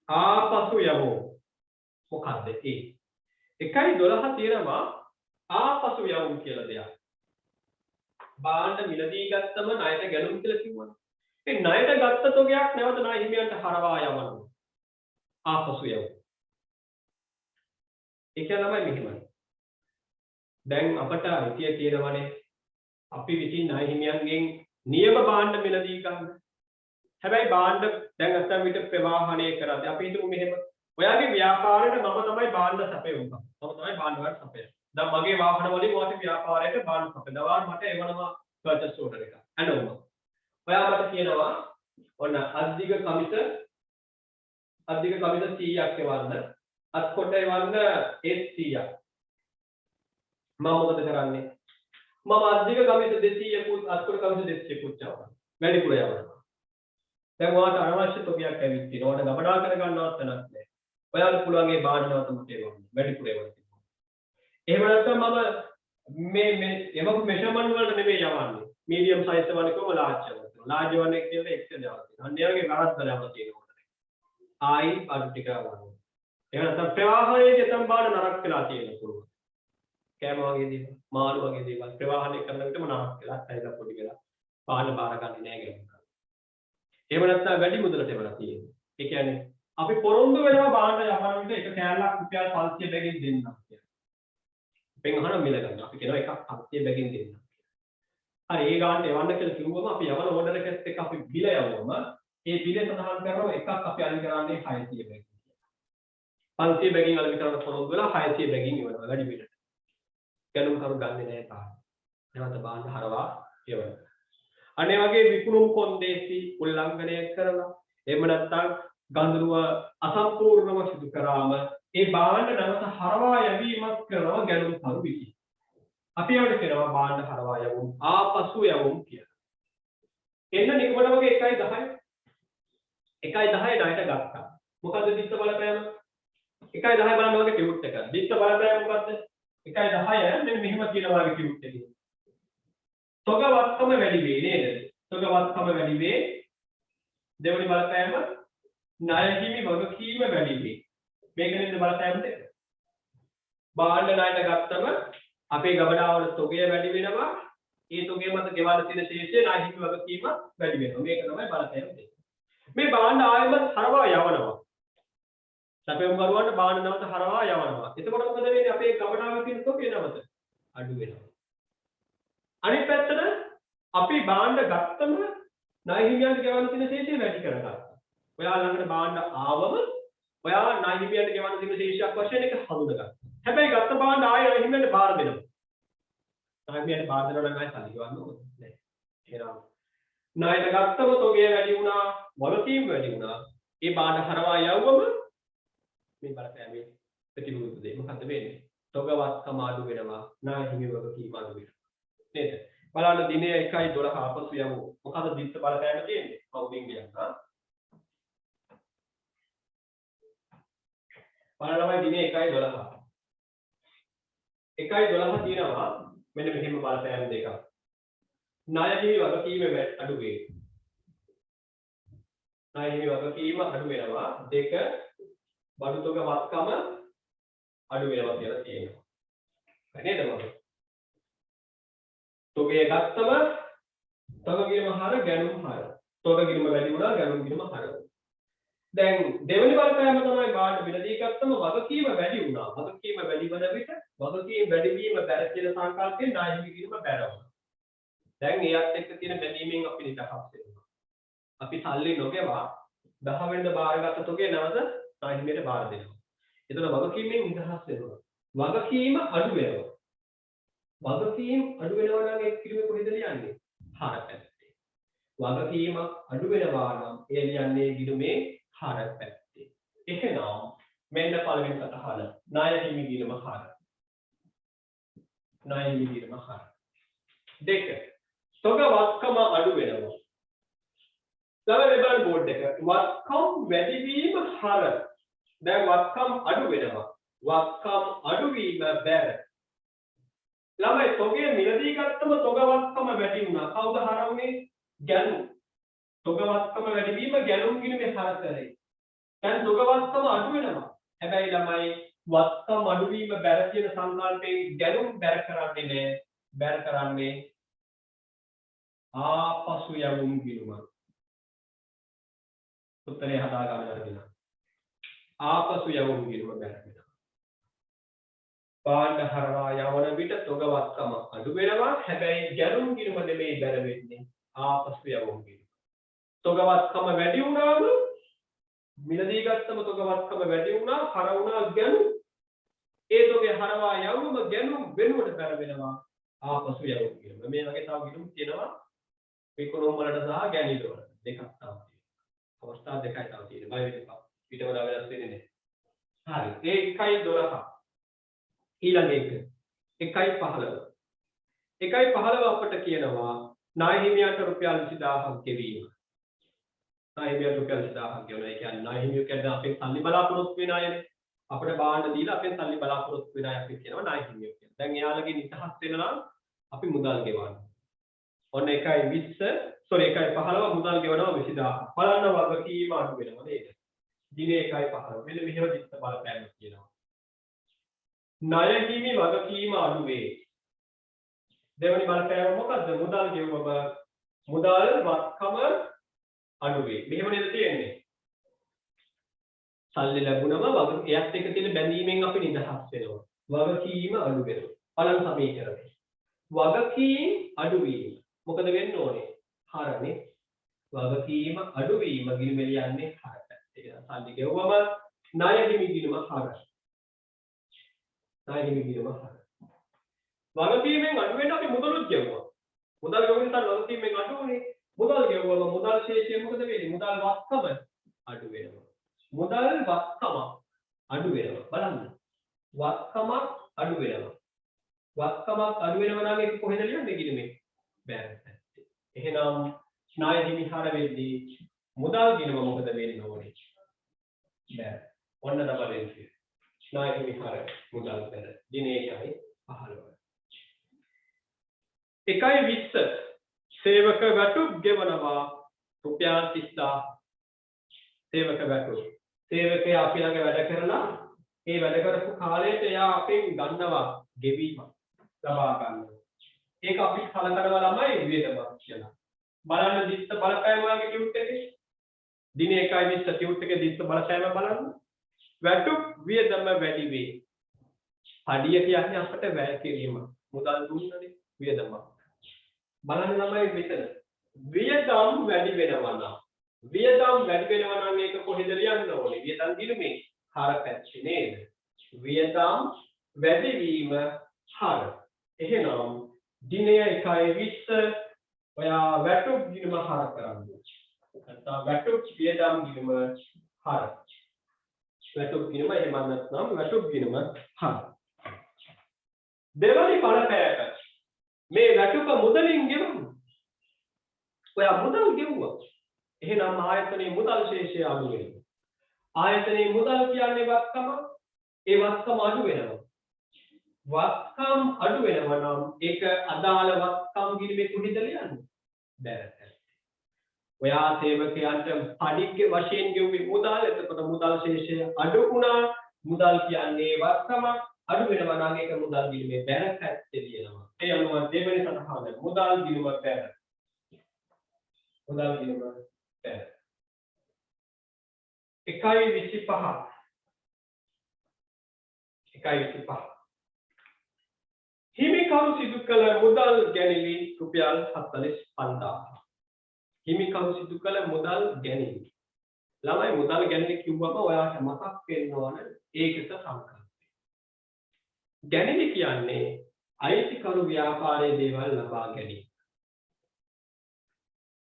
ආපසු යමු. මොකක්ද ඒ? 1.12 තියෙනවා ආපසු යමු කියලා දෙයක්. භාණ්ඩ මිලදී ගත්තම ණයට ගැනුම් කියලා කිව්වනේ. ඒ ණයට ගත්ත තොගයක් නැවත ණය හිමියන්ට හරවා යවනවා. ආපසු යමු. ඒක තමයි මෙහෙමයි. දැන් අපට අයිතිය තියෙනවානේ අපි විසින් ණය හිමියන්ගෙන් නියම භාණ්ඩ මිලදී ගන්න. හැබැයි භාණ්ඩ දැන් අත්තම් විතර ප්‍රවාහණය කරද්දී අපි හිතමු මෙහෙම. ඔයාගේ ව්‍යාපාරයට මම තමයි භාණ්ඩ සපයුවා. මම තමයි භාණ්ඩ වලට සපයන්නේ. දැන් මගේ වාහන වලින් ඔයාගේ ව්‍යාපාරයට භාණ්ඩ සපයනවා. මට එවනවා පර්චේස් ඕඩර් එක. අඬනවා. ඔයා මට කියනවා ඔන්න අධික කමිස 100ක් එවන්න. අත් කොට එවන්න 100ක්. මම මොකද කරන්නේ? මම අධික කමිස 200කුත් අත් කොට කමිස 200කුත් යවනවා. වැඩිපුර යවනවා. දැන් ඔයාට අනවශ්‍ය තොගයක් ඇවිත් තියෙනවා. ඔයාට ගබඩා කර ගන්නවත් තැනක් නැහැ. ඔයාලට පුළුවන් ඒ භාණ්ඩවලට මට එවන්න. වැඩිපුර එවන්න. එහෙම නැත්නම් මම මේ එවපු මෙෂර්මන්ට් වලට නෙමෙයි යවන්නේ. මීඩියම් සයිස් වලට කොහොම ලාර්ජ් යවනවා. ලාර්ජ් වන්නේ කියලා එක්සෙල් යවනවා. අන්න ඒ වගේ වැරද්දල යවලා තියෙනවා. ආයි අඩු ටික වගේ. එහෙම නැත්නම් ප්‍රවාහයේ යතම් බාන නරක වෙලා තියෙන පුළුවන්. කෑම වගේ දේවල්, මාළු වගේ දේවල් ප්‍රවාහණය කරන විටම නරක වෙලා, ඇයිලා පොඩි වෙලා පාන බාර ගන්නේ නැහැ කියලා. එහෙම නැත්නම් වැඩි මුදලට එවලා තියෙනවා. ඒ කියන්නේ අපි පොරොන්දු වෙනවා බාන්න යවන විට එක කෑල්ලක් රුපියල් 500 බැගින් දෙන්නම් කියලා. පෙන් අහන මිල ගන්න. අපි කියනවා එකක් 500 බැගින් දෙන්නම්. හරි ඒ ගානට එවන්න කියලා කිව්වම අපි යවන ඕඩර් එකත් එක්ක අපි බිල යවුවම ඒ බිලේ සඳහන් කරනවා එකක් අපි අලි කරන්නේ 600 බැගින්. 500 බැගින් අලි කරන පොරොන්දු වෙලා 600 බැගින් ඉවරනවා වැඩි බිලට. ගැනුම් කරු ගන්නේ නැහැ තාම. නැවත බාන්න හරවා ඉවරනවා. අනේ වගේ විකුණුම් කොන්දේසි උල්ලංඝනය කරනවා. එහෙම නැත්නම් ගඳුරුව අසම්පූර්ණව සිදු කරාම ඒ බාණ්ඩ නැවත හරවා යැවීමක් කරනවා ගැනුම් කරු විසින්. අපි ඒවට කියනවා බාණ්ඩ හරවා යවුම් ආපසු යවුම් කියලා. එන්න නිකමන වගේ 1.10 1.10 ණයට ගත්තා. මොකද්ද දිස්ස බලපෑම? 1.10 බලන්න වගේ ටියුට් එකක්. දිස්ස බලපෑම මොකද්ද? 1.10 මෙන්න මෙහෙම කියනවා වගේ ටියුට් එකේ. තොගවත්කම වැඩි වේ නේද? තොගවත්කම වැඩි වේ. දෙවෙනි බලපෑම ණය හිමි වගකීම වැඩි වේ. මේක නේද බලපෑම දෙක. භාණ්ඩ ණයට ගත්තම අපේ ගබඩාවල තොගය වැඩි වෙනවා. ඒ තොගය මත ගෙවන්න තියෙන ශේෂය ණය හිමි වගකීම වැඩි වෙනවා. මේක තමයි බලපෑම දෙක. මේ භාණ්ඩ ආයෙත් හරවා යවනවා. සැපයුම් කරුවන්ට භාණ්ඩ නැවත හරවා යවනවා. එතකොට මොකද වෙන්නේ? අපේ ගබඩාවේ තියෙන තොගය නැවත අඩු වෙනවා. අනිත් පැත්තට අපි භාණ්ඩ ගත්තම ණය හිමියන්ට ගෙවන්න තියෙන ශේෂය වැඩි කරගත්තා. ඔයා ළඟට භාණ්ඩ ආවම ඔයා ණය හිමියන්ට ගෙවන්න තියෙන ශේෂයක් වශයෙන් එක හඳුනගන්න. හැබැයි ගත්ත භාණ්ඩ ආයෙ ණය හිමියන්ට බාර දෙනවා. ණය හිමියන්ට බාර දෙනවා නම් ආයෙ සල්ලි ගෙවන්න ඕනේ නැහැ. එහෙනම් ණයට ගත්තම තොගය වැඩි වුණා, වගකීම් වැඩි වුණා. ඒ භාණ්ඩ හරවා යවුවම මේ බලපෑමේ ප්‍රතිවිරුද්ධ දෙයක් මොකද වෙන්නේ? තොගවත්කම අඩු වෙනවා, ණය හිමි වගකීම් අඩු වෙනවා. නේද? බලන්න දිනේ 1.12 ආපසු යමු. මොකද දිස්ස බලපෑම තියෙන්නේ? කවුදින් කියනවා. බලන්න දිනේ 1.12. 1.12 තියෙනවා මෙන්න මෙහෙම බලපෑම දෙකක්. ණය හිමි වගකීම අඩු වේ. ණය හිමි වගකීම අඩු වෙනවා. දෙක බඩු තොග වත්කම අඩු වෙනවා කියලා තියෙනවා. නේද මොකද? තොගය ගත්තම තොග ගිරම හර ගැනුම් හර. තොග ගිරම වැඩි වුණා ගැනුම් ගිරම හර. දැන් දෙවෙනි බලපෑම තමයි බාණ්ඩ මිලදී ගත්තම වගකීම වැඩි වුණා. වගකීම වැඩි වන විට වගකීම වැඩි වීම බැර කියන සංකල්පයෙන් ණය හිමි ගිරම බැරවනවා. දැන් එයත් එක්ක තියෙන බැඳීමෙන් අපි නිදහස් වෙනවා. අපි සල්ලි නොගෙවා 10 වෙනිදා බාරගත්ත තොගේ නැවත නායකයට බාර දෙනවා. එතන වගකීමෙන් නිදහස් වෙනවා. වගකීම අඩු වෙනවා. වගකීම් අඩු වෙනවා නම් ඒක පිළිවෙල කොහෙද ලියන්නේ? හර පැත්තේ. වගකීම අඩු වෙනවා නම් ඒ ලියන්නේ ගිණුමේ හර පැත්තේ. එහෙනම් මෙන්න පළවෙනි සටහන ණය හිමි ගිණුම හර. ණය හිමි ගිණුම හර. දෙක. තොග වත්කම අඩු වෙනවා. ළමයි බලන්න බෝඩ් එක. වත්කම් වැඩි වීම හර. දැන් වත්කම් අඩු වෙනවා. වත්කම් අඩු වීම බැර. ළමයි තොගේ මිලදී ගත්තම තොග වත්කම වැඩි වුණා. කවුද හරවන්නේ? ගැණුම්. තොග වත්කම වැඩි වීම ගැණුම් ගිණුමේ හර කරේ. දැන් තොග වත්කම අඩු වෙනවා. හැබැයි ළමයි වත්කම් අඩු වීම බැර කියන සංකල්පයෙන් ගැණුම් බැර කරන්නේ නැහැ. බැර කරන්නේ ආපසු යවුම් ගිණුම. උත්තරේ හදා ගන්න හරිද? ආපසු යවුම් ගිණුම බැර වෙනවා. පාණ්ඩ හරවා යවන විට තොග වත්කම අඩු වෙනවා. හැබැයි ගැණුම් ගිණුම නෙමෙයි බැර වෙන්නේ. ආපසු යවුම් ගිණුම. තොග වත්කම වැඩි වුණාම මිලදී ගත්තම තොග වත්කම වැඩි වුණා. හර වුණා ගැණුම්. ඒ තොගේ හරවා යවුම ගැණුම් වෙනුවට බැර වෙනවා. ආපසු යවුම් ගිණුම. මේ වගේ තව ගිණුම් තියෙනවා. විකුණුම් වලට සහ ගැණීම් වලට දෙකක් තමයි තියෙනවා. අවස්ථා දෙකයි තමයි තියෙන්නේ. බය වෙන්න එපා. ඊට වඩා වෙනස් වෙන්නේ නැහැ. හරි. ඒ 1.12. ඊළඟ එක 1.15. 1.15 අපිට කියනවා ණය හිමියන්ට රුපියල් 20000ක් ගෙවීම. ණය හිමියන්ට රුපියල් 20000ක් ගෙවනවා. ඒ කියන්නේ ණය හිමියෝ කියන්නේ අපෙන් සල්ලි බලාපොරොත්තු වෙන අයනේ. අපිට බාණ්ඩ දීලා අපෙන් සල්ලි බලාපොරොත්තු වෙන අය අපි කියනවා ණය හිමියෝ කියලා. දැන් එයාලගේ නිදහස් වෙන නම් අපි මුදල් ගෙවන්න. ඔන්න 1.20 sorry 1.15 මුදල් ගෙවනවා 20000. බලන්න වගකීම අඩු වෙනවා නේද? දිනේ 1.15. මෙන්න මෙහෙම දිස්ස බලපෑමක් කියනවා. ණය හිමි වගකීම අඩු වේ. දෙවෙනි බලපෑම මොකද්ද? මුදල් ගෙවුවම මුදල් වත්කම අඩු වේ. මෙහෙම නේද තියෙන්නේ? සල්ලි ලැබුණම එයත් එක්ක තියෙන බැඳීමෙන් අපි නිදහස් වෙනවා. වගකීම අඩු වෙනවා. බලන්න සමීකරණය. වගකීම් අඩු වීම මොකද වෙන්න ඕනේ? හරනේ. වගකීම අඩු වීම ගිණුමේ ලියන්නේ හරට. ඒක සල්ලි ගෙවුවම ණය හිමි ගිණුම හර. ණය හිමි ගිණුම හර. වගකීමෙන් අඩු වෙන අපි මුදලුත් ගෙවුවා. මුදල් ගෙවුව නිසා වගකීමෙන් අඩු වුණේ. මුදල් ගෙවුවම මුදල් ශේෂය මොකද වෙන්නේ? මුදල් වත්කම අඩු වෙනවා. මුදල් වත්කම අඩු වෙනවා. බලන්න. වත්කමක් අඩු වෙනවා. වත්කමක් අඩු වෙනවා නම් ඒක කොහෙද ලියන්නේ ගිණුමේ? බැර පැත්තේ. එහෙනම් ණය හිමි හර වෙද්දී මුදල් ගිණුම මොකද වෙන්න ඕනේ? බැර. ඔන්න තමයි එන්නේ. ණය හිමි හර මුදල් බැර. දිනේ 1.15. 1.20 සේවක වැටුප් ගෙවනවා රුපියල් 30000. සේවක වැටුප්. සේවකයා අපි ළඟ වැඩ කරලා ඒ වැඩ කරපු කාලයට එයා අපෙන් ගන්නවා ගෙවීම ලබා ගන්නවා. ඒක අපි කලකරනවා ළමයි වියදමක් කියලා. බලන්න දිස්ස බලපෑම වගේ ටියුට් එකේ. දිනේ 1.20 ටියුට් එකේ දිස්ස බලපෑම බලන්න. වැටුප් වියදම වැඩි වේ. පඩිය කියන්නේ අපට වැය කිරීම. මුදල් දුන්නනේ වියදමක්. බලන්න ළමයි මෙතන. වියදම් වැඩි වෙනවා නම් වියදම් වැඩි වෙනවා නම් ඒක කොහෙද ලියන්න ඕනේ? වියදම් ගිණුමේ හර පැත්තේ නේද? වියදම් වැඩි වීම හර. එහෙනම් දිනය 1.20 ඔයා වැටුප් ගිණුම හර කරන්න. නැත්නම් වැටුප් වියදම් ගිණුම හර. වැටුප් ගිණුම එහෙම නැත්නම් වැටුප් ගිණුම හර. දෙවනි බලපෑම මේ වැටුප මුදලින් ගෙවමු. ඔයා මුදල් ගෙවුවා. එහෙනම් ආයතනයේ මුදල් ශේෂය අඩු වෙනවා. ආයතනයේ මුදල් කියන්නේ වත්කම. ඒ වත්කම අඩු වෙනවා. වත්කම් අඩු වෙනවා නම් ඒක අදාළ වත්කම් ගිණුමේ කොහෙද ලියන්නේ? බැරට. ඔයා සේවකයන්ට පඩික්ක වශයෙන් ගෙවුවේ මුදල්. එතකොට මුදල් ශේෂය අඩු වුණා. මුදල් කියන්නේ වත්කම අඩු වෙනවා නම් ඒක මුදල් ගිණුමේ බැර පැත්තේ ලියනවා. ඒ අනුව දෙවෙනි සටහන මුදල් ගිණුම බැර. මුදල් ගිණුම බැර. 1.25 1.25 හිමිකම් හිමිකරු සිදු කළ මුදල් ගැනීම රුපියල් 45000. හිමිකරු සිදු කළ මුදල් ගැනීම. ළමයි මුදල් ගැනීම කිව්වම ඔයාට මතක් වෙන්න ඕන ඒකක සංකල්පය. ගැනීම කියන්නේ අයිතිකරු ව්‍යාපාරයේ දේවල් ලබා ගැනීම.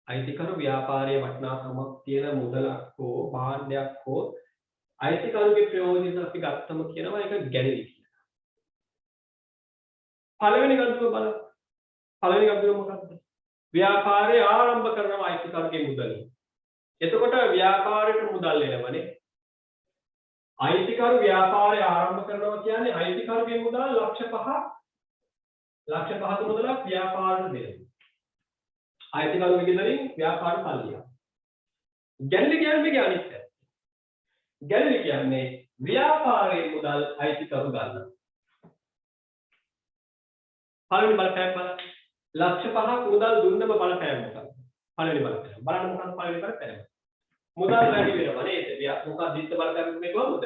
අයිතිකරු ව්‍යාපාරයේ වටිනාකමක් තියෙන මුදලක් හෝ භාණ්ඩයක් හෝ අයිතිකරුගේ ප්‍රයෝජන අපි ගත්තම කියනවා ඒක ගැනීම කියලා. පළවෙනි ගණතුව බලන්න. පළවෙනි ගණතුව මොකක්ද? ව්‍යාපාරය ආරම්භ කරනවා අයිතිකරුගේ මුදලින්. එතකොට ව්‍යාපාරයට මුදල් එනවනේ. අයිතිකරු ව්‍යාපාරය ආරම්භ කරනවා කියන්නේ අයිතිකරුගේ මුදල් ලක්ෂ 5ක් මුදලක් ව්‍යාපාරයට දෙනවා. අයිතිකරුගේ ගෙදරින් ව්‍යාපාර පල්ලිය. ගැනීම කියන්නේ අනිත් පැත්ත. ගැනීම කියන්නේ ව්‍යාපාරයේ මුදල් අයිතිකරු ගන්නවා. පළවෙනි බලපෑම බලන්න. ලක්ෂ 5ක් මුදල් දුන්නම බලපෑම මොකක්ද? පළවෙනි බලපෑම. බලන්න මොකක්ද පළවෙනි බලපෑම? මුදල් වැඩි වෙනවා නේද? මොකක්ද දිත්ත බලපෑම මේ කොහොමද?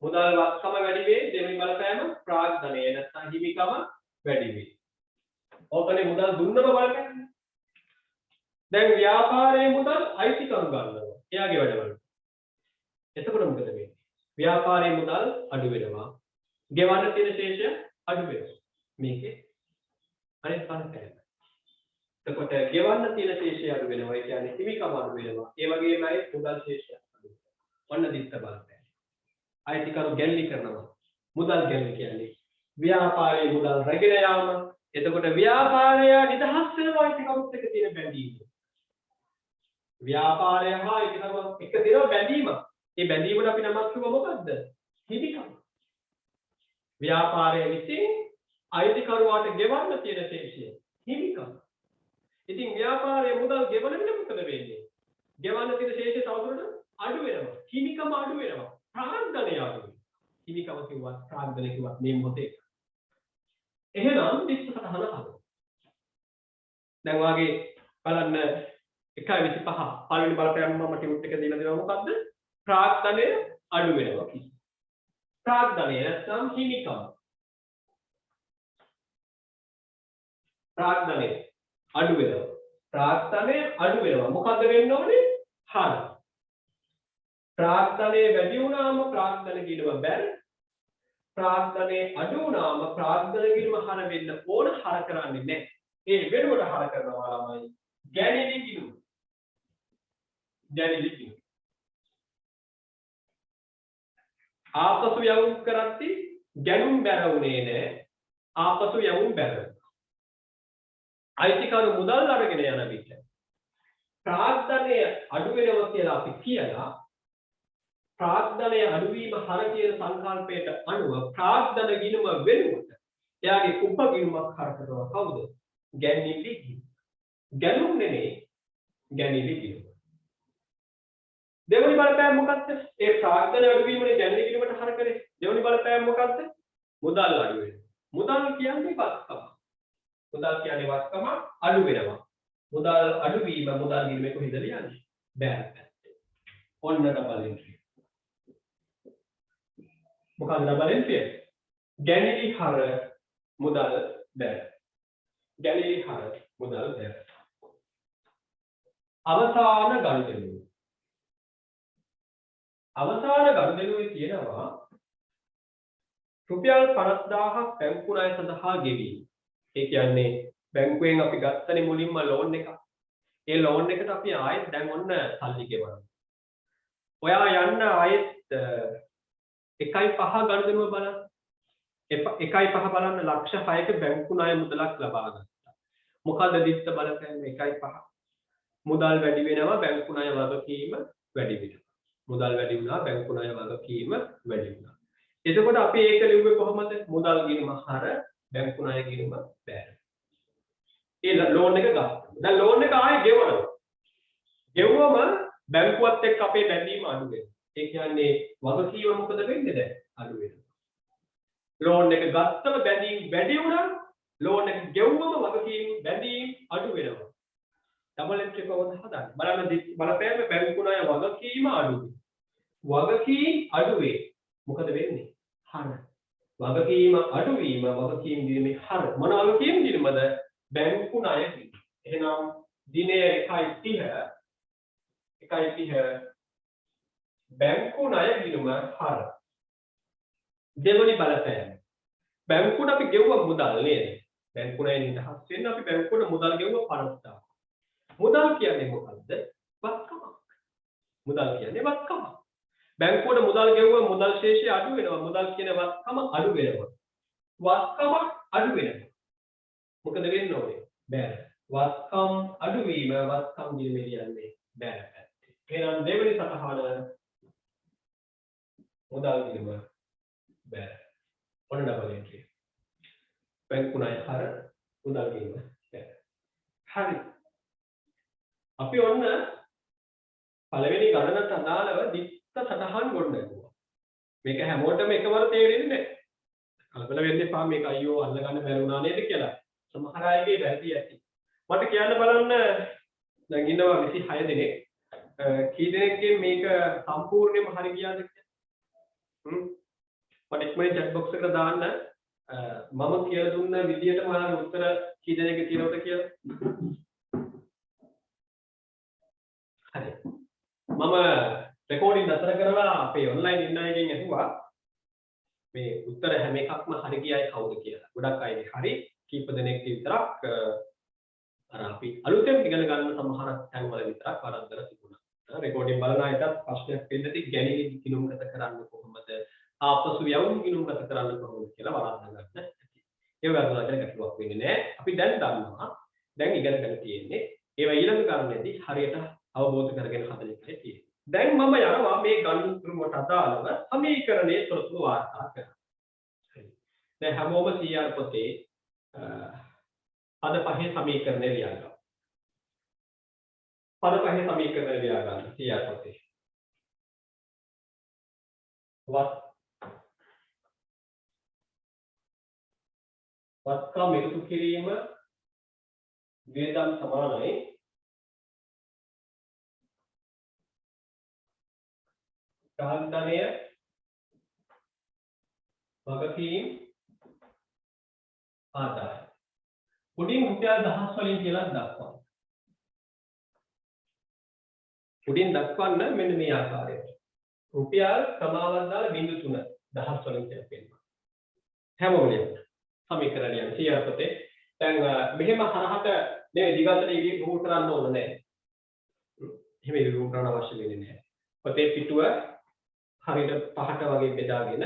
මුදල් වත්කම වැඩි වේ. දෙවෙනි බලපෑම ප්‍රාග්ධනය නැත්නම් හිමිකම වැඩි වේ. ඕකනේ මුදල් දුන්නම බලපෑම. දැන් ව්‍යාපාරයේ මුදල් අයිතිකරු ගන්නවා. එයාගේ වැඩවලට. එතකොට මොකද වෙන්නේ? ව්‍යාපාරයේ මුදල් අඩු වෙනවා. ගෙවන්න තියෙන ශේෂය අඩු වෙනවා. මේකේ අනිත් බලපෑම. එතකොට ගෙවන්න තියෙන ශේෂය අඩු වෙනවා. ඒ කියන්නේ හිමිකම අඩු වෙනවා. ඒ වගේමයි මුදල් ශේෂය අඩු වෙනවා. ඔන්න දිත්ත බලපෑම. අයිතිකරු ගැල්ලි කරනවා. මුදල් ගැල්ලි කියන්නේ ව්‍යාපාරයේ මුදල් රැගෙන යාම. එතකොට ව්‍යාපාරය නිදහස් වෙනවා අයිතිකරුත් එක්ක තියෙන බැඳීම. ව්‍යාපාරය හා අයිතිකරුත් එක්ක තියෙන බැඳීම. ඒ බැඳීමට අපි නමක් කිව්ව මොකද්ද? හිමිකම. ව්‍යාපාරය විසින් අයිතිකරුවාට ගෙවන්න තියෙන ශේෂය හිමිකම. ඉතින් ව්‍යාපාරයේ මුදල් ගෙවන විට මොකද වෙන්නේ? ගෙවන්න තියෙන ශේෂය තවදුරටත් අඩු වෙනවා. හිමිකම අඩු වෙනවා. ප්‍රාග්ධනය අඩු වෙනවා. හිමිකම කිව්වත් ප්‍රාග්ධනය කිව්වත් මේ මොහොතේ. එහෙනම් දිස්ස සතහන හදමු. දැන් වාගේ බලන්න 1.25 පළවෙනි බලපෑම මම ටියුට් එක දීලා දෙනවා මොකද්ද? ප්‍රාග්ධනය අඩු වෙනවා කිසි. ප්‍රාග්ධනය නැත්නම් හිමිකම. ප්‍රාග්ධනය අඩු වෙනවා. ප්‍රාග්ධනය අඩු වෙනවා. මොකද්ද වෙන්න ඕනේ? හර. ප්‍රාග්ධනය වැඩි වුණාම ප්‍රාග්ධන ගිනව බැර. ප්‍රාග්ධනය අඩු වුණාම ප්‍රාග්ධන ගිනව හර වෙන්න ඕන හර කරන්නේ නැහැ. ඒ වෙනුවට හර කරනවා ළමයි ගැණිලි ගිනව. ගැණිලි ගිනව. ආපසු යවුම් කරද්දී ගැණුම් බැරුනේ නැහැ. ආපසු යවුම් බැරුණා. අයිතිකරු මුදල් අරගෙන යන විට ප්‍රාග්ධනය අඩු වෙනවා කියලා අපි කියලා ප්‍රාග්ධනය අඩුවීම හර කියන සංකල්පයට අනුව ප්‍රාග්ධන ගිණුම වෙනුවට එයාගේ උපගිණුමක් හර කරනවා කවුද? ගැණිලි ගිණුම. ගැණුම් නෙමෙයි ගැණිලි ගිණුම. දෙවෙනි බලපෑම මොකක්ද? ඒ ප්‍රාග්ධන අඩුවීමනේ ගැණිලි ගිණුමට හර කරේ. දෙවෙනි බලපෑම මොකක්ද? මුදල් අඩු වෙනවා. මුදල් කියන්නේ වත්කම. මුදල් කියන්නේ වත්කම අඩු වෙනවා. මුදල් අඩු වීම මුදල් ගිණුමේ කොහෙද ලියන්නේ? බෑර් පැත්තේ. ඔන්න ඩබල් එන්ට්‍රි. මොකක්ද ඩබල් එන්ට්‍රි? ගැණිලි හර මුදල් බෑර්. ගැණිලි හර මුදල් බෑර්. අවසාන ගනුදෙනුව. අවසාන ගනුදෙනුවේ තියෙනවා රුපියල් 50000ක් බැංකු ණය සඳහා ගෙවීම. ඒ කියන්නේ බැංකුවෙන් අපි ගත්තනේ මුලින්ම ලෝන් එකක්. ඒ ලෝන් එකට අපි ආයෙත් දැන් ඔන්න සල්ලි ගෙවනවා. ඔයා යන්න ආයෙත් 1.5 ගණදෙනුව බලන්න. 1.5 බලන්න ලක්ෂ 6ක බැංකු ණය මුදලක් ලබා ගත්තා. මොකද දිත්ත බලපෑම 1.5. මුදල් වැඩි වෙනවා බැංකු ණය වගකීම වැඩි වෙනවා. මුදල් වැඩි වුණා බැංකු ණය වගකීම වැඩි වුණා. එතකොට අපි ඒක ලිව්වේ කොහොමද? මුදල් ගිණුම හර බැංකු ණය ගිණුම බෑර. ඒ ලෝන් එක ගත්තා. දැන් ලෝන් එක ආයෙ ගෙවනවා. ගෙවුවම බැංකුවත් එක්ක අපේ බැඳීම අඩු වෙනවා. ඒ කියන්නේ වගකීම මොකද වෙන්නේ දැන්? අඩු වෙනවා. ලෝන් එක ගත්තම බැඳීම් වැඩි වුණා. ලෝන් එක ගෙවුවම වගකීම් බැඳීම් අඩු වෙනවා. ඩබල් එන්ට්‍රි කොහොමද හදන්නේ? බලන්න බලපෑම බැංකු ණය වගකීම අඩු වෙනවා. වගකීම් අඩු වේ. මොකද වෙන්නේ? හර. වගකීම අඩුවීම වගකීම් දීමේ හර මොන වගකීම් දීමද බැංකු ණය කිරීම. එහෙනම් දිනය 1.30 බැංකු ණය කිරීම හර දෙවනි බලපෑම. බැංකුවට අපි ගෙවුව මුදල් නේද? බැංකු ණය නිදහස් වෙන්න අපි බැංකුවට මුදල් ගෙවුව 50,000. මුදල් කියන්නේ මොකද්ද? වත්කමක්. මුදල් කියන්නේ වත්කමක්. බැංකුවට මුදල් ගෙවුව මුදල් ශේෂය අඩු වෙනවා. මුදල් කියන වත්කම අඩු වෙනවා. වත්කම අඩු වෙනවා. මොකද වෙන්න ඕනේ? බැල. වත්කම් අඩු වීම වත්කම් දිලිමියන්නේ බැල පැත්තේ. එහෙනම් දෙවෙනි සටහන මුදල් දිලිම බැල. ඔන්න ඩබල් එන්ට්‍රි. බැංකු ණය හර මුදල් දිලිම බැල. හරි. අපි ඔන්න පළවෙනි ගණනට අදාළව දිත්ත සටහන් ගොඩනගුවා. මේක හැමෝටම එකවර තේරෙන්නේ නැහැ. කලබල වෙන්න එපා මේක අයියෝ අල්ලගන්න බැරි වුණා නේද කියලා. සමහර අයගේ වැරදි ඇති. මට කියන්න බලන්න දැන් ඉන්නවා 26 දෙනෙක්. කී දෙනෙක්ගෙන් මේක සම්පූර්ණයෙන්ම හරි ගියාද කියලා? මට ඉක්මනින් chat box එකට දාන්න මම කියලා දුන්න විදියටම ඔයාලා උත්තර කී දෙනෙක් තියෙනවද කියලා. හරි. මම රෙකෝඩින් නතර කරලා අපේ ඔන්ලයින් ඉන්න අයගෙන් අහුවා මේ උත්තර හැම එකක්ම හරි ගියයි කවුද කියලා. ගොඩක් අය හරි කීප දෙනෙක් විතරක් අර අපි අලුතෙන් ඉගෙන ගන්න සමහර තැන්වල විතරක් වරද්දලා තිබුණා. රෙකෝඩින් බලන අයටත් ප්‍රශ්නයක් වෙන්නදී ගැණිලි ගිණුම් ගත කරන්න කොහොමද? ආපසු යවුම් ගිණුම් ගත කරන්න කොහොමද කියලා වරද්දා ගන්න ඇති. ඒ වගේම කියලා ගැටලුවක් වෙන්නේ නැහැ. අපි දැන් දන්නවා. දැන් ඉගෙන ගන්න තියෙන්නේ ඒවා ඊළඟ කාරණේදී හරියට අවබෝධ කරගෙන හදන එකයි තියෙන්නේ. දැන් මම යනවා මේ ගණිතුරුමට අදාළව සමීකරණයේ තොරතුරු වාර්තා කරන්න. හරි. දැන් හැමෝම CR පොතේ පද පහේ සමීකරණය ලියා ගන්න. පද පහේ සමීකරණය ලියා ගන්න CR පොතේ. වත්කම් එකතු කිරීම වේදම් සමානයි කාන්දනය වගකීම් ආදාය. උඩින් රුපියල් 1000 වලින් කියලා දක්වන්න. උඩින් දක්වන්න මෙන්න මේ ආකාරයට. රුපියල් ප්‍රමාණවත් දාලා 0.3 1000 වලින් කියලා පෙන්නනවා. හැමෝම සමීකරණයන් සියපතේ දැන් මෙහෙම හරහට නෙවෙයි දිගටට ඉරූ කරන්න ඕන නැහැ. එහෙම ඉරූ කරන්න අවශ්‍ය වෙන්නේ නැහැ. පොතේ පිටුව හරියට පහට වගේ බෙදාගෙන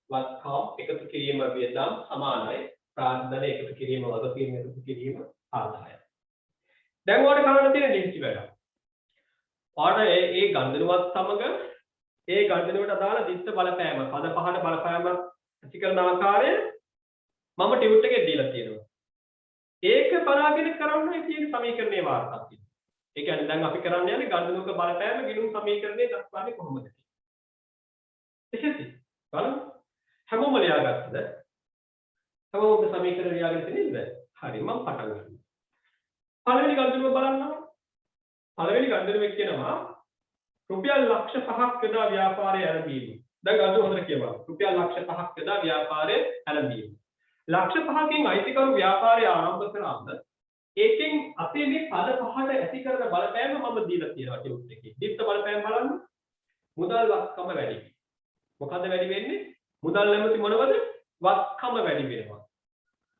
වත්කම් එකතු කිරීම වියදම් සමානයි ප්‍රාර්ථන එකතු කිරීම වගකීම් එකතු කිරීම ආදාය. දැන් ඔයාලට කරන්න තියෙන ලිස්ට් වැඩ. ඔයාලට ඒ ගණනුවත් සමග ඒ ගණනුවට අදාළ දිස්ත බලපෑම පද පහට බලපෑම ඇති කරන ආකාරය මම ටියුට් එකේ දීලා තියෙනවා. ඒක බලාගෙන කරන්න තියෙන සමීකරණේ වාර්තා තියෙනවා. ඒ කියන්නේ දැන් අපි කරන්න යන්නේ ගණනුක බලපෑම ගිණුම් සමීකරණේ දක්වන්නේ කොහොමද? එහෙනම් බලමු. හැමෝම ලියාගත්තද? හැමෝම සමීකරණ ලියාගෙන තියෙනවද? හරි මම පටන් ගන්නවා. පළවෙනි ගණනුව බලන්න. පළවෙනි ගණනුවේ කියනවා රුපියල් ලක්ෂ 5ක් යොදා ව්‍යාපාරය ආරම්භීම. දැන් ගණනුව හොඳට කියපන්. රුපියල් ලක්ෂ 5ක් යොදා ව්‍යාපාරය ආරම්භීම. ලක්ෂ 5කින් අයිතිකරු ව්‍යාපාරය ආරම්භ කරාම ඒකෙන් අපේ මේ පද පහට ඇති කරන බලපෑම මම දීලා තියෙනවා ටියුට් එකේ. දීප්ත බලපෑම බලන්න. මුදල් වත්කම වැඩි. මොකද වැඩි වෙන්නේ? මුදල් නැමැති මොනවද? වත්කම වැඩි වෙනවා.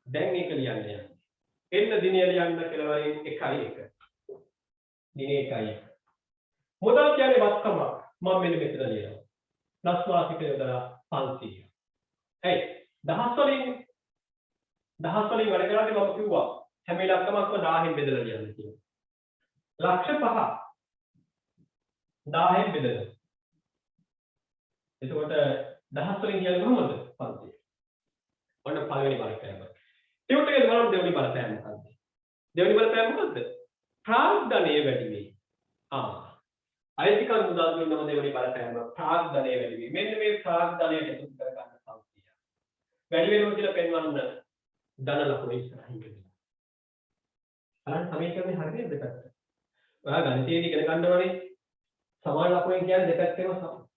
දැන් මේක ලියන්න යන්නේ. එන්න දිනය ලියන්න කියලා වලින් 1.1. දිනේ 1.1. මුදල් කියන්නේ වත්කම. මම මෙන්න මෙතන ලියනවා. ප්ලස් වාසික යොදලා 500. හරි. දහස් වලින් වැඩ කරද්දී මම කිව්වා හැම ඉලක්කමක්ම 1000න් බෙදලා ලියන්න කියලා. ලක්ෂ 5 1000න් බෙදලා. එතකොට දහස් වලින් කියන්නේ කොහොමද? 500. ඔන්න පළවෙනි බලපෑම. ටියුට් එකේ බලමු දෙවෙනි බලපෑම මොකද්ද? දෙවෙනි බලපෑම මොකද්ද? ප්‍රාග්ධනය වැඩි වෙයි. අයිතිකරු මුදල් දුන්නම දෙවෙනි බලපෑම ප්‍රාග්ධනය වැඩි වෙයි. මෙන්න මේ ප්‍රාග්ධනයට එකතු කර ගන්න 500. වැඩි වෙනවා කියලා පෙන්වන්න ධන ලකුණ ඉස්සරහින් ගෙදලා. බලන්න සමීකරණේ හරියද දෙකට? ඔයා ගණිතයේදී ඉගෙන ගන්නවනේ. සමාන ලකුණෙන් කියන්නේ දෙපැත්තේම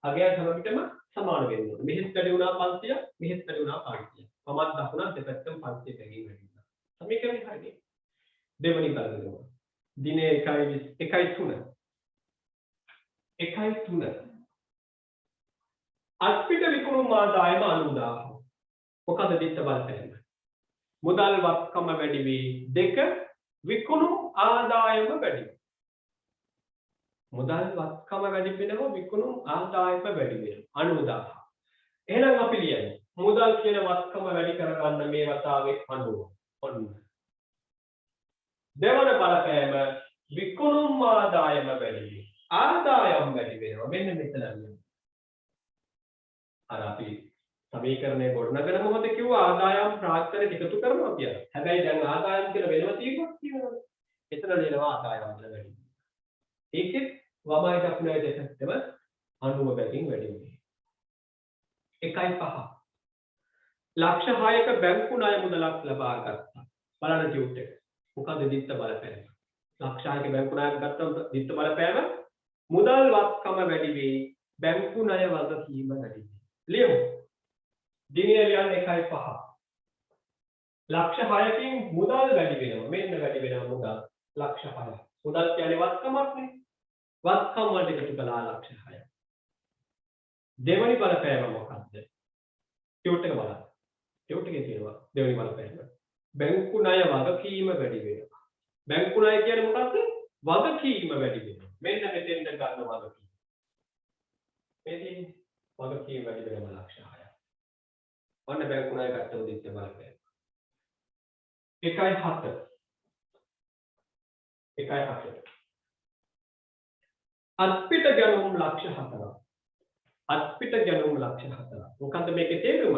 අගයන් හැම පිටම සමාන වෙන්න ඕනේ. මෙහෙත් වැඩි වුණා 500ක්, මෙහෙත් වැඩි වුණා 500ක්. මමත් දකුණත් දෙපැත්තම 500 පැකින් වැඩි වුණා. සමීකරණය හරිනේ. දෙවනි පදනම. දිනේ 1.3 1.3 අත්පිට විකුණුම් ආදායම 90000. මොකද දිත්ත බලපෑම? මුදල් වත්කම වැඩි වී 2 විකුණුම් ආදායම වැඩි. මුදල් වත්කම වැඩි වෙනවා විකුණුම් ආදායම වැඩි වෙනවා 90000. එහෙනම් අපි ලියන්නේ මුදල් කියන වත්කම වැඩි කරගන්න මේ වතාවේ 90. ඔන්න. දෙවන බලපෑම විකුණුම් ආදායම වැඩි වී ආදායම් වැඩි වෙනවා. මෙන්න මෙතන ලියන්න. අර අපි සමීකරණය ගොඩනගන මොකද කිව්වා ආදායම් ප්‍රාර්ථනෙට එකතු කරනවා කියලා. හැබැයි දැන් ආදායම් කියලා වෙනම තීරණයක් තියෙනවා. එතන ලියනවා ආදායම් කියලා වැඩි. ඒකෙත් වමයි දකුණයි දෙකටම 90 බැගින් වැඩි වෙනවා. 1.5 ලක්ෂ 6ක බැංකු ණය මුදලක් ලබා ගත්තා. බලන්න ටියුට් එක. මොකද දිත්ත බලපෑම. ලක්ෂ 6ක බැංකු ණයක් ගත්තම දිත්ත බලපෑම මුදල් වත්කම වැඩි වේ බැංකු ණය වගකීම වැඩි වේ. ලියමු. දිනේ ලියන්න 1.5 ලක්ෂ 6කින් මුදල් වැඩි වෙනවා. මෙන්න වැඩි වෙනවා මුදල් ලක්ෂ 6. මුදල් කියන්නේ වත්කමක් නේ. වත්කම් වලට එකතු කළා ලක්ෂ 6. දෙවනි බලපෑම මොකක්ද? ටියුට් එක බලන්න. ටියුට් එකේ තියෙනවා දෙවනි බලපෑම. බැංකු ණය වගකීම වැඩි වෙනවා. බැංකු ණය කියන්නේ මොකක්ද? වගකීම වැඩි වෙනවා. මෙන්න මෙතෙන්ට ගන්න වගකීම. මේ තියෙන්නේ වගකීම වැඩි වෙනවා ලක්ෂ 6. ඔන්න බැංකු ණය ගත්තොත් දිත්ත බලපෑම. 1.7 අත්පිට ගැනුම් ලක්ෂ 4ක්. අත්පිට ගැනුම් ලක්ෂ 4ක්. මොකද්ද මේකේ තේරුම?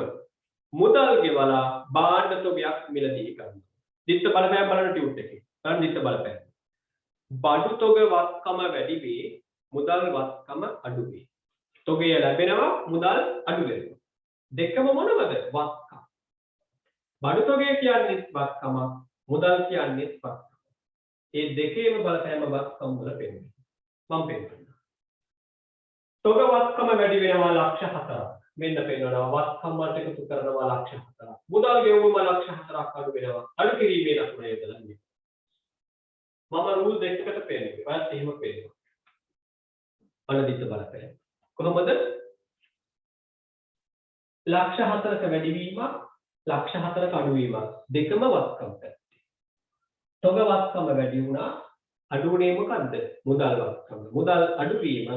මුදල් ගෙවලා භාණ්ඩ තොගයක් මිලදී ගන්නවා. දිත්ත බලපෑම බලන ටියුට් එකේ. බලන්න දිත්ත බලපෑම. බඩු තොග වත්කම වැඩි වේ, මුදල් වත්කම අඩු වේ. තොගය ලැබෙනවා, මුදල් අඩු වෙනවා. දෙකම මොනවද? වත්කම. බඩු තොගය කියන්නේ වත්කම, මුදල් කියන්නේ වත්කම. ඒ දෙකේම බලපෑම වත්කම වල පෙන්වනවා. මම පෙන්නනවා. තොග වත්කම වැඩි වෙනවා ලක්ෂ 4ක්. මෙන්න පෙන්නනවා වත්කම් වලට එකතු කරනවා ලක්ෂ 4ක්. මුදල් ගෙවුම ලක්ෂ 4ක් අඩු වෙනවා. අඩු කිරීමේ ලකුණ යොදලා ඉන්නේ. මම රූල් දෙකකට පෙන්නනවා. වාත් එහෙම පෙන්නනවා. අනදිත බලපෑම. කොහොමද? ලක්ෂ 4ක වැඩිවීමක් ලක්ෂ 4ක අඩුවීමක් දෙකම වත්කම් පැත්තේ. තොග වත්කම වැඩි වුණා අඩු වුණේ මොකද්ද? මුදල් වත්කම. මුදල් අඩුවීම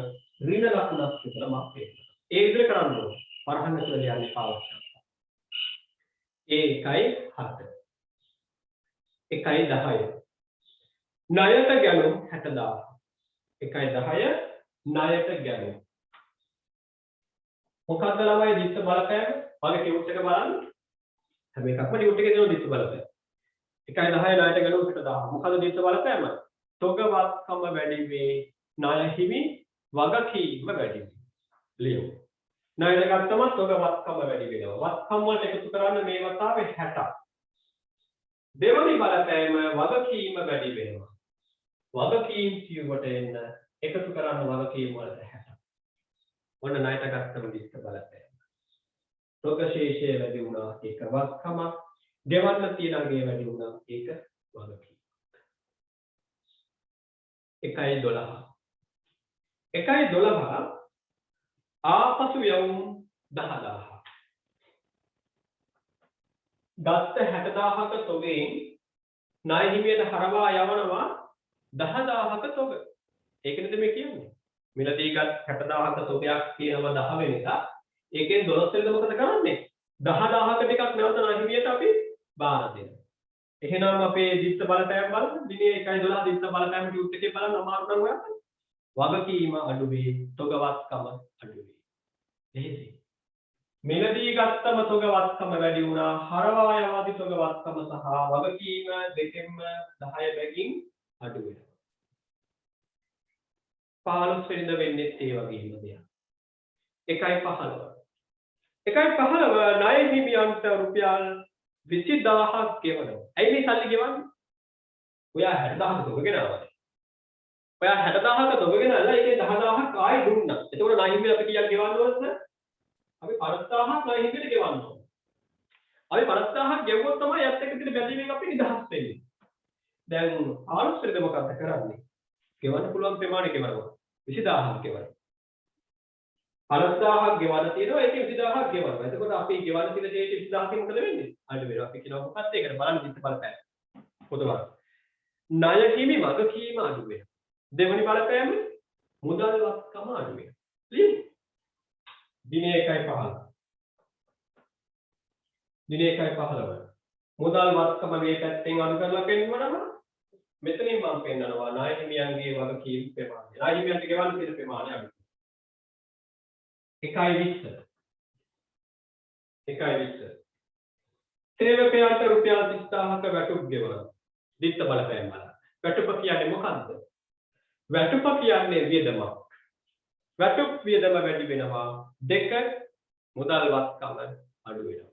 ඍණ ලකුණක් විතර මම පෙන්නනවා. ඒ විදිහට කරන්න ඕනේ. වරහන් ඇතුළේ යන්නේ අවශ්‍යයි. 1.7 1.10 ණයට ගැනුම් 60000 1.10 ණයට ගැනුම් මොකක්ද ළමයි දිස්ස බලපෑම? වගේ ටියුට් එක බලන්න. හැම එකක්ම ටියුට් එකේ තියෙන දිස්ස බලපෑම. 1.10 ණයට ගැනුම් 60000. මොකද දිස්ස බලපෑම? තොග වත්කම වැඩි වේ, ණය හිමි වගකීම වැඩි වේ. ලියමු. ණයට ගත්තම තොග වත්කම වැඩි වෙනවා. වත්කම් වලට එකතු කරන්න මේ වතාවේ 60ක්. දෙවනි බලපෑම වගකීම වැඩි වෙනවා. වගකීම් කියවට එන්න එකතු කරන්න වගකීම් වලට 60ක්. ඔන්න ණයට ගත්තම දිස්ස බලපෑම. තොග ශේෂය වැඩි වුණා ඒක වත්කම. ගෙවන්න තියෙන අගේ වැඩි වුණා ඒක වගකීම. 1.12 1.12 ආපසු යවුම් 10000. ගත්ත 60000ක තොගෙන් ණය හිමියට හරවා යවනවා 10000ක තොග. ඒක නේද මේ කියන්නේ. මිලදී ගත් 60000ක තොගයක් කියනවා 10 වෙනිදා. ඒකෙන් 12 වෙනිදා මොකද කරන්නේ? 10000ක ටිකක් නැවත ණය හිමියට අපි බාර දෙනවා. එහෙනම් අපේ දිස්ස බලපෑම බලන්න. දිනේ 1.12 දිස්ස බලපෑම ටියුට් එකේ බලන්න අමාරු නම් ඔයාලට. වගකීම අඩු වේ, තොග වත්කම අඩු වේ. එහෙසි. මිලදී ගත්තම තොග වත්කම වැඩි වුණා. හරවා යවාදී තොග වත්කම සහ වගකීම දෙකෙන්ම 10 බැගින් අඩු වෙනවා. 15 වෙනිදා වෙන්නේ ඒ වගේම දෙයක්. 1.15 1.15 ණය හිමියන්ට රුපියල් 20000ක් ගෙවනවා. ඇයි මේ සල්ලි ගෙවන්නේ? ඔයා 60000ක තොග ගෙනාවා. ඔයා 60000ක තොග ගෙනල්ලා ඒකේ 10000ක් ආයෙ දුන්නා. එතකොට ණය හිමියට අපි කීයක් ගෙවන්න ඕනද? 50000ක් ණය හිමියට ගෙවන්න ඕන. අපි 50000ක් ගෙවුවොත් තමයි යත් එක්ක තියෙන බැඳීමෙන් අපි නිදහස් වෙන්නේ. දැන් ආලෝකයද මොකක්ද කරන්නේ? ගෙවන්න පුළුවන් ප්‍රමාණය ගෙවනවා. 20000ක් ගෙවනවා. 50000ක් ගෙවන්න තියෙනවා ඒකේ 20000ක් ගෙවනවා. එතකොට අපි ගෙවන්න තියෙන දේ 20000කින් මොකද වෙන්නේ? අඩු වෙනවා. අපි කියනවා මොකක්ද ඒකට බලන්න දිස්ස බලපෑම. පොතවල. ණය හිමි වගකීම අඩු වෙනවා. දෙවෙනි බලපෑම මුදල් වත්කම අඩු වෙනවා. ලියමු. දිනේ 1.15. දිනේ 1.15. මුදල් වත්කම මේ පැත්තෙන් අඩු කරලා පෙන්නනවා. මෙතනින් මම පෙන්නනවා ණය හිමියන්ගේ වගකීම් ප්‍රමාණය. ණය හිමියන්ට ගෙවන්න තියෙන ප්‍රමාණය අඩු. 1.20. 1.20. සේවකයන්ට රුපියල් 30000ක වැටුප් ගෙවනවා. දිත්ත බලපෑම් වල. වැටුප කියන්නේ මොකක්ද? වැටුප කියන්නේ වියදමක්. වැටුප් වියදම වැඩි වෙනවා. දෙක මුදල් වත්කම අඩු වෙනවා.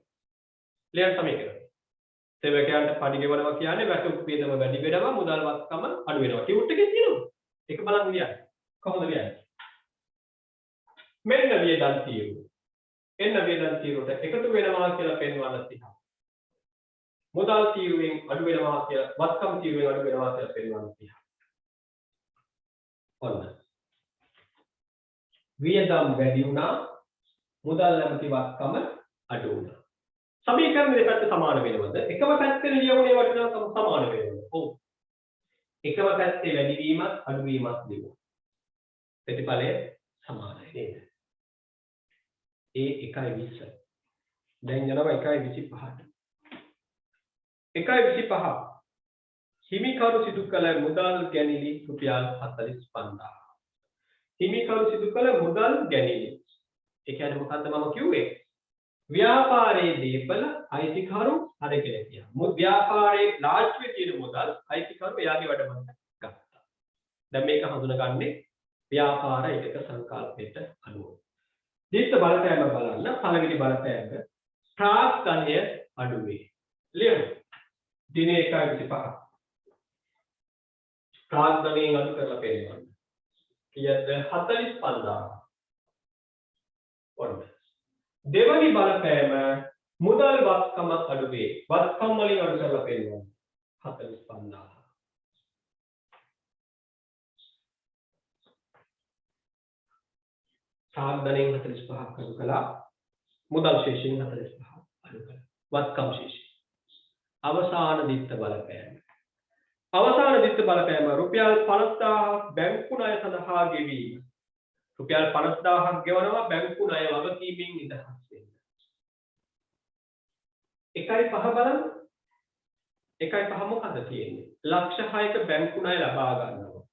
ලියන්න සමීකරණය. සේවකයන්ට පඩි ගෙවනවා කියන්නේ වැටුප් වියදම වැඩි වෙනවා මුදල් වත්කම අඩු වෙනවා. ටියුට් එකේ තියෙනවා. ඒක බලන්න ලියන්න. කොහොමද ලියන්නේ? මෙන්න වියදම් තීරුව. එන්න වියදම් තීරුවට එකතු වෙනවා කියලා පෙන්වන්න තියෙනවා. මුදල් තීරුවෙන් අඩු වෙනවා කියලා වත්කම් තීරුවෙන් අඩු වෙනවා කියලා පෙන්වන්න තියෙනවා. ඔන්න. වියදම් වැඩි වුණා මුදල් නැමැති වත්කම අඩු වුණා. සමීකරණ දෙපැත්ත සමාන වෙනවද? එකම පැත්තේ ලියවුනේ වටිනාකම සමාන වෙනවද? ඔව්. එකම පැත්තේ වැඩි වීමත් අඩු වීමත් ලියුවා. ප්‍රතිඵලය සමානයි නේද? ඒ 1.20. දැන් යනවා 1.25ට. 1.25 හිමිකරු සිදු කළ මුදල් ගැනිලි රුපියල් 45000. හිමිකරු සිදු කළ මුදල් ගැනිලි. ඒ කියන්නේ මොකද්ද මම කිව්වේ? ව්‍යාපාරයේ දීපල අයිතිකරු හරකෙලා කියනවා. ව්‍යාපාරයේ ලාජ්වේ තියෙන මුදල් අයිතිකරු එයාගේ වැඩමකට ගත්තා. දැන් මේක හඳුනගන්නේ ව්‍යාපාර එකක සංකල්පයට අනුව. දිත්ත බලපෑම බලන්න පළවෙනි බලපෑම ප්‍රාග්ධනය අඩු වේ. ලියමු. දිනේ 1.25. ප්‍රාග්ධනයෙන් අඩු කරලා පෙන්නන්න. කීයද? 45000. ඔන්න. දෙවනි බලපෑම මුදල් වත්කම අඩු වේ. වත්කම් වලින් අඩු කරලා පෙන්නන්න. 45000. ප්‍රාග්ධනයෙන් 45ක් අඩු කළා. මුදල් ශේෂයෙන් 45ක් අඩු කළා. වත්කම් ශේෂය. අවසාන දිත්ත බලපෑම. අවසාන දිත්ත බලපෑම රුපියල් 50000ක් බැංකු ණය සඳහා ගෙවීම. රුපියල් 50000ක් ගෙවනවා බැංකු ණය වගකීමෙන් නිදහස් වෙන්න. 1.5 බලන්න. 1.5 මොකද තියෙන්නේ? ලක්ෂ 6ක බැංකු ණය ලබා ගන්නවා.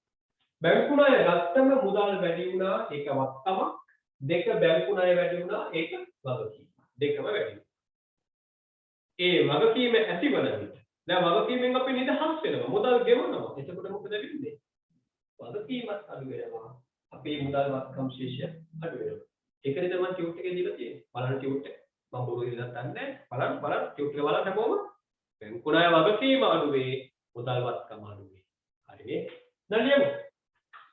බැංකු ණය ගත්තම මුදල් වැඩි වුණා ඒක වත්කමක්. දෙක බැංකු ණය වැඩි වුණා ඒක වගකීම. දෙකම වැඩි. ඒ වගකීම ඇතිවන විට දැන් වගකීමෙන් අපි නිදහස් වෙනවා මුදල් ගෙවනවා. එතකොට මොකද වෙන්නේ? වගකීමත් අඩු වෙනවා. අපේ මුදල් වත්කම් ශේෂය අඩු වෙනවා. ඒකනේ තමයි ටියුට් එකේ දීලා තියෙන්නේ. බලන්න ටියුට් එක. මම බොරු ඉල්ලන්න නැහැ. බලන්න ටියුට් එක බලන්න හැමෝම බැංකු ණය වගකීම අඩු වේ මුදල් වත්කම අඩු වේ. හරිනේ? දැන් ලියමු.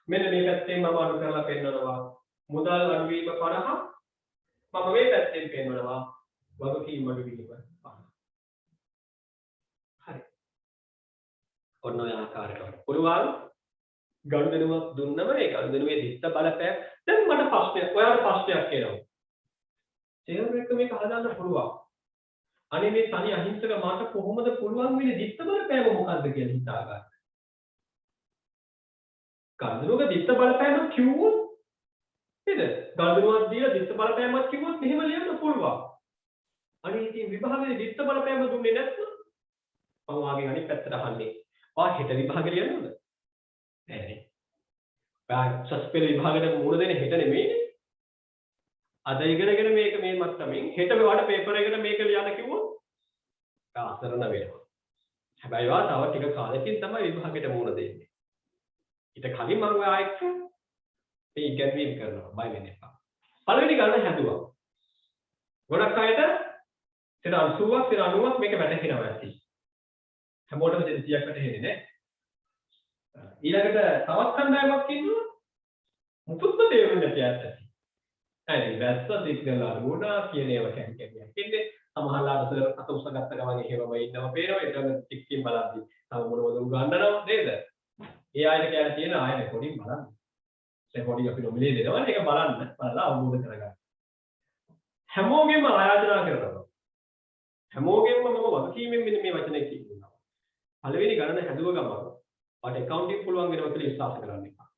මෙන්න මේ පැත්තෙන් මම අඩු කරලා පෙන්නනවා මුදල් අඩු වීම 50. මම මේ පැත්තෙන් පෙන්නනවා වගකීම් අඩු වීම 50. හරි. ඔන්න ඔය ආකාරයට පුළුවන් ගනුදෙනුවක් දුන්නම ඒ ගනුදෙනුවේ දිත්ත බලපෑම. දැන් මට ප්‍රශ්නයක් ඔයාලට ප්‍රශ්නයක් එනවා. තේරුම් මේක හදාගන්න පුළුවන්. අනේ මේ තනි අහිංසක මාට කොහොමද පුළුවන් වෙන්නේ දිත්ත බලපෑම මොකද්ද කියලා හිතා ගන්න. ගනුදෙනුවක දිත්ත බලපෑම කිව්වොත් නේද? ගනුදෙනුවක් දීලා දිත්ත බලපෑමක් කිව්වොත් මෙහෙම ලියන්න පුළුවන්. අනේ ඉතින් විභාගයේ දිත්ත බලපෑම දුන්නේ නැත්නම් මම වාගේ අනිත් පැත්තට අහන්නේ. ඔයා හෙට විභාගෙ ලියන්නද? නෑ. ඔයා සස්පෙල් විභාගෙට මුණ දෙන්නේ හෙට නෙමෙයිනේ. අද ඉගෙනගෙන මේක මේ මට්ටමින් හෙට ඔයාලට පේපර් එකට මේක ලියන්න කිව්වොත් අසරණ වෙනවා. හැබැයි ඔයා තව ටික කාලෙකින් තමයි විභාගෙට මුණ දෙන්නේ. ඊට කලින් මම ඔයා එක්ක මේ ඉගෙනීම් කරනවා බය වෙන්න එපා. පළවෙනි ගණන හැදුවා. ගොඩක් අයට 80ක් 90ක් මේක වැටහෙනවා ඇති. හැමෝටම 200ක් වැටහෙන්නේ නෑ. ඊළඟට තවත් කණ්ඩායමක් ඉන්නවා. මුකුත්ම තේරුම් නැති අයට. හරි වැස්ස සිග්නල් අඩු වුණා කියන ඒවා කැන්කේ කියන්නේ සමහරලාට අත උස ගත්ත ගමන් එහෙමම ඉන්නව පේනවා ඒක ටිකකින් බලද්දි තව මොනවද උගන්නනවා නේද? ඒ ආයෙත් කියන තියෙන ආයෙ රෙකෝඩින් බලන්න. රෙකෝඩින් අපි නොමිලේ දෙනවා ඒක බලලා අවබෝධ කරගන්න. හැමෝගෙම ආයෝජනා කරනවා. හැමෝගෙම මම වගකීමෙන් මෙන්න මේ වචනේ කියනවා. පළවෙනි ගණන හැදුව ගමන් වාට accounting පුළුවන් වෙනවා කියලා විශ්වාස කරන්න එපා.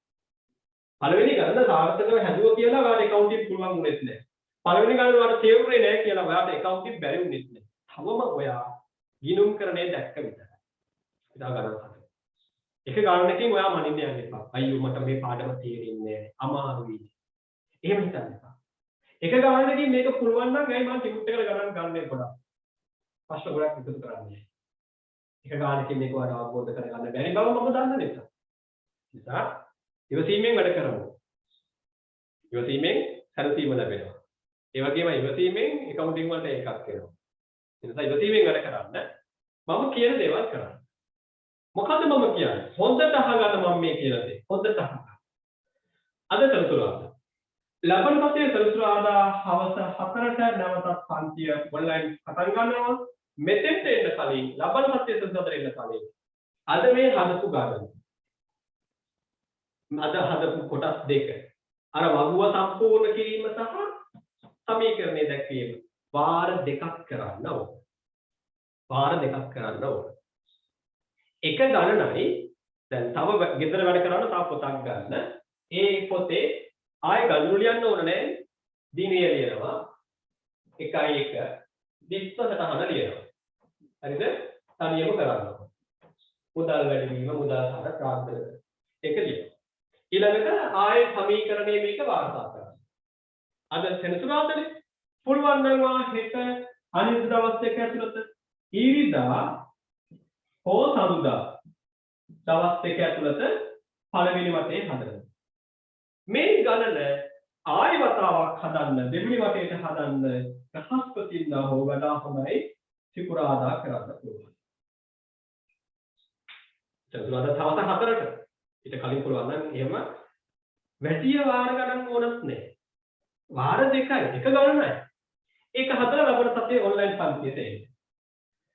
පළවෙනි ගණන සාර්ථකව හැදුවා කියලා වාට accounting පුළුවන් වුණෙත් නැහැ. පළවෙනි ගණන වාට තේරුනේ නැහැ කියලා වාට accounting බැරි වුණෙත් නැහැ. තවම ඔයා ගිණුම් කරන්නේ දැක්ක විතරයි. ඉතින් ගණන් හද. එක ගණනකින් ඔයා මනින්න යන්න එපා. අයියෝ මට මේ පාඩම තේරෙන්නේ නැහැ. අමාරුයි. එහෙම හිතන්න එපා. එක ගණනකින් මේක පුළුවන් නම් ඇයි මම ටියුට් එකට ගණන් ගන්නෙ ගොඩක්. ප්‍රශ්න ගොඩක් එකතු කරන්නේ. එක ගණනකින් මේක වඩා අවබෝධ කරගන්න බැරි බව මම දන්න නිසා. නිසා ඉවසීමෙන් වැඩ කරමු. ඉවසීමෙන් සැලසීම ලැබෙනවා. ඒ වගේම ඉවසීමෙන් accounting වලට එකක් වෙනවා. ඒ නිසා ඉවසීමෙන් වැඩ කරන්න මම කියන දේවල් කරන්න. මොකද්ද මම කියන්නේ? හොඳට අහගන්න මම මේ කියලා දේ. හොඳට අහගන්න. අද සලසුරාදා. ලබන පස්සේ සලසුරාදා හවස 4ට නැවතත් පන්තිය ඔන්ලයින් පටන් ගන්නවා. මෙතෙන්ට එන්න කලින් ලබන පස්සේ සලසුරාදා එන්න කලින් අද මේ හදපු ගණන. අද හදපු කොටස් දෙක. අර වගුව සම්පූර්ණ කිරීම සහ සමීකරණය දැක්වීම වාර දෙකක් කරන්න ඕන. වාර දෙකක් කරන්න ඕන. එක ගණනයි දැන් තව ගෙදර වැඩ කරන්න තව පොතක් ගන්න. ඒ පොතේ ආයෙ ගණන ලියන්න ඕන නෑ. දිනය ලියනවා. 1 20 ලියනවා. හරිද? තනියම කරන්න. මුදල් වැඩිවීම මුදල් හර ප්‍රාන්තර එක ලියනවා. ඊළඟට ආයෙ සමීකරණයේ මේක වාර්තා කරන්න. අද සෙනසුරාදානේ පුළුවන් නම් හෙට අනිත් දවස් දෙක ඇතුළත ඊරිදා හෝ සඳුදා දවස් දෙක ඇතුළත පළවෙනි වටේ හදන්න. මේ ගණන ආයෙ වතාවක් හදන්න දෙවෙනි වටේට හදන්න බ්‍රහස්පතින්දා හෝ වඩා හොඳයි සිකුරාදා කරන්න පුළුවන්. සෙනසුරාදා තවස 4ට ඊට කලින් පුළුවන් නම් එහෙම වැඩි වාර ගණන් ඕනත් නැහැ. වාර දෙකයි එක ගණනයි. ඒක හදලා ලබන සතියේ ඔන්ලයින් පන්තියට එන්න.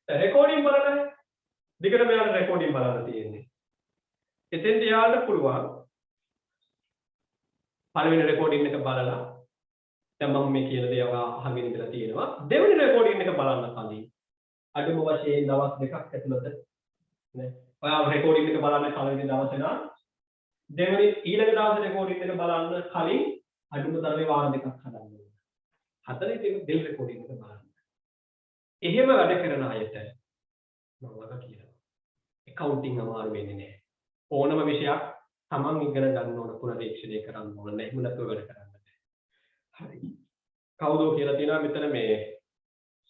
රෙකෝඩින් බලන්න. දිගටම යන රෙකෝඩින් බලන්න තියෙන්නේ. එතෙන් යාළුවට පුළුවන් පළවෙනි රෙකෝඩින් එක බලලා දැන් මම මේ කියන දේ අහගෙන ඉඳලා තියෙනවා. දෙවෙනි රෙකෝඩින් එක බලන්න කලින් අඩුම වශයෙන් දවස් දෙකක් ඇතුළත නේ. ඔයා රෙකෝඩින් එක බලන්න පළවෙනි දවසේ නම් දෙවෙනි ඊළඟ දවසේ රෙකෝඩින් එක බලන්න කලින් අඩුම තරමේ වාර දෙකක් හදන්න ඕනේ. හතරේ දෙවෙනි රෙකෝඩින් එක බලන්න. එහෙම වැඩ කරන අයට මම වගේ කියනවා. accounting අමාරු වෙන්නේ නැහැ. ඕනම විෂයක් තමන් ඉගෙන ගන්න ඕන පුනරීක්ෂණය කරන්න ඕන නැහැ. එහෙම නැතුව වැඩ කරන්න බෑ. හරි. කවුදෝ කියලා තියෙනවා මෙතන මේ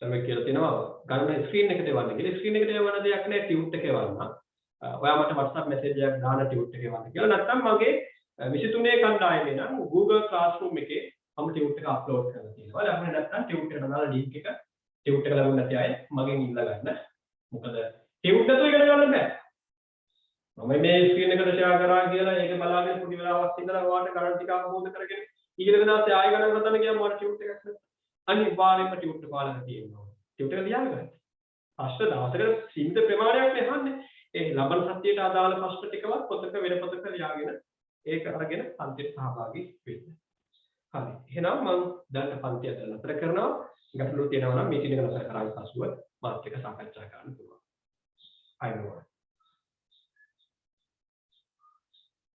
සමෙක් කියලා තියෙනවා ගණන ස්ක්‍රීන් එකට එවන්න කියලා. ස්ක්‍රීන් එකට එවන්න දෙයක් නැහැ ටියුට් එක එවන්න. ඔයා මට WhatsApp message එකක් දාන්න ටියුට් එක එවන්න කියලා. නැත්නම් මගේ 23 කණ්ඩායමේ නම් Google Classroom එකේ මම ටියුට් එක අප්ලෝඩ් කරලා තියෙනවා. ලැබුණේ නැත්නම් ටියුට් එකට දාලා link එක ටියුට් එක ලැබුණ නැති අය මගෙන් ඉල්ල ගන්න. මොකද ටියුට් නැතුව ඉගෙන ගන්න බෑ. මම මේ ස්ක්‍රීන් එකට ෂෙයා කරා කියලා ඒක බලාගෙන පොඩි වෙලාවක් ඉඳලා ඔයාලට ගණන් ටික අවබෝධ කරගෙන ඊළඟ දවසේ ආයෙ ගණන් හදන්න ගියාම මට ටියුට් එකක් නැත්නම් අනිවාර්යයෙන්ම ටියුට් පාලක තියෙනවා. ටියුට් එක ලියාගන්න. ප්‍රශ්න දවසකට සීමිත ප්‍රමාණයක් නෙහන්නේ. ඒ ලබන සතියේට අදාළ ප්‍රශ්න ටිකවත් පොතක වෙන පොතක ලියාගෙන ඒක අරගෙන පන්තියට සහභාගී වෙන්න. හරි. එහෙනම් මම දැන් පන්තිය අතර නතර කරනවා. ගැටලු තියෙනවා නම් මීටින් එක නතර කරාට පසුව මාත් එක්ක සාකච්ඡා කරන්න පුළුවන්. අයනවා.